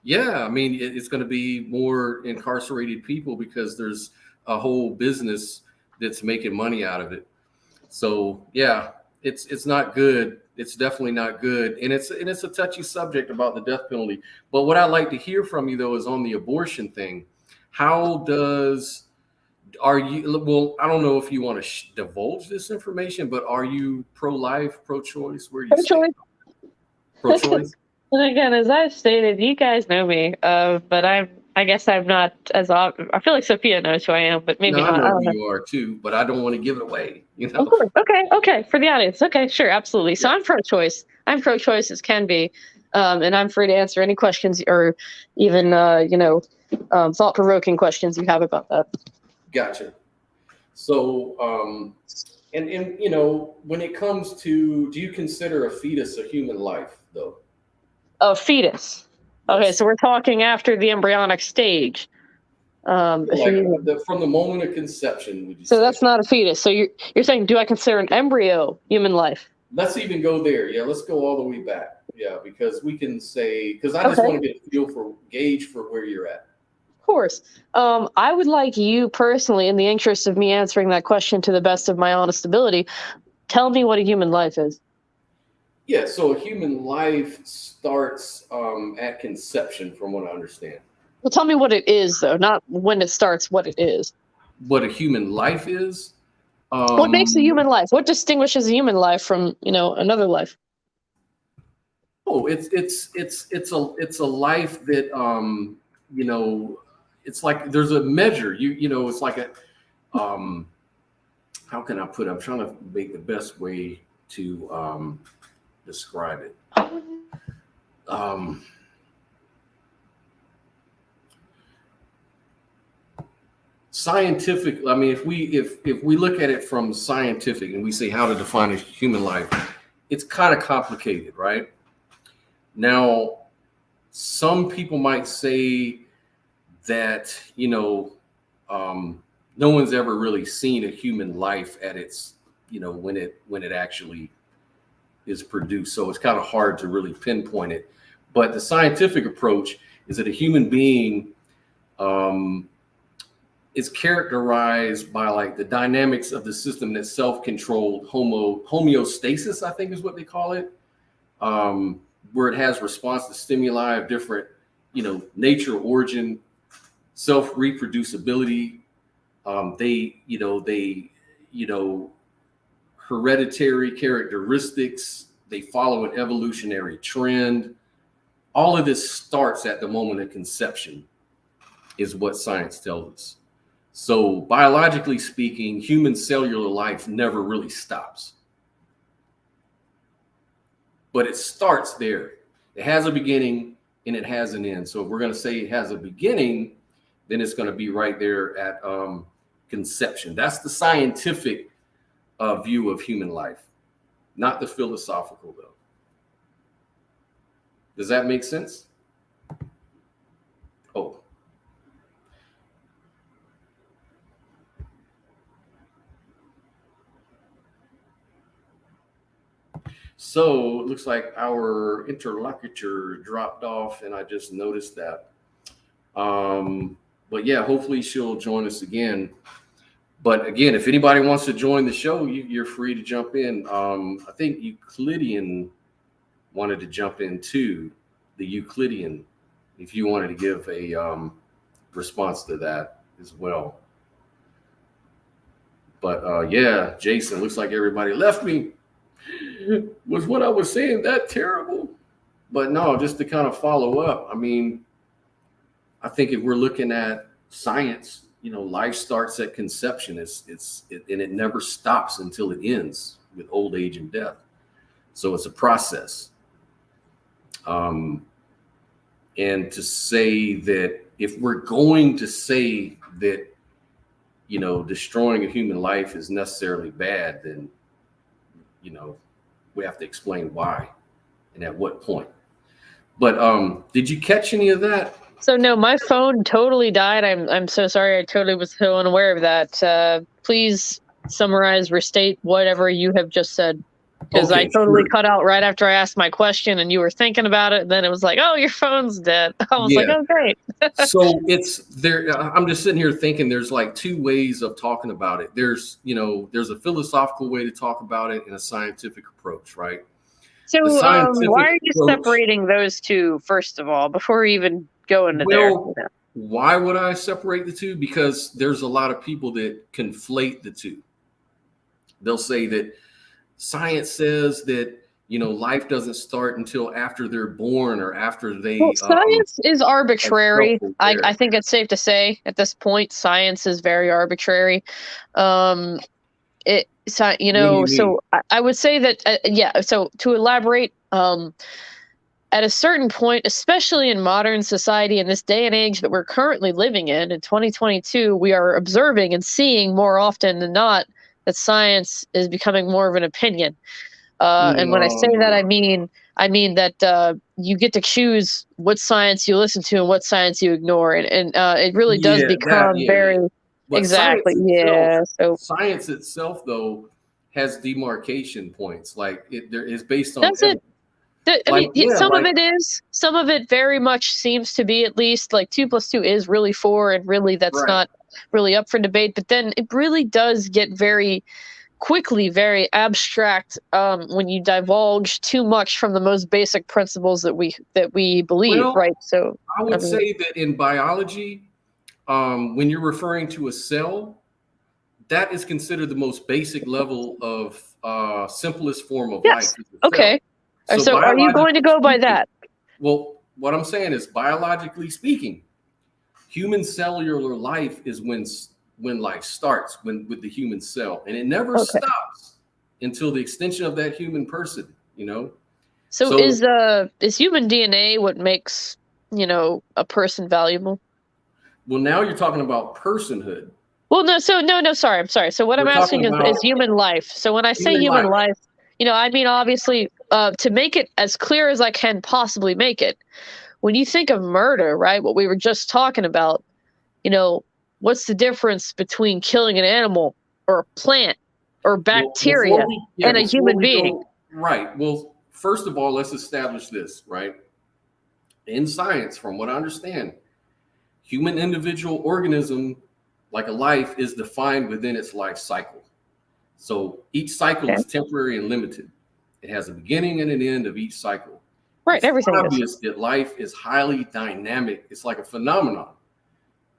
Yeah, I mean, it's going to be more incarcerated people because there's a whole business that's making money out of it. So yeah, it's not good. It's definitely not good, and it's a touchy subject about the death penalty. But what I'd like to hear from you though is on the abortion thing. Are you? Well, I don't know if you want to divulge this information, but are you pro-life, pro-choice? Where do you stand? Pro-choice. And again, as I've stated, you guys know me, but I guess I'm not as I feel like Sophia knows who I am, but maybe not. I know who you are too, but I don't want to give it away. Of course. Okay. For the audience. Okay, sure, absolutely. So I'm pro-choice. I'm pro-choice as can be, and I'm free to answer any questions or even thought-provoking questions you have about that. Gotcha. So, and when it comes to, do you consider a fetus a human life though? A fetus. Okay, so we're talking after the embryonic stage. From the moment of conception, would you say? That's not a fetus. So you're saying, do I consider an embryo human life? Let's even go there. Yeah, let's go all the way back. Yeah, because we can say, because I just want to get a gauge for where you're at. Of course. I would like you personally, in the interest of me answering that question to the best of my honest ability, tell me what a human life is. Yeah, so a human life starts at conception, from what I understand. Well, tell me what it is, though, not when it starts, what it is. What a human life is? What makes a human life? What distinguishes a human life from, another life? Oh, it's a life that it's like there's a measure. It's like a how can I put it? I'm trying to make the best way to describe it. Scientific. I mean, if we look at it from scientific and we say how to define a human life, it's kind of complicated, right? Now, some people might say that no one's ever really seen a human life at its when it actually is produced, so it's kind of hard to really pinpoint it. But the scientific approach is that a human being is characterized by like the dynamics of the system that's self-controlled, homeostasis, I think is what they call it, where it has response to stimuli of different nature, origin, self-reproducibility. Hereditary characteristics. They follow an evolutionary trend. All of this starts at the moment of conception, is what science tells us. So biologically speaking, human cellular life never really stops. But it starts there. It has a beginning and it has an end. So if we're going to say it has a beginning, then it's going to be right there at conception. That's the scientific view of human life, not the philosophical though. Does that make sense? Oh. So it looks like our interlocutor dropped off and I just noticed that. But yeah, hopefully she'll join us again. But again, if anybody wants to join the show, you're free to jump in. I think Euclidean wanted to jump in too. The Euclidean, if you wanted to give a response to that as well. But yeah, Jason, looks like everybody left me. Was what I was saying that terrible? But no, just to kind of follow up. I mean, I think if we're looking at science, life starts at conception. And it never stops until it ends with old age and death. So it's a process. And to say that if we're going to say that, destroying a human life is necessarily bad, then, we have to explain why and at what point. But did you catch any of that? So no, my phone totally died. I'm so sorry. I totally was so unaware of that. Please summarize, restate whatever you have just said, because Okay, I totally sure. cut out right after I asked my question, and you were thinking about it. And then it was like, oh, your phone's dead. I was like, Yeah. oh, great. So it's there. I'm just sitting here thinking there's like two ways of talking about it. There's a philosophical way to talk about it and a scientific approach, right? So The scientific why are you approach- separating those two, first of all, before we even go into Well, there? why would I separate the two? Because there's a lot of people that conflate the two. They'll say that science says that, life doesn't start until after they're born or after they. Well, science is arbitrary. self-aware. I think it's safe to say at this point, science is very arbitrary. I would say that, so to elaborate, at a certain point, especially in modern society in this day and age that we're currently living in 2022, we are observing and seeing more often than not that science is becoming more of an opinion. And when I say that, I mean that you get to choose what science you listen to and what science you ignore, and it really does become very But exactly science So science itself, though, has demarcation points. Like there is based on. Does it? Some of like- it is. Some of it very much seems to be, at least, like 2 + 2 is really 4, and really that's Right. not really up for debate. But then it really does get very quickly very abstract when you divulge too much from the most basic principles that we believe, Well, right? So I would mean- say that in biology, when you're referring to a cell, that is considered the most basic level of simplest form of Yes. life. is a Okay. cell. So are you going to go by that? Well, what I'm saying is, biologically speaking, human cellular life is when life starts, with the human cell, and it never Okay. stops until the extension of that human person. So is human DNA what makes a person valuable? Well, now you're talking about personhood. Well, no. Sorry, I'm sorry. So what We're I'm asking talking is about human life. So when I say human human life, I mean obviously to make it as clear as I can possibly make it. When you think of murder, right? What we were just talking about, what's the difference between killing an animal or a plant or bacteria and a human being? Right. Well, first of all, let's establish this, right? In science, from what I understand, human individual organism, like a life, is defined within its life cycle. So each cycle is temporary and limited. It has a beginning and an end of each cycle. Right, It's everything is. obvious that life is highly dynamic. It's like a phenomenon.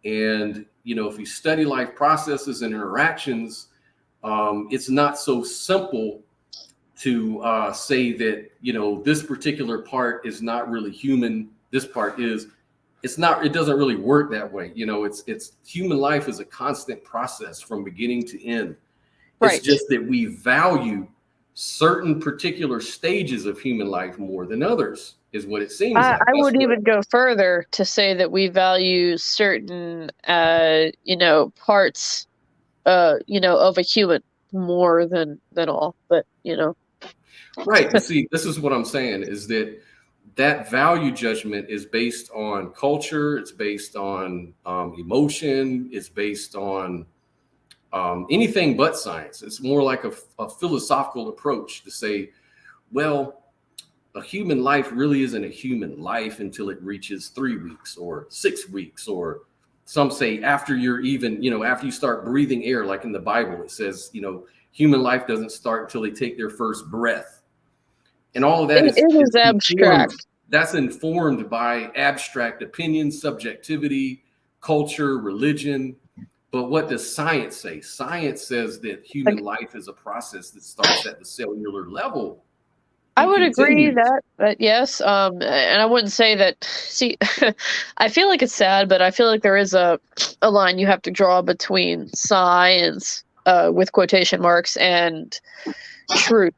And, if you study life processes and interactions, it's not so simple to say that, this particular part is not really human. This part is. It's not. It doesn't really work that way. It's human life is a constant process from beginning to end. Right. It's just that we value certain particular stages of human life more than others, is what it seems like. I would even go further to say that we value certain, parts, of a human more than all. But Right. And see, this is what I'm saying, is that value judgment is based on culture. It's based on emotion. It's based on anything but science. It's more like a philosophical approach to say, well, a human life really isn't a human life until it reaches 3 weeks or 6 weeks, or some say after you're even, after you start breathing air, like in the Bible, it says, human life doesn't start until they take their first breath. And all of that is abstract. That's informed by abstract opinions, subjectivity, culture, religion. But what does science say? Science says that human life is a process that starts at the cellular level. I would agree that yes, and I wouldn't say that. See, I feel like it's sad, but I feel like there is a line you have to draw between science, with quotation marks, and truth,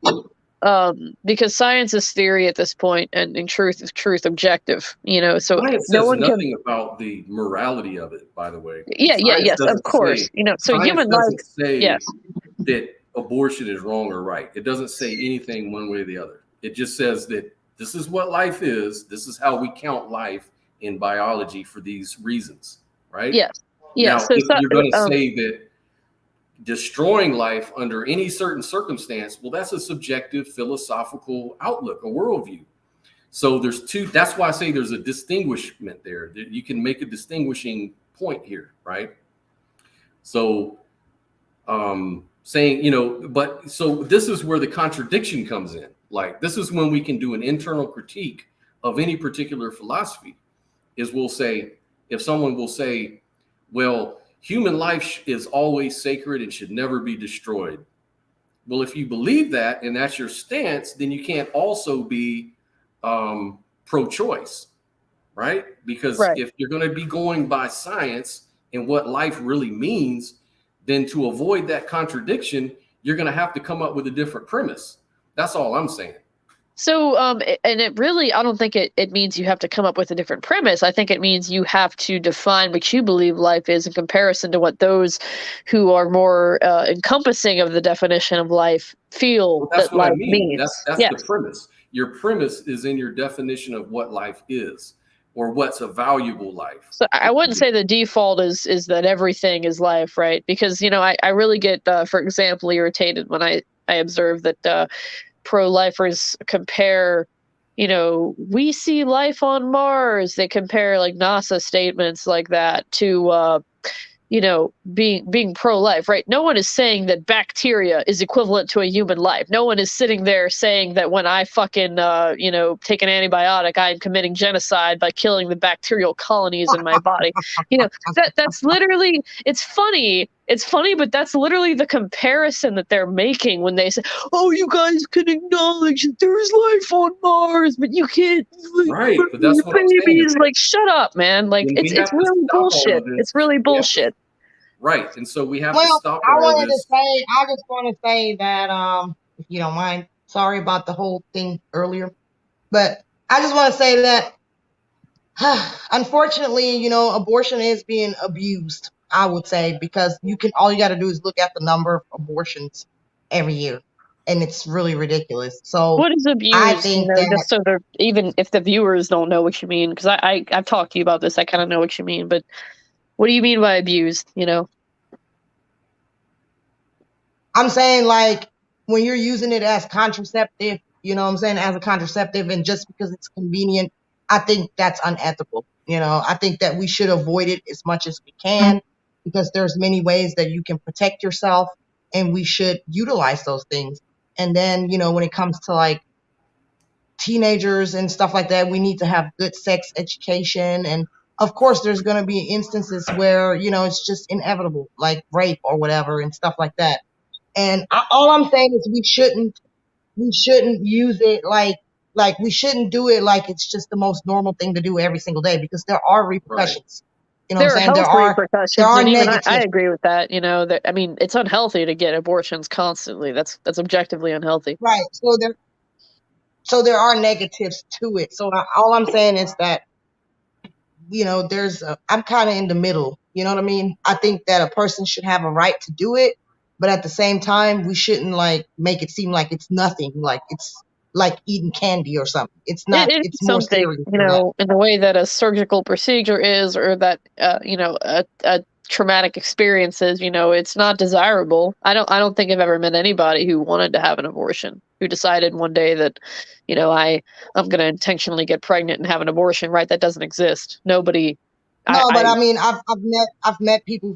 because science is theory at this point, and truth is objective. So science no says one nothing can. about the morality of it, by the way. Yes, Science of course. doesn't So science human doesn't life. say Yes. that abortion is wrong or right. It doesn't say anything one way or the other. It just says that This is what life is. This is how we count life in biology for these reasons, right? Yes. Now, So if you're going to say that destroying life under any certain circumstance, well, that's a subjective philosophical outlook, a worldview. So there's two. That's why I say there's a distinguishment there. You can make a distinguishing point here, right? So saying, but so this is where the contradiction comes in. Like, this is when we can do an internal critique of any particular philosophy, is we'll say, if someone will say, well, human life is always sacred and should never be destroyed. Well, if you believe that and that's your stance, then you can't also be pro-choice, right? Because if you're going to be going by science and what life really means, then to avoid that contradiction, you're going to have to come up with a different premise. That's all I'm saying. So, and it really, I don't think it means you have to come up with a different premise. I think it means you have to define what you believe life is in comparison to what those who are more encompassing of the definition of life feel that life means. That's the premise. Your premise is in your definition of what life is, or what's a valuable life. So I wouldn't say the default is that everything is life, right? Because, I really get, for example, irritated when I observe that pro-lifers compare, we see life on Mars. They compare like NASA statements like that to, being pro-life, right? No one is saying that bacteria is equivalent to a human life. No one is sitting there saying that when I fucking, take an antibiotic, I am committing genocide by killing the bacterial colonies in my body. That's literally, it's funny, but that's literally the comparison that they're making when they say, oh, you guys can acknowledge that there's life on Mars, but you can't. Right, but that's what babies. Like, shut up, man. Like, it's really bullshit. It's really bullshit. Right, and so we have to stop. I just want to say that, if you don't mind, sorry about the whole thing earlier, but I just want to say that, unfortunately, abortion is being abused. I would say, because all you got to do is look at the number of abortions every year, and it's really ridiculous. So what is abuse? I think just so they're, even if the viewers don't know what you mean, because I've talked to you about this, I kind of know what you mean, but what do you mean by abused? I'm saying, like, when you're using it as contraceptive, as a contraceptive, and just because it's convenient, I think that's unethical. I think that we should avoid it as much as we can, because there's many ways that you can protect yourself, and we should utilize those things. And then, when it comes to like teenagers and stuff like that, we need to have good sex education. And of course, there's going to be instances where, it's just inevitable, like rape or whatever and stuff like that. And all I'm saying is we shouldn't use it like we shouldn't do it like it's just the most normal thing to do every single day, because there are repercussions. Right. There are repercussions. There are and even negatives. I agree with that. It's unhealthy to get abortions constantly. That's objectively unhealthy. Right. So there are negatives to it. So all I'm saying is that, I'm kind of in the middle. You know what I mean? I think that a person should have a right to do it, but at the same time, we shouldn't like make it seem like it's nothing, like it's like eating candy or something. It's not. It's more serious. In the way that a surgical procedure is, or that a traumatic experience is. It's not desirable. I don't think I've ever met anybody who wanted to have an abortion, who decided one day that, I'm going to intentionally get pregnant and have an abortion. Right? That doesn't exist. Nobody. I've met people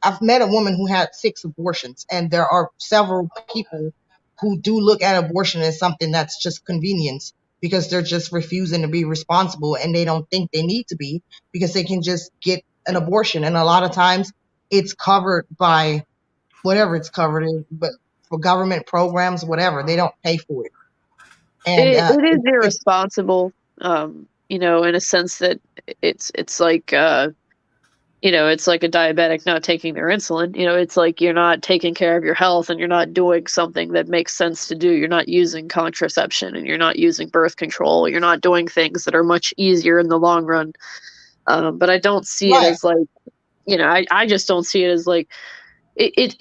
I've met a woman who had 6 abortions, and there are several people who do look at abortion as something that's just convenience, because they're just refusing to be responsible, and they don't think they need to be, because they can just get an abortion. And a lot of times it's covered by whatever it's covered in, but for government programs, whatever, they don't pay for it. And it is irresponsible, in a sense that it's like, it's like a diabetic not taking their insulin. It's like you're not taking care of your health, and you're not doing something that makes sense to do. You're not using contraception, and you're not using birth control. You're not doing things that are much easier in the long run. But I don't see it as like, I just don't see it as like, it's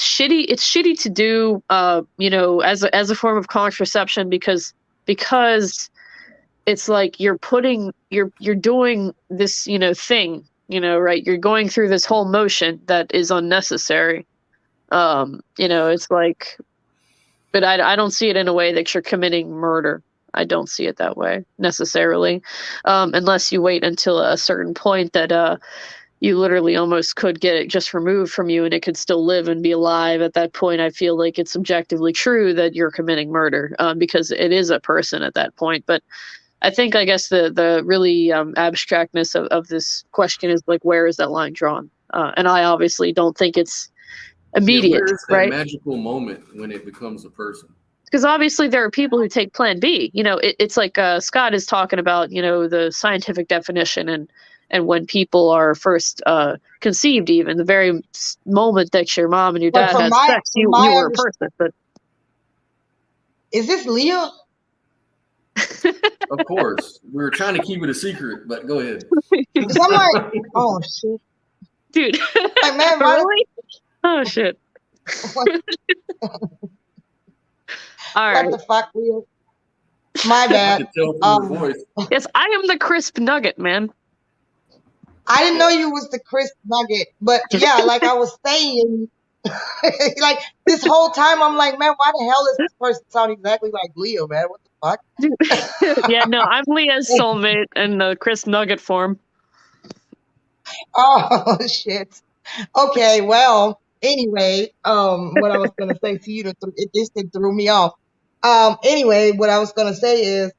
shitty. It's shitty to do, as a form of contraception, because it's like you're doing this, thing, right? You're going through this whole motion that is unnecessary. It's like, but I don't see it in a way that you're committing murder. I don't see it that way necessarily, unless you wait until a certain point that you literally almost could get it just removed from you and it could still live and be alive. At that point, I feel like it's objectively true that you're committing murder, because it is a person at that point. But I think, I guess, the really abstractness of this question is like, where is that line drawn? And I obviously don't think it's immediate, where is that right? magical moment when it becomes a person? Because obviously there are people who take Plan B. It's like Scott is talking about, the scientific definition and when people are first conceived, even the very moment that your mom and your dad had sex, you were a person. But is this Leah? Of course, we were trying to keep it a secret, but go ahead. Because I'm like, oh shit, dude. Like, man, really? Oh shit. All right. What the fuck, Leah? My bad. I can tell from your voice. Yes, I am the crisp nugget, man. I didn't know you was the crisp nugget, but yeah, like I was saying, like this whole time I'm like, man, why the hell does this person sound exactly like Leo, man? What the fuck? Yeah, no, I'm Leah's soulmate in the crisp nugget form. Oh shit. Okay, well, anyway, what I was gonna say to you, it just threw me off. Anyway, what I was gonna say is,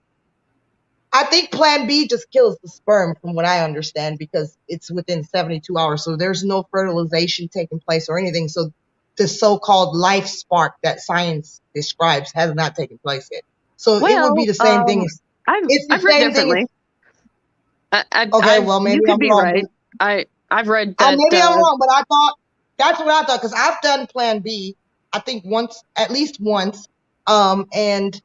I think Plan B just kills the sperm, from what I understand, because it's within 72 hours. So there's no fertilization taking place or anything. So the so-called life spark that science describes has not taken place yet. So it would be the same thing. I've read differently. Well, maybe you could I'm be wrong. right. I've read that. Maybe I'm wrong, but I thought that's what I thought, because I've done Plan B, I think once, at least once, and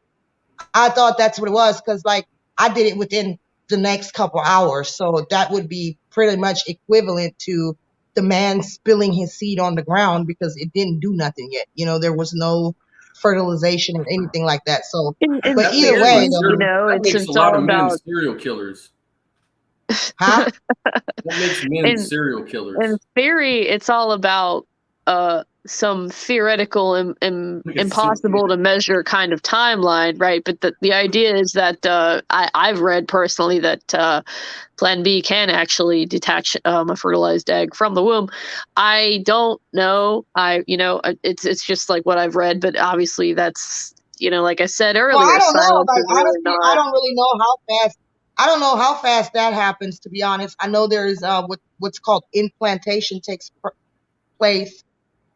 I thought that's what it was, because like I did it within the next couple hours, so that would be pretty much equivalent to the man spilling his seed on the ground, because it didn't do nothing yet. There was no fertilization or anything like that. So, but either way, it's a lot of men serial killers. Huh? What makes men serial killers? In theory, it's all about some theoretical impossible to measure kind of timeline, right? But the idea is that I've read personally that Plan B can actually detach a fertilized egg from the womb. I don't know. It's just like what I've read, but obviously that's like I said earlier. Well, I don't know. Like, honestly, I don't really know how fast. I don't know how fast that happens, to be honest. I know there's what's called implantation takes place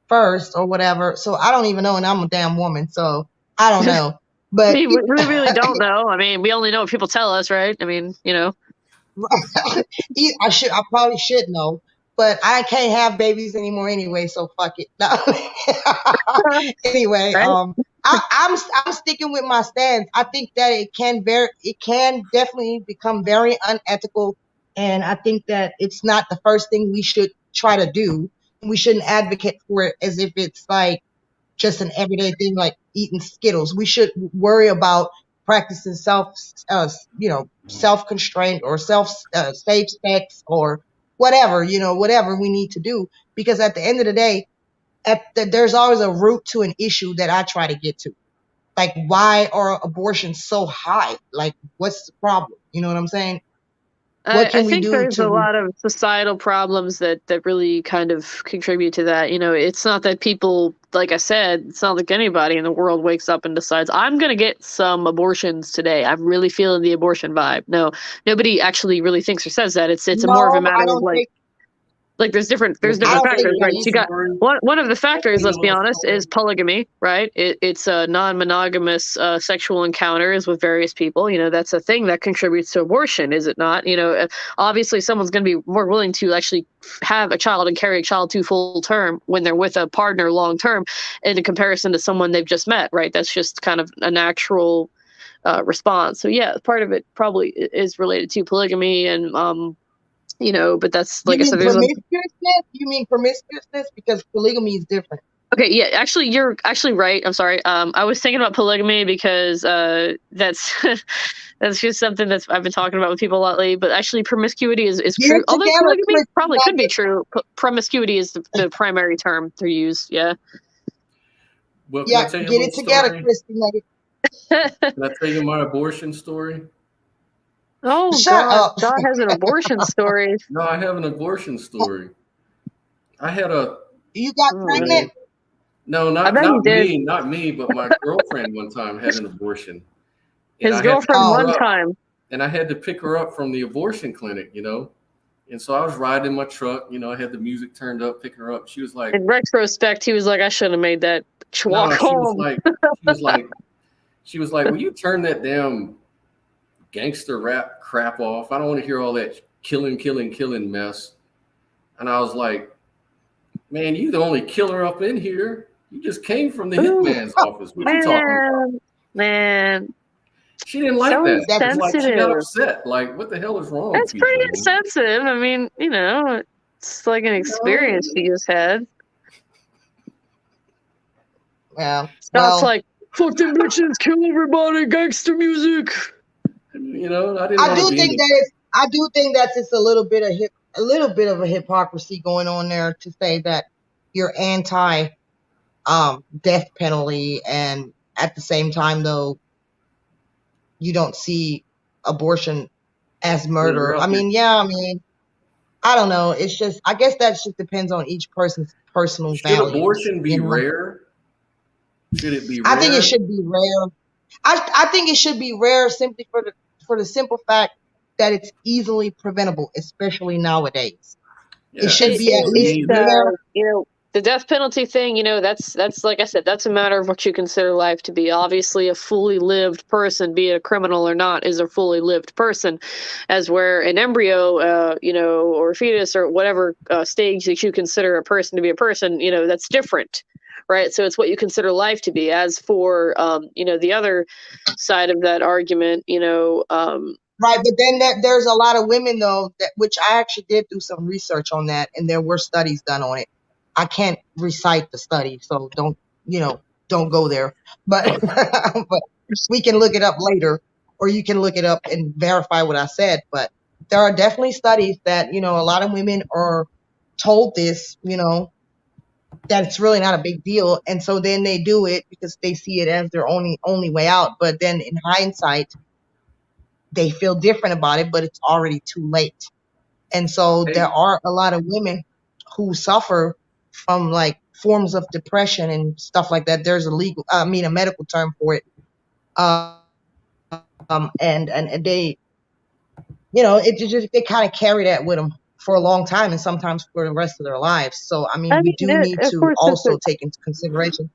first or whatever. So I don't even know, and I'm a damn woman, so I don't know. But we really don't know. I mean, we only know what people tell us, right? I mean, I probably should know, but I can't have babies anymore anyway, so fuck it. No. Anyway, right? I'm sticking with my stance. I think that it can definitely become very unethical, and I think that it's not the first thing we should try to do. We shouldn't advocate for it as if it's like just an everyday thing, like eating Skittles. We should worry about practicing self-constraint or safe sex or whatever, whatever we need to do. Because at the end of the day, there's always a root to an issue that I try to get to. Like, why are abortions so high? Like, what's the problem? You know what I'm saying? What can I think we do there's a lot of societal problems that really kind of contribute to that. It's not that people, like I said, it's not like anybody in the world wakes up and decides, I'm going to get some abortions today. I'm really feeling the abortion vibe. No, nobody actually really thinks or says that. It's more of a matter of like there's different factors, right? You got one of the factors, let's be honest, is polygamy, right? It's a non-monogamous sexual encounters with various people. That's a thing that contributes to abortion, is it not? Obviously someone's going to be more willing to actually have a child and carry a child to full term when they're with a partner long term, in comparison to someone they've just met, right? That's just kind of a natural response. So yeah, part of it probably is related to polygamy and but that's, like I said, there's You mean promiscuousness? Because polygamy is different. Okay, yeah, actually, you're actually right. I'm sorry. I was thinking about polygamy because that's That's just something that's I've been talking about with people a lot lately. But actually, promiscuity is Get true. it Although together, polygamy Christy probably could be Nugget. true. Promiscuity is the primary term to use. Yeah. Well, can I Yeah, tell you a get little it together, story? Christy Nugget. Can I tell you my abortion story? Oh Shut God, up. Dot has an abortion story. No, I have an abortion story. I had a You got Oh, pregnant? no, I bet he did. not me, but my girlfriend one time had an abortion. And His I had to girlfriend pick her one up, time. and I had to pick her up from the abortion clinic, you know. And so I was riding in my truck, you know, I had the music turned up, picking her up. She was like, In retrospect, he was like, I shouldn't have made that walk no, home. she was like, will you turn that damn gangster rap crap off? I don't want to hear all that killing mess. And I was like, man, you the only killer up in here. You just came from the hitman's office. What you talking about? Man. She didn't like So that. It was like she got insensitive. upset. Like, what the hell is wrong That's with people? pretty insensitive. I mean, you know, it's like an experience you just had. Well, Scott's like, fuck them bitches, kill everybody, gangster music. You know, I didn't I want do to think be. that it's, I do think that's just a little bit of a hypocrisy going on there to say that you're anti death penalty, and at the same time though you don't see abortion as murder. I mean, yeah, I mean, I don't know. It's just, I guess that just depends on each person's personal Should values. abortion be you know? rare? Should it be rare? I think it should be rare. I think it should be rare simply for the simple fact that it's easily preventable, especially nowadays. Yeah, It should be at least easy. rare. You know, the death penalty thing, you know, that's like I said, that's a matter of what you consider life to be. Obviously, a fully lived person, be it a criminal or not, is a fully lived person, as where an embryo, you know, or fetus or whatever stage that you consider a person to be a person, you know, that's different, right? So it's what you consider life to be. As for, you know, the other side of that argument, you know, Right, but then there's a lot of women though, which I actually did do some research on that, and there were studies done on it. I can't recite the study, so don't go there. But but we can look it up later, or you can look it up and verify what I said. But there are definitely studies that a lot of women are told this, that it's really not a big deal, and so then they do it because they see it as their only way out. But then in hindsight, they feel different about it, but it's already too late. And so there are a lot of women who suffer from like forms of depression and stuff like that. There's a medical term for it. And they, they kind of carry that with them for a long time, and sometimes for the rest of their lives. So, I mean, we do need to also take into consideration.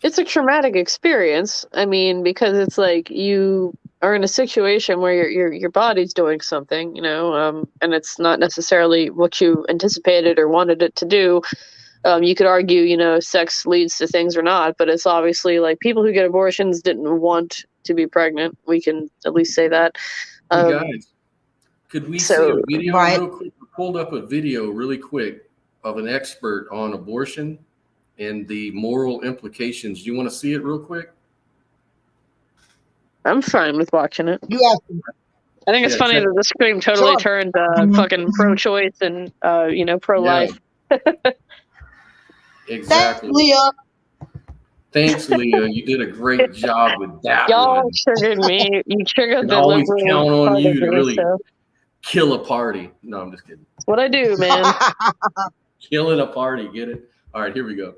It's a traumatic experience. I mean, because it's like you are in a situation where your body's doing something, and it's not necessarily what you anticipated or wanted it to do. You could argue, sex leads to things or not, but it's obviously like people who get abortions didn't want to be pregnant. We can at least say that. Hey guys, could we see a video real quick? I pulled up a video really quick of an expert on abortion and the moral implications. Do you want to see it real quick? I'm fine with watching it. I think it's funny that the screen totally turned fucking pro-choice and pro-life. Yeah. Exactly. Thanks, Leah. You did a great job with that. Y'all one. triggered me. You triggered the always liberal count on part you of to me, really so. kill a party. No, I'm just kidding. That's what I do, man. Killing a party. Get it? All right, here we go.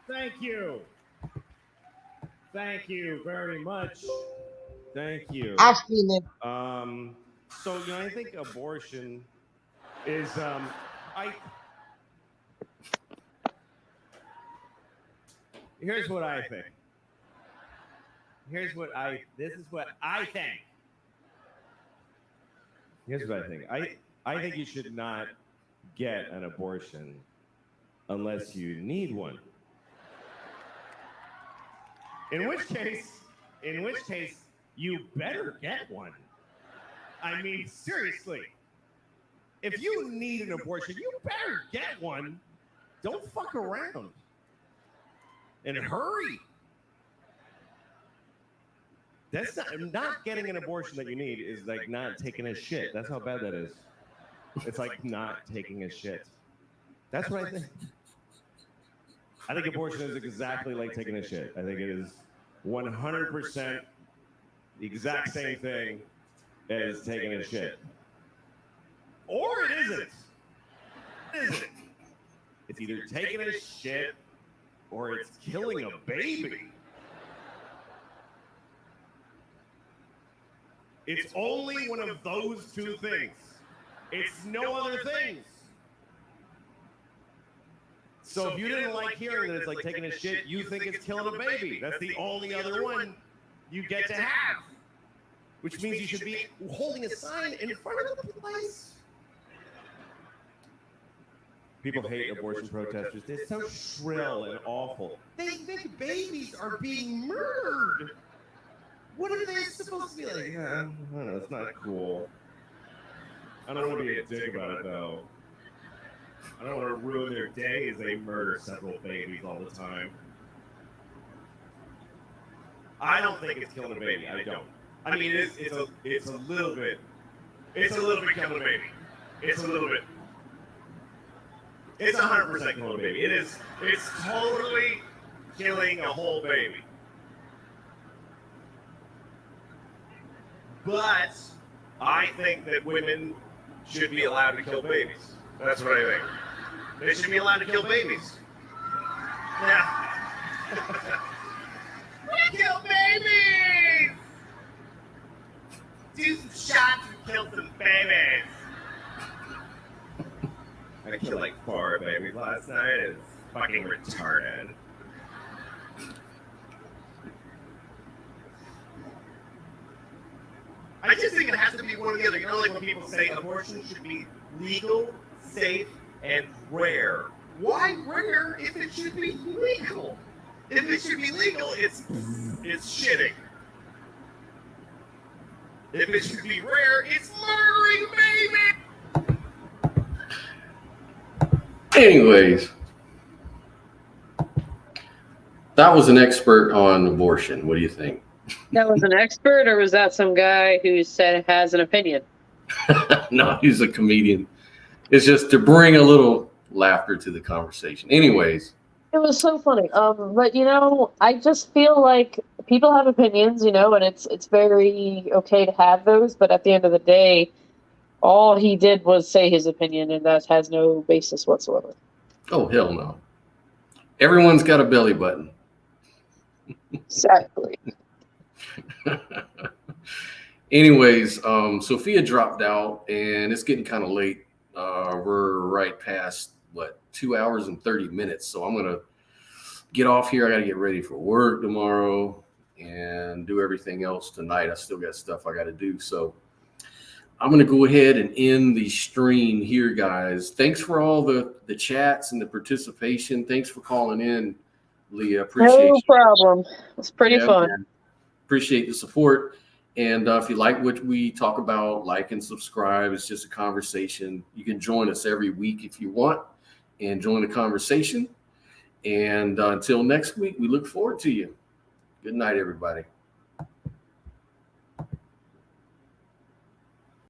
Thank you. Thank you very much. Thank you. I've seen it. So I think abortion is here's what I think. This is what I think. Here's what I think. I think you should not get an abortion unless you need one. In which case, you better get one. I mean, seriously. If you need an abortion, you better get one. Don't fuck around. And hurry. That's not getting an abortion that you need is like not taking a shit. That's how bad that is. It's like not taking a shit. That's what I think. I think abortion is exactly like taking a shit. I think it is 100% the exact same thing as taking a shit. Or it isn't. It isn't. It's either taking a shit or it's killing a baby. It's only one of those two things. It's no other things. So if you didn't like hearing that it's like taking a shit, you think it's killing a baby. That's the only other one you get to have. Which means you should be holding a sign in front of the place. People hate abortion protesters. They're so shrill and awful. They think babies are being murdered. What are they supposed to be like? I don't know, it's not cool. I don't want to be a dick about it, though. I don't want to ruin their day as they murder several babies all the time. I don't think it's killing a baby. I don't. I mean, it's a little bit. It's a little bit killing a baby. It's a little bit. It's 100% killing a baby. It's totally killing a whole baby. But I think that women should be allowed to kill babies. That's what I think. They should be allowed to kill babies. Yeah. Kill babies! Do some shots and kill some babies. I killed like 4 babies last night. It's fucking retarded. I just think it has to be one or the other. You know, like when people say abortion should be legal, safe, and rare. Why rare if it should be legal? If it should be legal, it's shitting. If it should be rare, it's murdering baby. Anyways, that was an expert on abortion. What do you think? That was an expert, or was that some guy who said has an opinion? No, he's a comedian. It's just to bring a little laughter to the conversation. Anyways. It was so funny. But you know, I just feel like people have opinions, you know, and it's very okay to have those. But at the end of the day, all he did was say his opinion, and that has no basis whatsoever. Oh, hell no. Everyone's got a belly button. Exactly. Anyways, Sophia dropped out, and it's getting kind of late. We're right past, 2 hours and 30 minutes. So I'm going to get off here. I got to get ready for work tomorrow and do everything else tonight. I still got stuff I got to do. So I'm going to go ahead and end the stream here, guys. Thanks for all the chats and the participation. Thanks for calling in, Leah. Appreciate No problem. It's pretty fun. Man. Appreciate the support. And if you like what we talk about, like and subscribe. It's just a conversation. You can join us every week if you want and join the conversation. And until next week, we look forward to you. Good night, everybody.